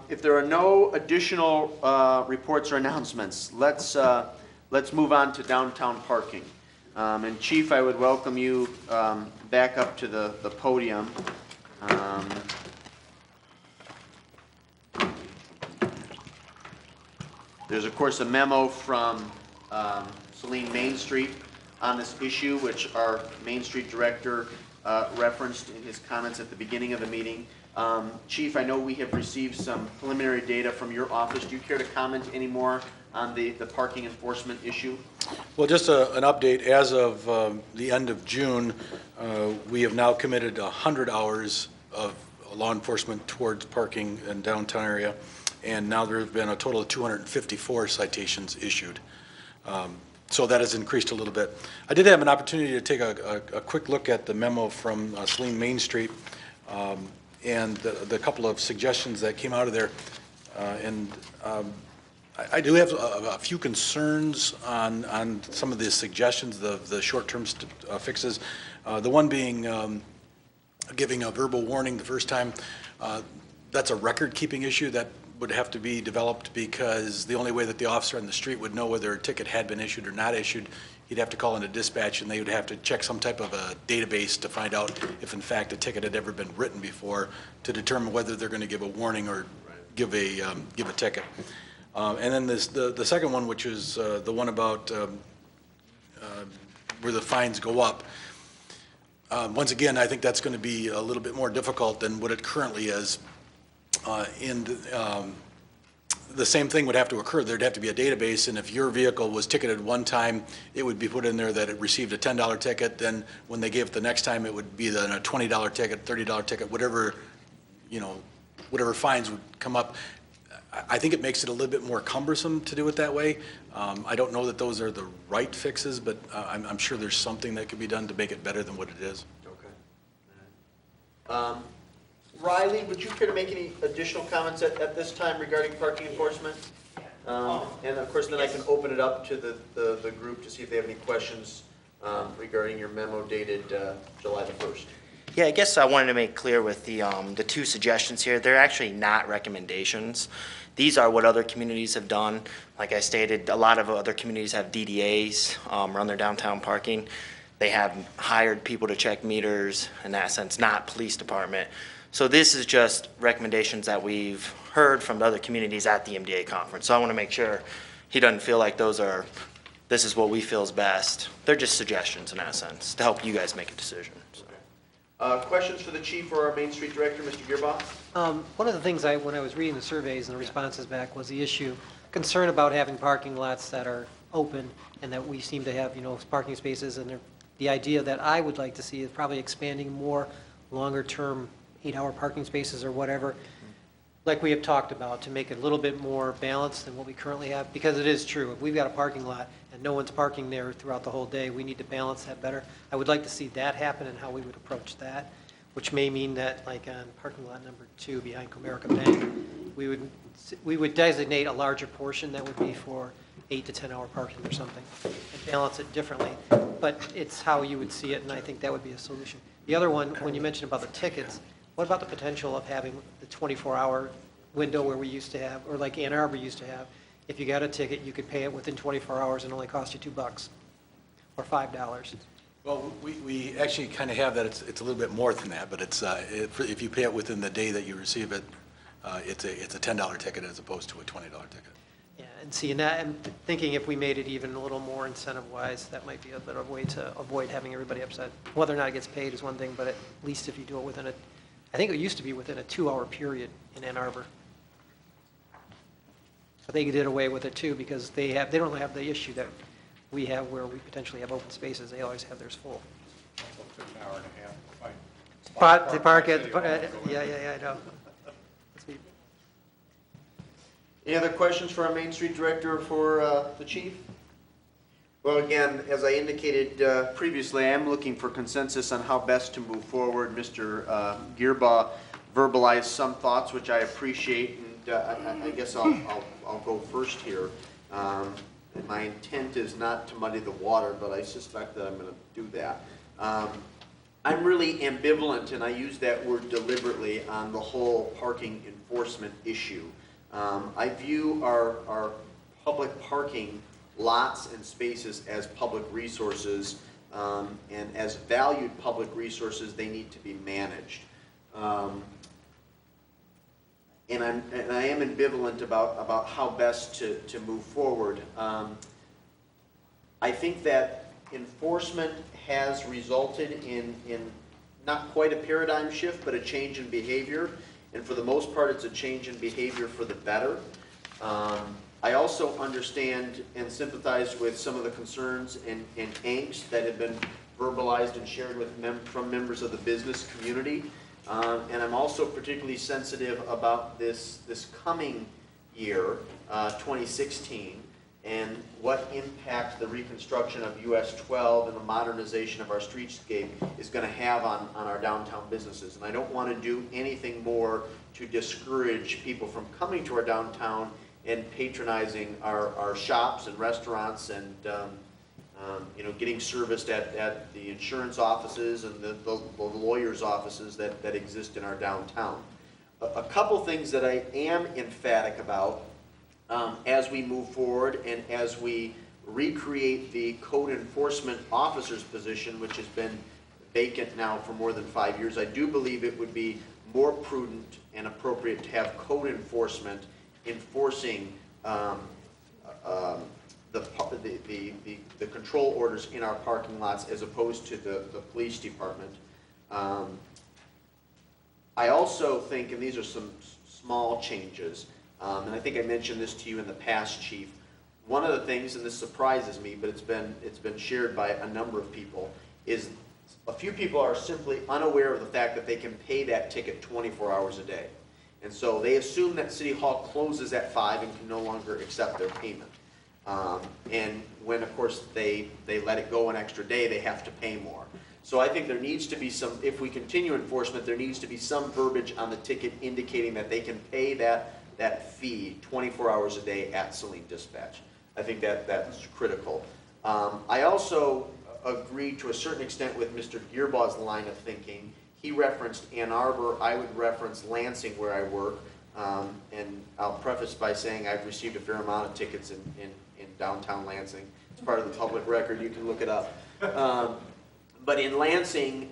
Speaker 1: If there are no additional reports or announcements, let's move on to downtown parking. And Chief, I would welcome you back up to the podium. There's, of course, a memo from Saline Main Street on this issue, which our Main Street Director referenced in his comments at the beginning of the meeting. Chief, I know we have received some preliminary data from your office. Do you care to comment any more on the parking enforcement issue?
Speaker 17: Well, just an update. As of the end of June, we have now committed 100 hours of law enforcement towards parking in downtown area. and now there have been a total of 254 citations issued. So that has increased a little bit. I did have an opportunity to take a quick look at the memo from Saline Main Street and the couple of suggestions that came out of there. I do have a few concerns on some of the suggestions, the short-term fixes. The one being giving a verbal warning the first time. That's a record-keeping issue that would have to be developed, because the only way that the officer on the street would know whether a ticket had been issued or not issued, he'd have to call in a dispatch, and they would have to check some type of a database to find out if in fact a ticket had ever been written before, to determine whether they're going to give a warning or give a ticket. And then the second one, which is the one about where the fines go up. Once again, I think that's going to be a little bit more difficult than what it currently is. The same thing would have to occur. There'd have to be a database, and if your vehicle was ticketed one time, it would be put in there that it received a $10 ticket. Then when they gave it the next time, it would be then a $20 ticket, $30 ticket, whatever, whatever fines would come up. I think it makes it a little bit more cumbersome to do it that way. I don't know that those are the right fixes, but I'm sure there's something that could be done to make it better than what it is.
Speaker 1: Okay. Riley, would you care to make any additional comments at this time regarding parking enforcement? And of course, then I can open it up to the group to see if they have any questions regarding your memo dated July the 1st.
Speaker 12: Yeah, I guess I wanted to make clear with the two suggestions here, they're actually not recommendations. These are what other communities have done. Like I stated, a lot of other communities have DDAs, run their downtown parking. They have hired people to check meters, in that sense, not police department. So this is just recommendations that we've heard from the other communities at the MDA conference. So I want to make sure he doesn't feel like this is what we feel is best. They're just suggestions in that sense, to help you guys make a decision. So.
Speaker 1: Questions for the chief or our Main Street director, Mr. Gearbaugh?
Speaker 8: One of the things when I was reading the surveys and the responses back was the issue, concern about having parking lots that are open and that we seem to have, parking spaces, and the idea that I would like to see is probably expanding more longer-term 8-hour parking spaces or whatever, like we have talked about, to make it a little bit more balanced than what we currently have, because it is true, if we've got a parking lot and no one's parking there throughout the whole day, we need to balance that better. I would like to see that happen and how we would approach that, which may mean that, like on parking lot number 2 behind Comerica Bank, we would designate a larger portion that would be for 8 to 10 hour parking or something, and balance it differently. But it's how you would see it, and I think that would be a solution. The other one, when you mentioned about the tickets, what about the potential of having the 24-hour window where we used to have, or like Ann Arbor used to have, if you got a ticket, you could pay it within 24 hours and only cost you $2 or $5?
Speaker 17: Well, we actually kind of have that. It's a little bit more than that, but if you pay it within the day that you receive it, it's a $10 ticket as opposed to a $20 ticket.
Speaker 8: Yeah, and see, I'm thinking if we made it even a little more incentive-wise, that might be a better way to avoid having everybody upset. Whether or not it gets paid is one thing, but at least if you do it within I think it used to be within a 2-hour period in Ann Arbor. I think they did away with it too, because they don't have the issue that we have where we potentially have open spaces. They always have theirs full.
Speaker 5: Took an hour and a half to find
Speaker 8: To park it, yeah, I know.
Speaker 1: Any other questions for our Main Street director or for the chief? Well, again, as I indicated previously, I am looking for consensus on how best to move forward. Mr. Gearbaugh verbalized some thoughts, which I appreciate, and I guess I'll go first here. My intent is not to muddy the water, but I suspect that I'm going to do that. I'm really ambivalent, and I use that word deliberately, on the whole parking enforcement issue. I view our public parking lots and spaces as public resources, and as valued public resources, they need to be managed. And I am ambivalent about how best to move forward. I think that enforcement has resulted in not quite a paradigm shift, but a change in behavior. And for the most part, it's a change in behavior for the better. I also understand and sympathize with some of the concerns and angst that have been verbalized and shared with from members of the business community. And I'm also particularly sensitive about this coming year, 2016, and what impact the reconstruction of US 12 and the modernization of our streetscape is going to have on our downtown businesses. And I don't want to do anything more to discourage people from coming to our downtown and patronizing our shops and restaurants and getting serviced at the insurance offices and the lawyers' offices that exist in our downtown. A couple things that I am emphatic about as we move forward and as we recreate the code enforcement officer's position, which has been vacant now for more than 5 years. I do believe it would be more prudent and appropriate to have code enforcement enforcing the control orders in our parking lots as opposed to the police department. I also think, and these are some small changes, and I think I mentioned this to you in the past, Chief. One of the things, and this surprises me, but it's been shared by a number of people, is a few people are simply unaware of the fact that they can pay that ticket 24 hours a day. And so they assume that City Hall closes at 5 and can no longer accept their payment. And when, of course, they let it go an extra day, they have to pay more. So I think there needs to be some, if we continue enforcement, there needs to be some verbiage on the ticket indicating that they can pay that fee 24 hours a day at Saline Dispatch. I think that's critical. I also agree to a certain extent with Mr. Gearbaugh's line of thinking. He referenced Ann Arbor, I would reference Lansing where I work, and I'll preface by saying I've received a fair amount of tickets in downtown Lansing. It's part of the public record, you can look it up. But in Lansing,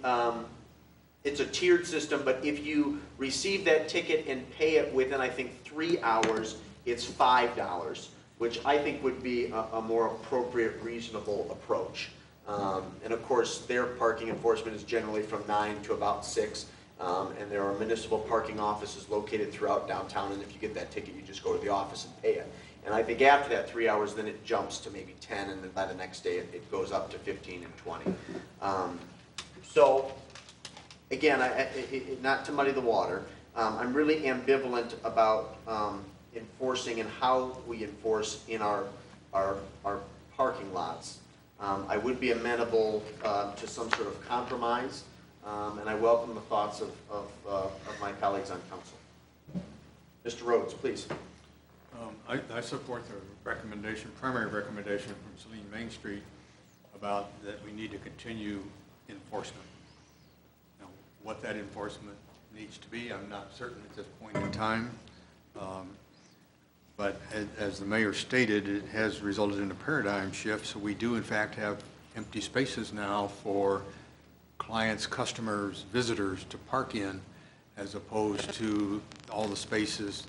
Speaker 1: it's a tiered system, but if you receive that ticket and pay it within, I think, 3 hours, it's $5, which I think would be a more appropriate, reasonable approach. And of course, their parking enforcement is generally from 9 to about 6, and there are municipal parking offices located throughout downtown, and if you get that ticket, you just go to the office and pay it. And I think after that 3 hours, then it jumps to maybe 10, and then by the next day, it goes up to 15 and 20. So, again, not to muddy the water, I'm really ambivalent about enforcing and how we enforce in our parking lots. I would be amenable to some sort of compromise, and I welcome the thoughts of my colleagues on council. Mr. Rhodes, please.
Speaker 5: I support the recommendation, primary recommendation from Saline Main Street about that we need to continue enforcement. Now, what that enforcement needs to be, I'm not certain at this point in time. But as the mayor stated, it has resulted in a paradigm shift, so we do in fact have empty spaces now for clients, customers, visitors to park in, as opposed to all the spaces,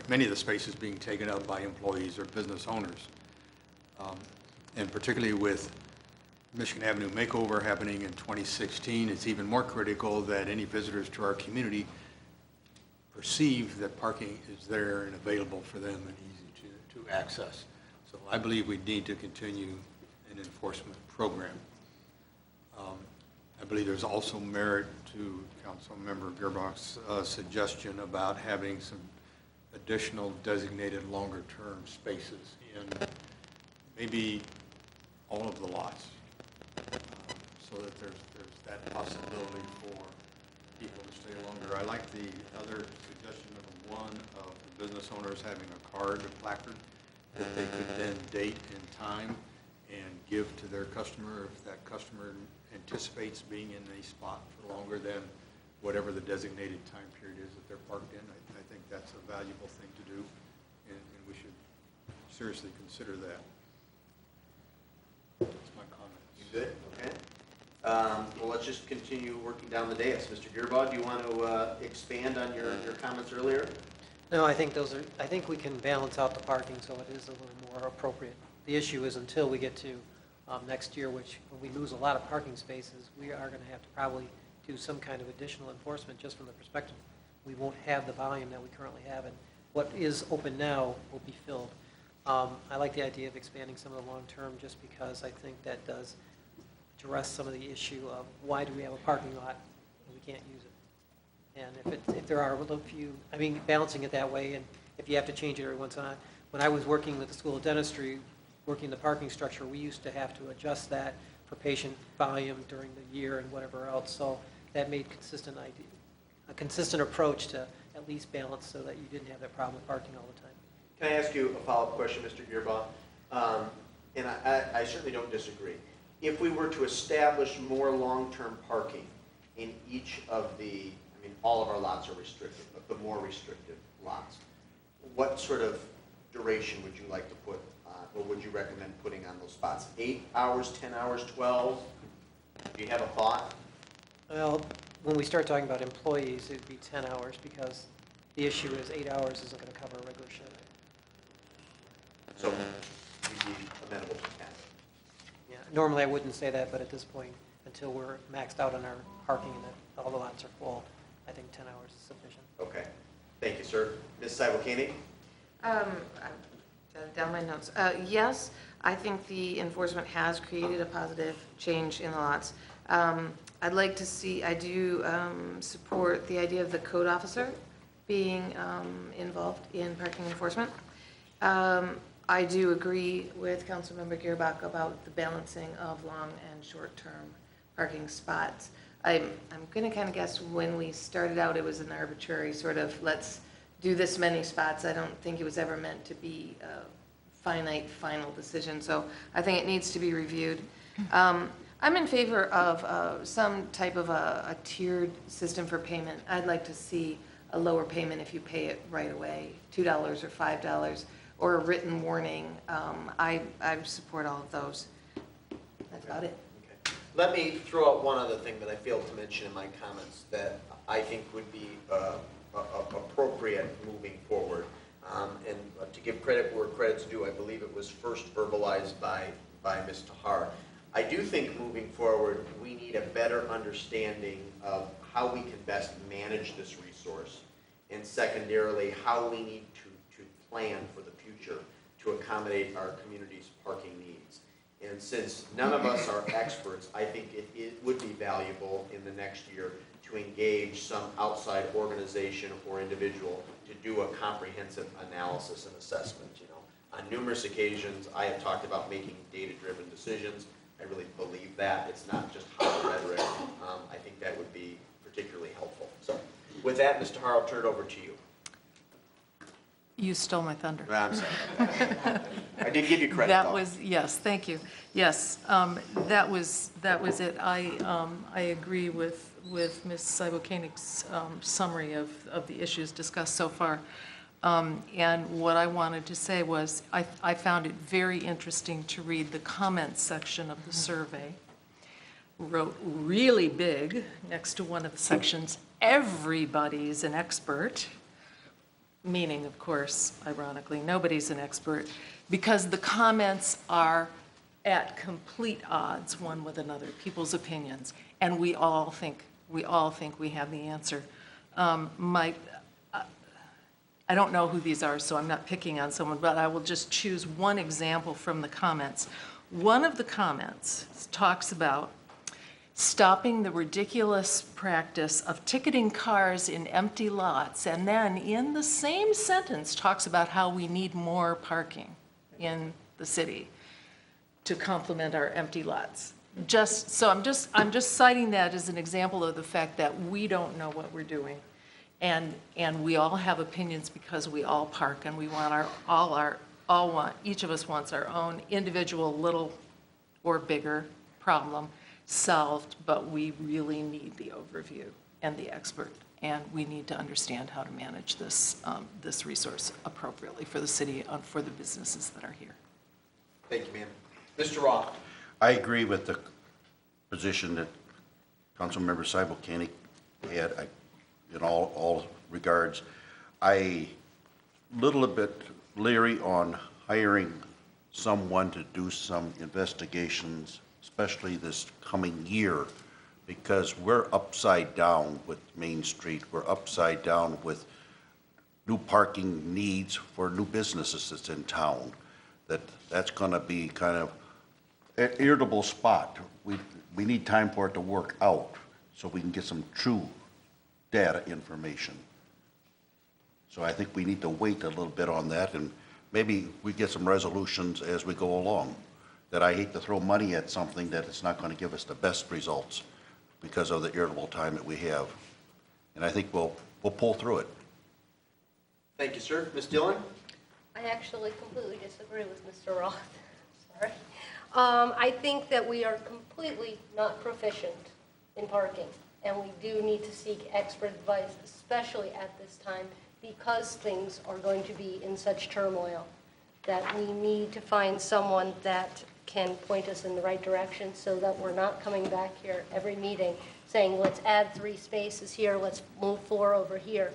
Speaker 5: many of the spaces being taken up by employees or business owners. And particularly with Michigan Avenue makeover happening in 2016, it's even more critical that any visitors to our community perceive that parking is there and available for them and easy to access. So I believe we need to continue an enforcement program. I believe there's also merit to Councilmember Gearbaugh's suggestion about having some additional designated longer-term spaces in maybe all of the lots, so that there's that possibility for people to stay longer. I like the other suggestion of the business owners having a card, a placard, that they could then date and time and give to their customer if that customer anticipates being in a spot for longer than whatever the designated time period is that they're parked in. I think that's a valuable thing to do, and we should seriously consider that. That's my comments.
Speaker 1: You good? Okay. Well, let's just continue working down the dais. Mr. Gearbaugh, do you want to expand on your comments earlier?
Speaker 8: No, I think we can balance out the parking so it is a little more appropriate. The issue is until we get to next year, which when we lose a lot of parking spaces, we are going to have to probably do some kind of additional enforcement just from the perspective we won't have the volume that we currently have, and what is open now will be filled. I like the idea of expanding some of the long-term just because I think that does address some of the issue of why do we have a parking lot and we can't use it. And if there are a few, I mean, balancing it that way, and if you have to change it every once in a while. When I was working with the School of Dentistry, working the parking structure, we used to have to adjust that for patient volume during the year and whatever else. So that made a consistent approach to at least balance so that you didn't have that problem with parking all the time.
Speaker 1: Can I ask you a follow-up question, Mr. Gearbaugh? And I certainly don't disagree. If we were to establish more long-term parking in each of the, I mean, all of our lots are restricted, but the more restricted lots, what sort of duration would you like to put, or would you recommend putting on those spots? 8 hours, 10 hours, 12? Do you have a thought?
Speaker 8: Well, when we start talking about employees, it'd be 10 hours because the issue is 8 hours isn't going to cover a regular shift.
Speaker 1: So you'd be amenable to 10?
Speaker 8: Yeah, normally I wouldn't say that, but at this point, until we're maxed out on our parking and that all the lots are full, I think 10 hours is sufficient.
Speaker 1: Okay. Thank you, sir. Ms. Seibel-Koenig?
Speaker 3: I jotted down my notes. Yes, I think the enforcement has created a positive change in the lots. I'd like to see, I do support the idea of the code officer being involved in parking enforcement. I do agree with Councilmember Gearbach about the balancing of long and short-term parking spots. I'm going to kind of guess when we started out, it was an arbitrary sort of, let's do this many spots. I don't think it was ever meant to be a finite, final decision. So I think it needs to be reviewed. I'm in favor of some type of a tiered system for payment. I'd like to see a lower payment if you pay it right away, $2 or $5, or a written warning. I support all of those. That's about it.
Speaker 1: Okay. Let me throw out one other thing that I failed to mention in my comments that I think would be appropriate moving forward. And to give credit where credit's due, I believe it was first verbalized by Ms. Tahar. I do think moving forward, we need a better understanding of how we can best manage this resource, and secondarily, how we need to plan for the future to accommodate our community's parking needs. And since none of us are experts, I think it would be valuable in the next year to engage some outside organization or individual to do a comprehensive analysis and assessment. You know, on numerous occasions, I have talked about making data-driven decisions. I really believe that. It's not just hollow rhetoric. I think that would be particularly helpful. So with that, Mr. Tahar, I'll turn it over to you.
Speaker 4: You stole my thunder.
Speaker 1: I'm sorry. I did give you credit,
Speaker 4: That
Speaker 1: though.
Speaker 4: was, yes, thank you. Yes, that was it. I agree with Ms. Seibel-Koenig's summary of the issues discussed so far. And what I wanted to say was I found it very interesting to read the comments section of the survey. Wrote really big next to one of the sections, everybody's an expert. Meaning, of course, ironically, nobody's an expert, because the comments are at complete odds one with another, people's opinions, and we all think we have the answer. I don't know who these are, so I'm not picking on someone, but I will just choose one example from the comments. One of the comments talks about stopping the ridiculous practice of ticketing cars in empty lots, and then in the same sentence talks about how we need more parking in the city to complement our empty lots. I'm just citing that as an example of the fact that we don't know what we're doing, and we all have opinions because we all park, and we want each of us wants our own individual little or bigger problem solved, but we really need the overview and the expert, and we need to understand how to manage this resource appropriately for the city and for the businesses that are here.
Speaker 1: Thank you, ma'am. Mr. Roth.
Speaker 6: I agree with the position that Councilmember Seibel-Koenig had in all regards. I little bit leery on hiring someone to do some investigations, especially this coming year, because we're upside down with Main Street. We're upside down with new parking needs for new businesses that's in town. That's going to be kind of an irritable spot. We need time for it to work out so we can get some true data information. So I think we need to wait a little bit on that, and maybe we get some resolutions as we go along. That I hate to throw money at something that it's not going to give us the best results because of the irritable time that we have. And I think we'll pull through it.
Speaker 1: Thank you, sir. Ms. Dillon?
Speaker 7: I actually completely disagree with Mr. Roth. Sorry. I think that we are completely not proficient in parking, and we do need to seek expert advice, especially at this time, because things are going to be in such turmoil, that we need to find someone that can point us in the right direction so that we're not coming back here every meeting saying, let's add 3 spaces here, let's move 4 over here,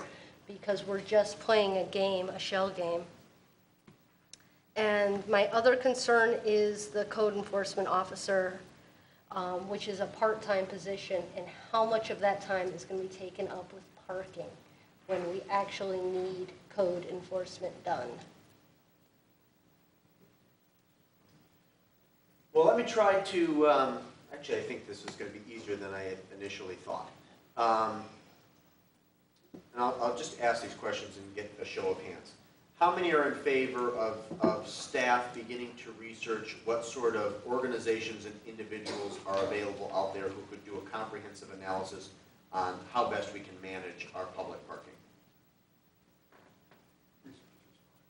Speaker 7: because we're just playing a game, a shell game. And my other concern is the code enforcement officer, which is a part-time position, and how much of that time is going to be taken up with parking when we actually need code enforcement done.
Speaker 1: Well, let me try to, actually, I think this is going to be easier than I had initially thought. And I'll just ask these questions and get a show of hands. How many are in favor of staff beginning to research what sort of organizations and individuals are available out there who could do a comprehensive analysis on how best we can manage our public parking?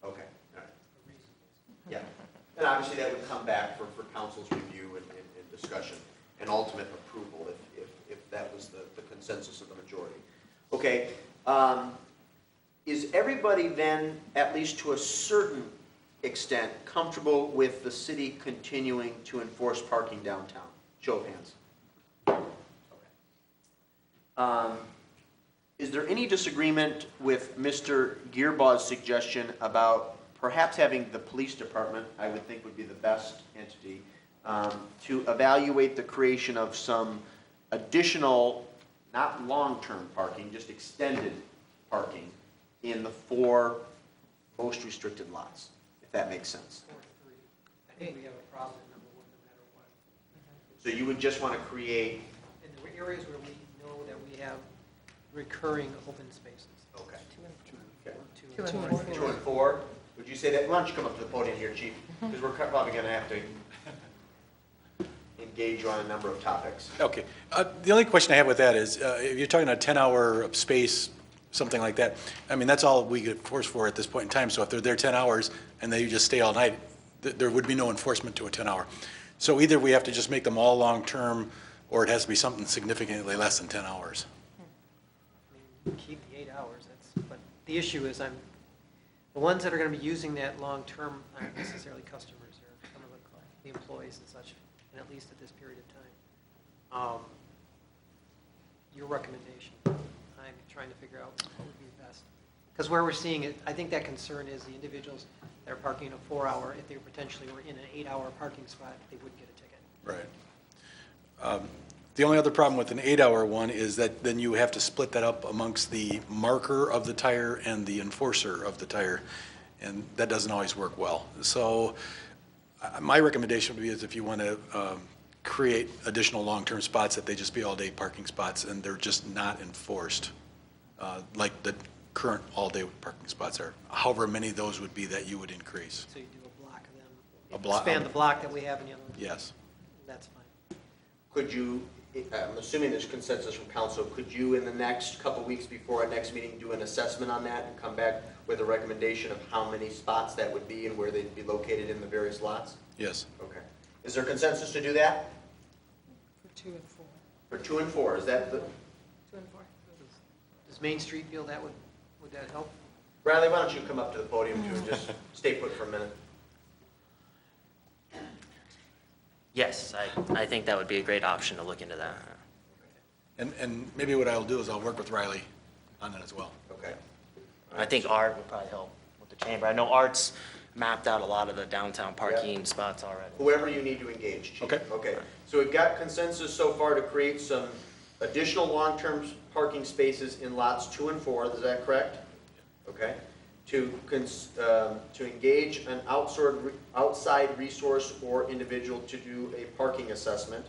Speaker 1: Okay, all right. Yeah, and obviously that would come back for council's review and discussion and ultimate approval if that was the consensus of the majority. Okay. Is everybody then, at least to a certain extent, comfortable with the city continuing to enforce parking downtown? Show of hands. Okay. Is there any disagreement with Mr. Gearbaugh's suggestion about perhaps having the police department, I would think would be the best entity, to evaluate the creation of some additional, not long-term parking, just extended parking in the 4 most restricted lots, if that makes sense?
Speaker 8: I think we have a problem at number 1 no matter what.
Speaker 1: So you would just want to create,
Speaker 8: In the areas where we know that we have recurring open spaces.
Speaker 1: okay.
Speaker 8: 2 and 4.
Speaker 3: 2 and 4.
Speaker 1: 2 and 4, would you say that? Why don't you come up to the podium here, Chief? Because we're probably going to have to engage you on a number of topics.
Speaker 17: Okay. The only question I have with that is, if you're talking a 10-hour space, something like that, I mean, that's all we get forced for at this point in time. So if they're there 10 hours and they just stay all night, there would be no enforcement to a 10-hour. So either we have to just make them all long-term, or it has to be something significantly less than 10 hours.
Speaker 8: I mean, keep the 8 hours, but the issue is the ones that are going to be using that long-term aren't necessarily customers, or some of the employees and such, and at least at this period of time. Your recommendation, I'm trying to figure out what would be best. Because where we're seeing it, I think that concern is the individuals that are parking in a 4-hour, if they potentially were in an 8-hour parking spot, they wouldn't get a ticket.
Speaker 17: Right. The only other problem with an 8-hour one is that then you have to split that up amongst the marker of the tire and the enforcer of the tire, and that doesn't always work well. So my recommendation would be is if you want to create additional long-term spots, that they just be all-day parking spots, and they're just not enforced like the current all-day parking spots are. However many of those would be that you would increase.
Speaker 8: So you do a block of them.
Speaker 17: A block-
Speaker 8: Expand the block that we have in the other one.
Speaker 17: Yes.
Speaker 8: That's fine.
Speaker 1: Could you, I'm assuming there's consensus from council, could you in the next couple weeks before our next meeting do an assessment on that and come back with a recommendation of how many spots that would be and where they'd be located in the various lots?
Speaker 17: Yes.
Speaker 1: Okay. Is there consensus to do that?
Speaker 11: For 2 and 4.
Speaker 1: For 2 and 4, is that the,
Speaker 3: 2 and 4.
Speaker 8: Does Main Street feel that would that help?
Speaker 1: Bradley, why don't you come up to the podium too and just stay put for a minute?
Speaker 12: Yes, I think that would be a great option to look into that.
Speaker 17: And maybe what I'll do is I'll work with Riley on that as well.
Speaker 1: Okay.
Speaker 12: I think Art would probably help with the chamber. I know Art's mapped out a lot of the downtown parking spots already.
Speaker 1: Whoever you need to engage, Chief.
Speaker 17: Okay.
Speaker 1: Okay. So we've got consensus so far to create some additional long-term parking spaces in lots 2 and 4, is that correct? Okay. To engage an outside resource or individual to do a parking assessment.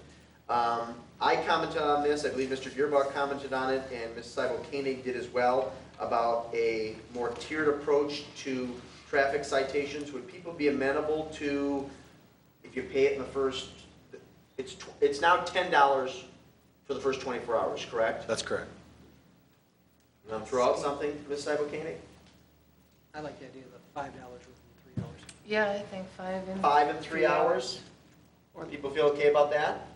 Speaker 1: I commented on this, I believe Mr. Gearbaugh commented on it, and Ms. Seibel-Koenig did as well. about a more tiered approach to traffic citations. Would people be amenable to, if you pay it in the first, it's now $10 for the first 24 hours, correct?
Speaker 17: That's correct.
Speaker 1: You want to throw out something, Ms. Cybo-Koenig?
Speaker 8: I like the idea of the $5 within 3 hours.
Speaker 3: Yeah, I think 5 and
Speaker 1: 5 and 3 hours? People feel okay about that?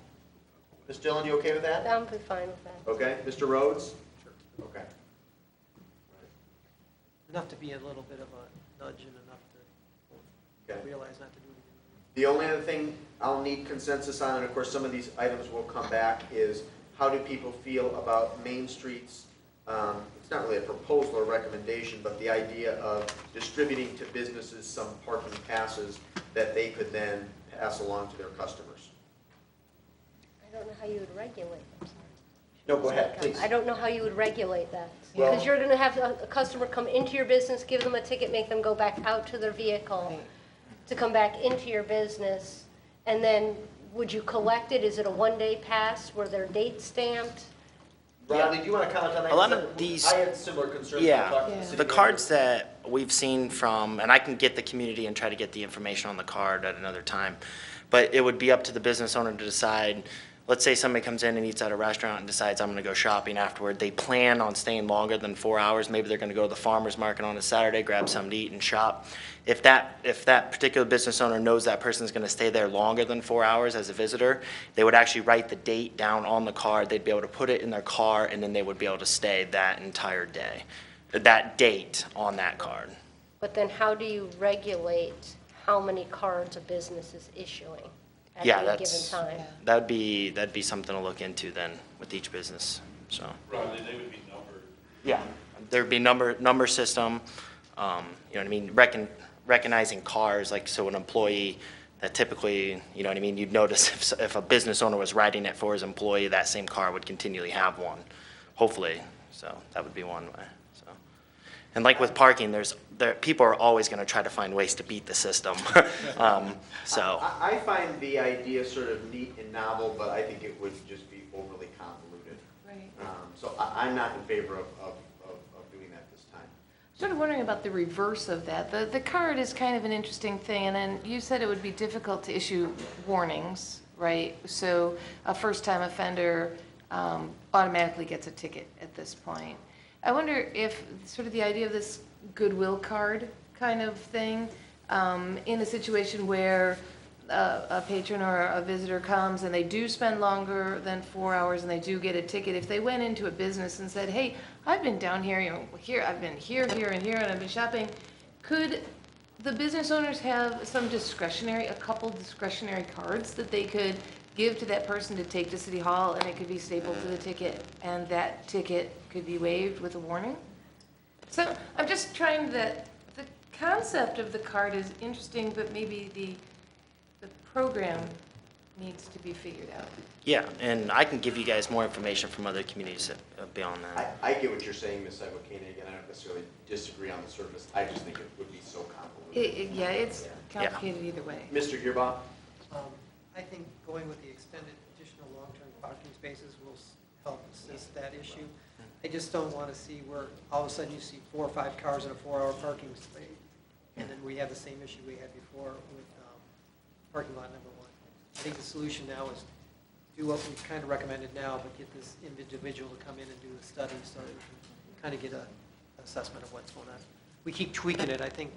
Speaker 1: Ms. Dillon, you okay with that?
Speaker 7: I'm fine with that.
Speaker 1: Okay. Mr. Rhodes? Sure. Okay.
Speaker 8: Enough to be a little bit of a nudge and enough to realize not to do it again.
Speaker 1: The only other thing I'll need consensus on, and of course some of these items will come back, is how do people feel about Main Street's, it's not really a proposal or recommendation, but the idea of distributing to businesses some parking passes that they could then pass along to their customers.
Speaker 7: I don't know how you would regulate them.
Speaker 1: No, go ahead, please.
Speaker 7: I don't know how you would regulate that.
Speaker 1: Well-
Speaker 7: Because you're going to have a customer come into your business, give them a ticket, make them go back out to their vehicle to come back into your business. And then would you collect it? Is it a one-day pass? Were there dates stamped?
Speaker 1: Bradley, do you want to comment on that?
Speaker 12: A lot of these-
Speaker 1: I had similar concerns. when I talked to
Speaker 12: Yeah,
Speaker 1: city
Speaker 12: the
Speaker 1: manager.
Speaker 12: cards that we've seen from, and I can get the community and try to get the information on the card at another time, but it would be up to the business owner to decide. Let's say somebody comes in and eats at a restaurant and decides, I'm going to go shopping afterward. They plan on staying longer than 4 hours. Maybe they're going to go to the farmer's market on a Saturday, grab something to eat and shop. If that particular business owner knows that person's going to stay there longer than 4 hours as a visitor, they would actually write the date down on the card. They'd be able to put it in their car, and then they would be able to stay that entire day, that date on that card.
Speaker 7: But then how do you regulate how many cards a business is issuing at
Speaker 12: Yeah,
Speaker 7: any given
Speaker 12: that's,
Speaker 7: time?
Speaker 12: that'd be something to look into then with each business, so.
Speaker 14: Probably they would be numbered.
Speaker 12: Yeah. There'd be number system, you know what I mean, recognizing cars, like, so an employee that typically, you know what I mean, you'd notice if a business owner was writing it for his employee, that same car would continually have one, hopefully, so that would be one way, so. And like with parking, people are always gonna try to find ways to beat the system, so.
Speaker 1: I find the idea sort of neat and novel, but I think it would just be overly convoluted.
Speaker 3: Right.
Speaker 1: So I'm not in favor of doing that this time.
Speaker 3: Sort of wondering about the reverse of that. The card is kind of an interesting thing, and then you said it would be difficult to issue warnings, right? So a first-time offender automatically gets a ticket at this point. I wonder if sort of the idea of this goodwill card kind of thing, in a situation where a patron or a visitor comes and they do spend longer than 4 hours and they do get a ticket, if they went into a business and said, hey, I've been down here, you know, I've been here, and here, and I've been shopping, could the business owners have some a couple discretionary cards that they could give to that person to take to City Hall, and it could be stapled to the ticket, and that ticket could be waived with a warning? So I'm just trying the concept of the card is interesting, but maybe the program needs to be figured out.
Speaker 12: Yeah, and I can give you guys more information from other communities beyond that.
Speaker 1: I get what you're saying, Ms. Cybo-Koenig, and I don't necessarily disagree on the surface. I just think it would be so convoluted.
Speaker 3: Yeah, it's complicated either way.
Speaker 1: Mr. Gearbaugh?
Speaker 8: I think going with the extended additional long-term parking spaces will help assist that issue. I just don't want to see where all of a sudden you see 4 or 5 cars in a 4-hour parking space, and then we have the same issue we had before with parking lot number 1. I think the solution now is do what we've kind of recommended now, but get this individual to come in and do the study so that we can kind of get an assessment of what's going on. We keep tweaking it, I think.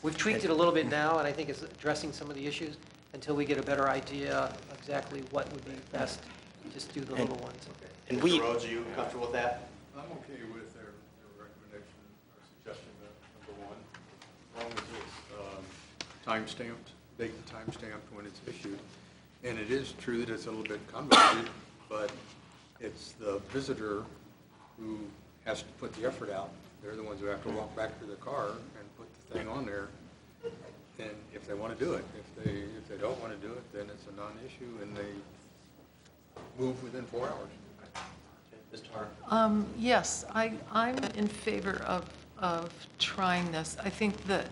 Speaker 8: We've tweaked it a little bit now, and I think it's addressing some of the issues until we get a better idea exactly what would be best. Just do the little ones.
Speaker 12: And
Speaker 1: Mr. Rhodes, are you comfortable with that?
Speaker 5: I'm okay with their recommendation or suggestion that number 1, as long as it's time-stamped, date and time-stamped when it's issued. And it is true that it's a little bit convoluted, but it's the visitor who has to put the effort out. They're the ones who have to walk back to their car and put the thing on there, and if they want to do it. If they don't want to do it, then it's a non-issue, and they move within 4 hours.
Speaker 1: Mr. Hart?
Speaker 4: Yes, I'm in favor of trying this. I think that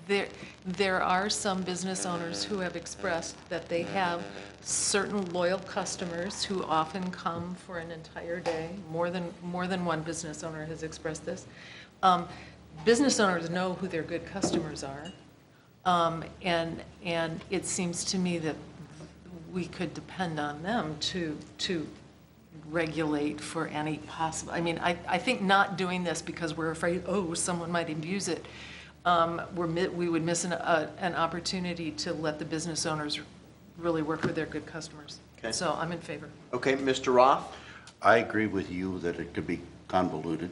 Speaker 4: There are some business owners who have expressed that they have certain loyal customers who often come for an entire day. More than one business owner has expressed this. Business owners know who their good customers are. And it seems to me that we could depend on them to regulate for any possible, I mean, I think not doing this because we're afraid, oh, someone might abuse it, we would miss an opportunity to let the business owners really work with their good customers.
Speaker 1: Okay.
Speaker 4: So I'm in favor.
Speaker 1: Okay, Mr. Roth?
Speaker 6: I agree with you that it could be convoluted.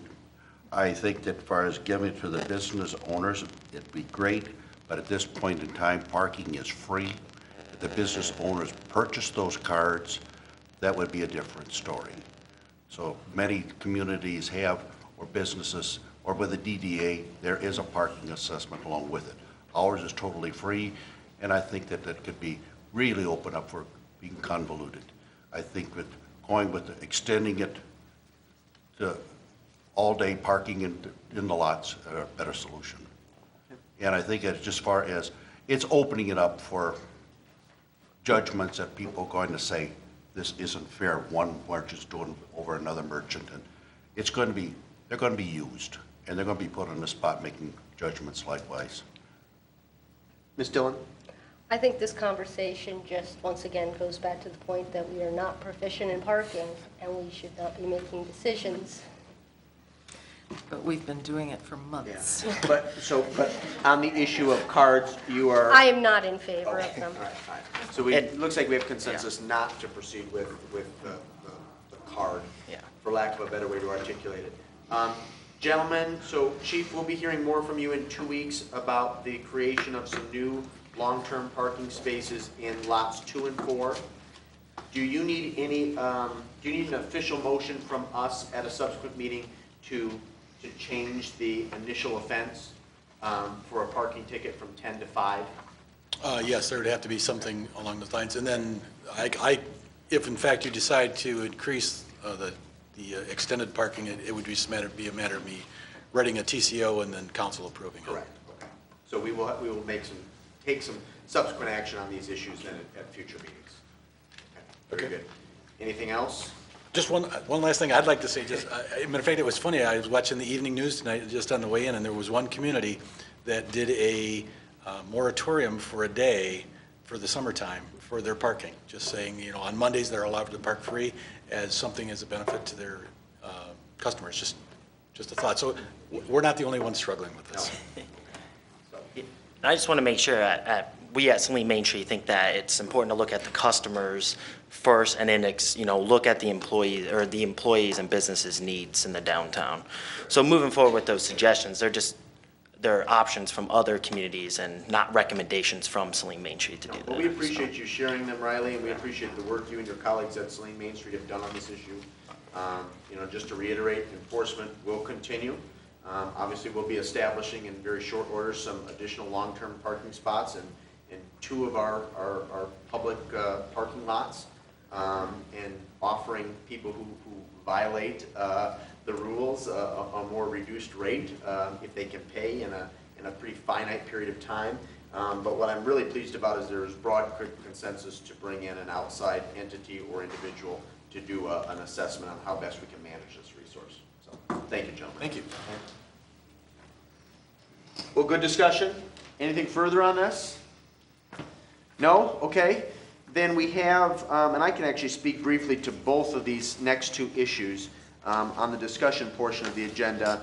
Speaker 6: I think that as far as giving it to the business owners, it'd be great, but at this point in time, parking is free. If the business owners purchase those cards, that would be a different story. So many communities have, or businesses, or with the DDA, there is a parking assessment along with it. Ours is totally free, and I think that that could be really open up for being convoluted. I think with going with extending it to all-day parking in the lots are a better solution. And I think it's just far as, it's opening it up for judgments that people are going to say, this isn't fair, one merchant's doing over another merchant, and it's going to be, they're going to be used, and they're going to be put on the spot making judgments likewise.
Speaker 1: Ms. Dillon?
Speaker 7: I think this conversation just, once again, goes back to the point that we are not proficient in parking, and we should not be making decisions.
Speaker 4: But we've been doing it for months.
Speaker 1: Yeah. But on the issue of cards, you are?
Speaker 7: I am not in favor of them.
Speaker 1: All right. So it looks like we have consensus not to proceed with the card, for lack of a better way to articulate it. Gentlemen, so Chief, we'll be hearing more from you in 2 weeks about the creation of some new long-term parking spaces in lots 2 and 4. Do you need any, do you need an official motion from us at a subsequent meeting to change the initial offense for a parking ticket from 10 to 5?
Speaker 17: Yes, there would have to be something along those lines. And then if in fact you decide to increase the extended parking, it would be a matter of me writing a TCO and then council approving it.
Speaker 1: Correct. Okay. So we will take some subsequent action on these issues then at future meetings. Okay. Very good. Anything else?
Speaker 17: Just one last thing I'd like to say. Matter of fact, it was funny. I was watching the evening news tonight just on the way in, and there was one community that did a moratorium for a day for the summertime for their parking. Just saying, you know, on Mondays they're allowed to park free as something as a benefit to their customers. Just a thought. So we're not the only ones struggling with this.
Speaker 12: I just want to make sure we at Saline Main Street think that it's important to look at the customers first and then look at the employees and businesses' needs in the downtown. So moving forward with those suggestions, they're options from other communities and not recommendations from Saline Main Street to do that.
Speaker 1: Well, we appreciate you sharing them, Riley, and we appreciate the work you and your colleagues at Saline Main Street have done on this issue. Just to reiterate, enforcement will continue. Obviously, we'll be establishing in very short order some additional long-term parking spots in 2 of our public parking lots, and offering people who violate the rules a more reduced rate if they can pay in a pretty finite period of time. But what I'm really pleased about is there is broad consensus to bring in an outside entity or individual to do an assessment on how best we can manage this resource. So thank you, gentlemen.
Speaker 17: Thank you.
Speaker 1: Well, good discussion. Anything further on this? No? Okay. Then we have, and I can actually speak briefly to both of these next 2 issues on the discussion portion of the agenda.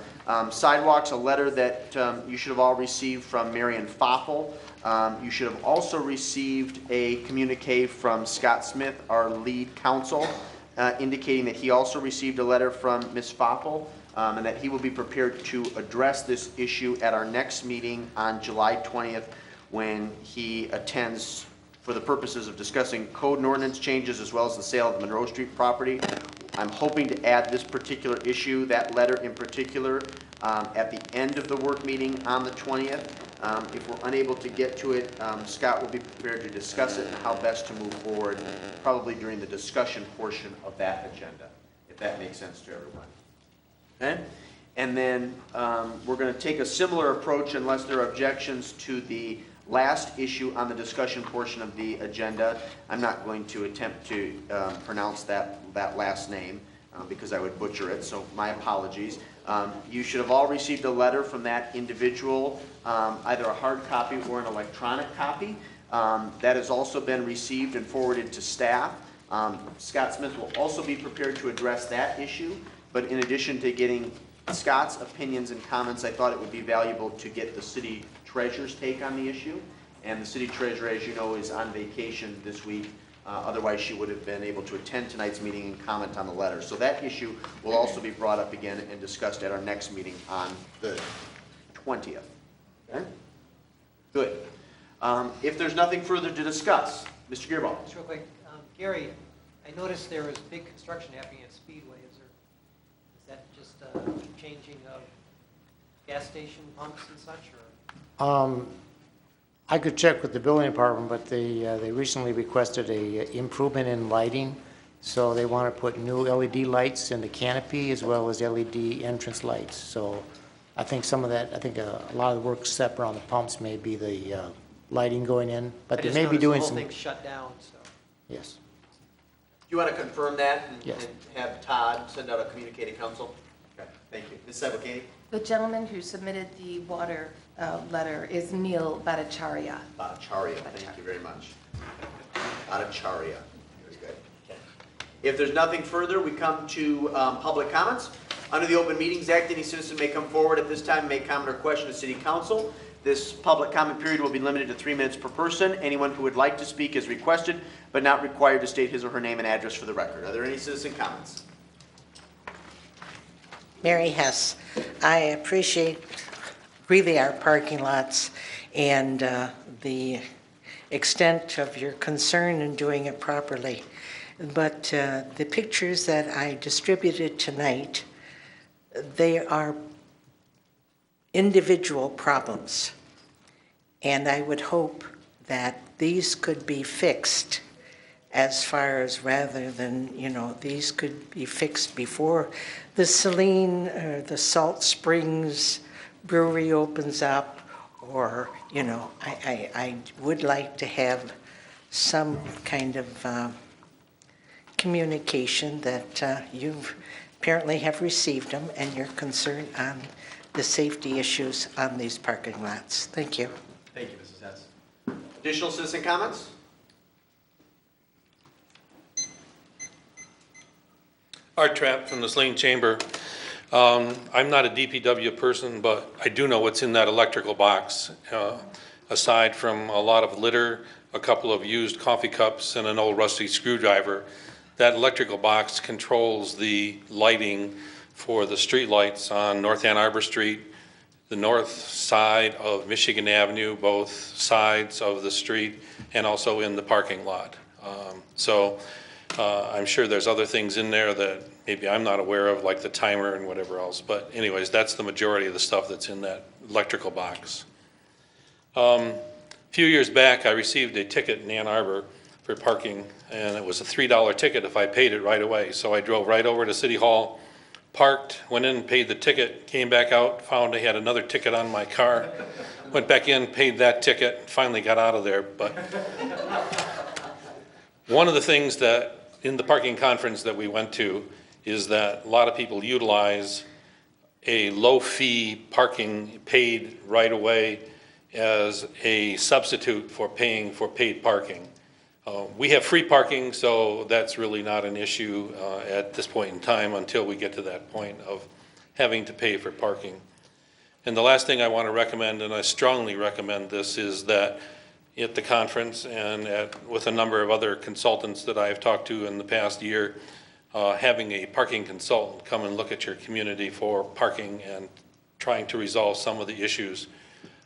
Speaker 1: Sidewalks, a letter that you should have all received from Marion Foppel. You should have also received a communique from Scott Smith, our lead counsel, indicating that he also received a letter from Ms. Foppel, and that he will be prepared to address this issue at our next meeting on July 20th when he attends for the purposes of discussing code and ordinance changes as well as the sale of the Monroe Street property. I'm hoping to add this particular issue, that letter in particular, at the end of the work meeting on the 20th. If we're unable to get to it, Scott will be prepared to discuss it and how best to move forward, probably during the discussion portion of that agenda, if that makes sense to everyone. Okay? And then we're going to take a similar approach unless there are objections to the last issue on the discussion portion of the agenda. I'm not going to attempt to pronounce that last name because I would butcher it, so my apologies. You should have all received a letter from that individual, either a hard copy or an electronic copy. That has also been received and forwarded to staff. Scott Smith will also be prepared to address that issue, but in addition to getting Scott's opinions and comments, I thought it would be valuable to get the city treasurer's take on the issue. And the city treasurer, as you know, is on vacation this week. Otherwise, she would have been able to attend tonight's meeting and comment on the letter. So that issue will also be brought up again and discussed at our next meeting on the 20th. Okay? Good. If there's nothing further to discuss, Mr. Gearbaugh.
Speaker 8: Just real quick, Gary, I noticed there was big construction happening at Speedway. Is that just changing of gas station pumps and such, or?
Speaker 13: I could check with the building department, but they recently requested a improvement in lighting. So they want to put new LED lights in the canopy as well as LED entrance lights. So I think some of that, a lot of the work except around the pumps may be the lighting going in, but they may be doing some.
Speaker 8: The whole thing's shut down, so.
Speaker 13: Yes.
Speaker 1: Do you want to confirm that and,
Speaker 13: Yes.
Speaker 1: and have Todd send out a communique to council? Okay, thank you. Ms. Sebelkady?
Speaker 3: The gentleman who submitted the water letter is Neil Bhattacharya.
Speaker 1: Bhattacharya, thank you very much. Bhattacharya, very good. Okay. If there's nothing further, we come to public comments. Under the Open Meetings Act, any citizen may come forward at this time and make comment or question to City Council. This public comment period will be limited to 3 minutes per person. Anyone who would like to speak is requested, but not required to state his or her name and address for the record. Are there any citizen comments?
Speaker 11: Mary Hess, I appreciate really our parking lots and the extent of your concern in doing it properly. But the pictures that I distributed tonight, they are individual problems. And I would hope that these could be fixed as far as rather than, these could be fixed before the Saline or the Salt Springs brewery opens up, or, I would like to have some kind of communication that you apparently have received them and you're concerned on the safety issues on these parking lots. Thank you.
Speaker 1: Thank you, Mrs. Hess. Additional citizen comments?
Speaker 18: Art Trapp from the Saline Chamber. I'm not a DPW person, but I do know what's in that electrical box. Aside from a lot of litter, a couple of used coffee cups, and an old rusty screwdriver, that electrical box controls the lighting for the street lights on North Ann Arbor Street, the north side of Michigan Avenue, both sides of the street, and also in the parking lot. I'm sure there's other things in there that maybe I'm not aware of, like the timer and whatever else. But anyways, that's the majority of the stuff that's in that electrical box. A few years back, I received a ticket in Ann Arbor for parking, and it was a $3 ticket if I paid it right away. So I drove right over to City Hall, parked, went in, paid the ticket, came back out, found I had another ticket on my car, went back in, paid that ticket, finally got out of there. But one of the things that in the parking conference that we went to is that a lot of people utilize a low-fee parking paid right away as a substitute for paying for paid parking. We have free parking, so that's really not an issue at this point in time until we get to that point of having to pay for parking. And the last thing I want to recommend, and I strongly recommend this, is that at the conference and with a number of other consultants that I've talked to in the past year, having a parking consultant come and look at your community for parking and trying to resolve some of the issues,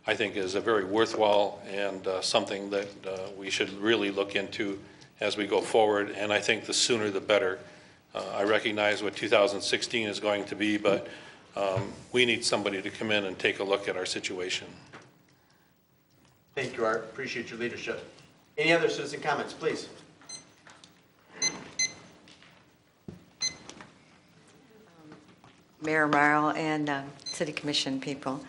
Speaker 18: I think is a very worthwhile and something that we should really look into as we go forward. And I think the sooner the better. I recognize what 2016 is going to be, but we need somebody to come in and take a look at our situation.
Speaker 1: Thank you, Art. Appreciate your leadership. Any other citizen comments, please?
Speaker 19: Mayor Morrow, and City Commission people.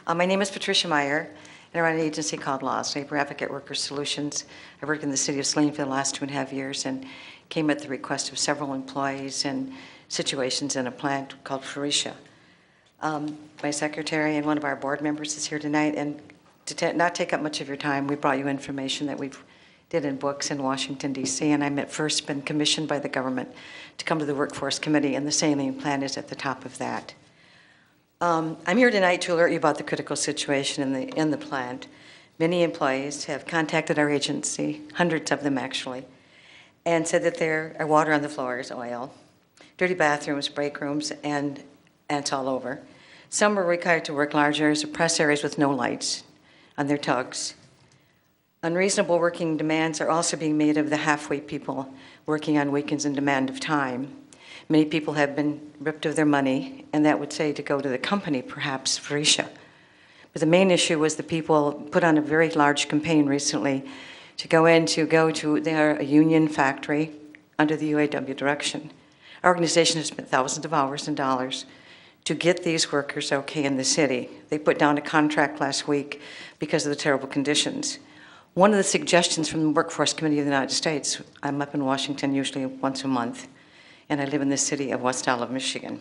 Speaker 19: My name is Patricia Meyer, and I run an agency called LAWS, Labor Advocate Worker Solutions. I worked in the city of Saline for the last 2.5 years and came at the request of several employees and situations in a plant called Faurecia. My secretary and one of our board members is here tonight, and to not take up much of your time, we brought you information that we've did in books in Washington, D.C., and I'm at first been commissioned by the government to come to the Workforce Committee, and the Saline plan is at the top of that. I'm here tonight to alert you about the critical situation in the plant. Many employees have contacted our agency, hundreds of them actually, and said that there are water on the floors, oil, dirty bathrooms, break rooms, and it's all over. Some are required to work large areas of press areas with no lights on their tugs. Unreasonable working demands are also being made of the halfway people working on weekends in demand of time. Many people have been ripped of their money, and that would say to go to the company, perhaps Faurecia. But the main issue was the people put on a very large campaign recently to go to their union factory under the UAW direction. Our organization has spent thousands of hours and dollars to get these workers okay in the city. They put down a contract last week because of the terrible conditions. One of the suggestions from the Workforce Committee of the United States, I'm up in Washington usually once a month, and I live in the city of West Olive, Michigan.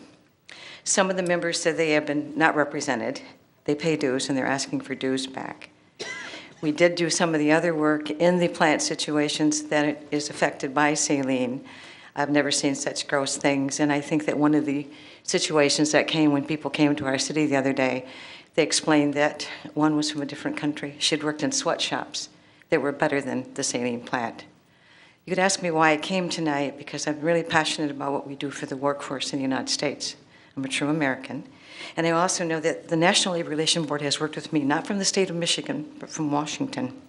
Speaker 19: Some of the members said they have been not represented. They pay dues and they're asking for dues back. We did do some of the other work in the plant situations that is affected by saline. I've never seen such gross things, and I think that one of the situations that came when people came to our city the other day, they explained that one was from a different country. She'd worked in sweatshops that were better than the saline plant. You could ask me why I came tonight, because I'm really passionate about what we do for the workforce in the United States. I'm a true American. And I also know that the National Labor Relations Board has worked with me, not from the state of Michigan, but from Washington.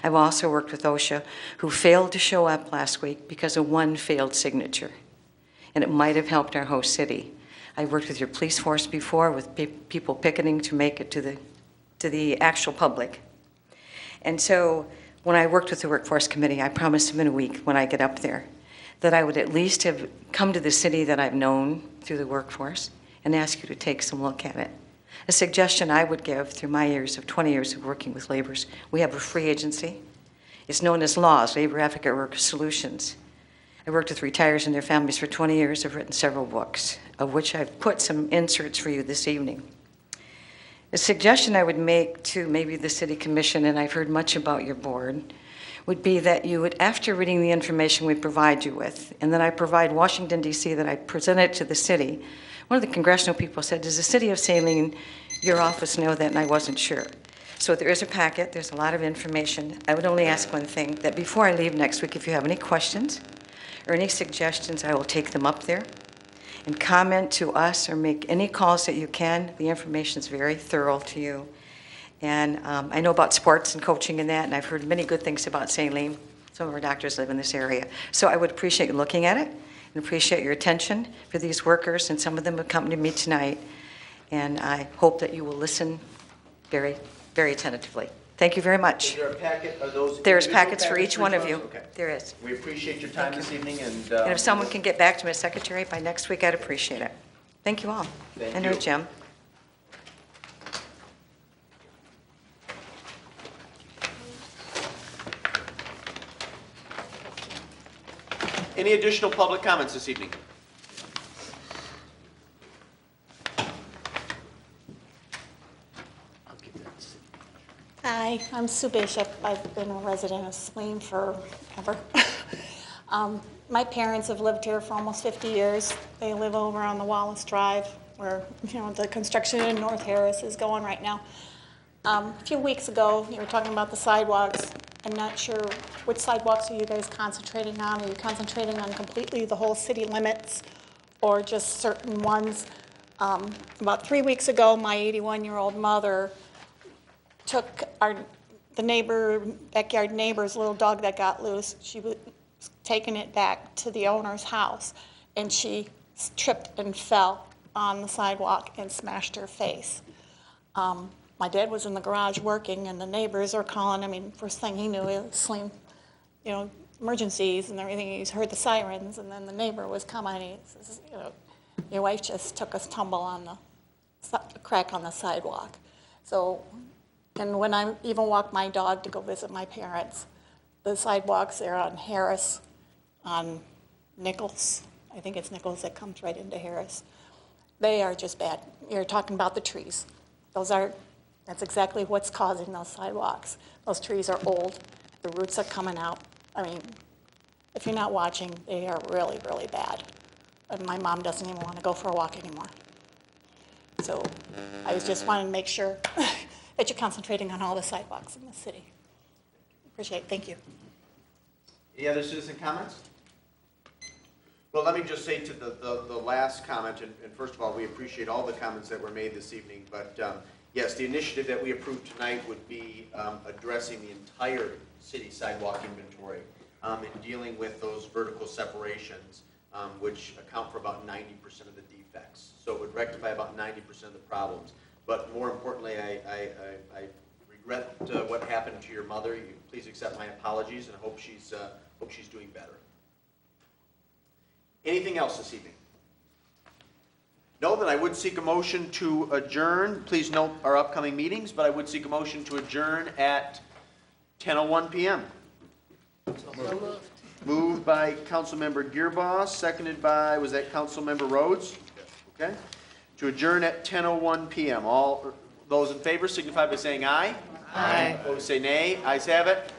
Speaker 19: I've also worked with OSHA, who failed to show up last week because of one failed signature. And it might have helped our host city. I worked with your police force before, with people picketing to make it to the actual public. And so when I worked with the Workforce Committee, I promised them in a week when I get up there that I would at least have come to the city that I've known through the workforce and ask you to take some look at it. A suggestion I would give through my 20 years of working with laborers, we have a free agency. It's known as LAWS, Labor Advocate Worker Solutions. I worked with retirees and their families for 20 years. I've written several books, of which I've put some inserts for you this evening. A suggestion I would make to maybe the City Commission, and I've heard much about your board, would be that you would, after reading the information we provide you with, and then I provide Washington, D.C., that I present it to the city. One of the congressional people said, does the city of Saline, your office, know that? And I wasn't sure. So there is a packet. There's a lot of information. I would only ask one thing, that before I leave next week, if you have any questions or any suggestions, I will take them up there and comment to us or make any calls that you can. The information is very thorough to you. And I know about sports and coaching and that, and I've heard many good things about Saline. Some of our doctors live in this area. So I would appreciate you looking at it and appreciate your attention for these workers, and some of them accompanied me tonight. And I hope that you will listen very, very attentively. Thank you very much.
Speaker 1: Is there a packet? Are those
Speaker 19: There's
Speaker 1: individual
Speaker 19: packets for each one of you.
Speaker 1: Okay.
Speaker 19: There is.
Speaker 1: We appreciate your time this evening, and
Speaker 19: And if someone can get back to my secretary by next week, I'd appreciate it. Thank you all.
Speaker 1: Thank
Speaker 19: I know,
Speaker 1: you.
Speaker 19: Jim.
Speaker 1: Any additional public comments this evening?
Speaker 20: Hi, I'm Sue Bishop. I've been a resident of Saline forever. My parents have lived here for almost 50 years. They live over on the Wallace Drive, where the construction in North Harris is going right now. A few weeks ago, you were talking about the sidewalks. I'm not sure which sidewalks are you guys concentrating on. Are you concentrating on completely the whole city limits or just certain ones? About 3 weeks ago, my 81-year-old mother took the backyard neighbor's little dog that got loose. She was taking it back to the owner's house, and she tripped and fell on the sidewalk and smashed her face. My dad was in the garage working, and the neighbors are calling. I mean, first thing he knew, it was Saline, emergencies and everything. He's heard the sirens, and then the neighbor was coming. He says, your wife just took a tumble on the crack on the sidewalk. So, and when I even walk my dog to go visit my parents, the sidewalks there on Harris, on Nichols, I think it's Nichols that comes right into Harris, they are just bad. You're talking about the trees. That's exactly what's causing those sidewalks. Those trees are old, the roots are coming out. I mean, if you're not watching, they are really, really bad. And my mom doesn't even want to go for a walk anymore. So I was just wanting to make sure that you're concentrating on all the sidewalks in the city. Appreciate it, thank you.
Speaker 1: Any other citizen comments? Well, let me just say to the last comment, and first of all, we appreciate all the comments that were made this evening, but yes, the initiative that we approved tonight would be addressing the entire city sidewalk inventory and dealing with those vertical separations, which account for about 90% of the defects. So it would rectify about 90% of the problems. But more importantly, I regret what happened to your mother. Please accept my apologies, and I hope she's doing better. Anything else this evening? No, then I would seek a motion to adjourn. Please note our upcoming meetings, but I would seek a motion to adjourn at 10:01 p.m. Moved by Councilmember Gearboss, seconded by, was that Councilmember Rhodes? Okay. To adjourn at 10:01 p.m. All those in favor signify by saying aye. Aye. Opposed say nay. Ayes have it.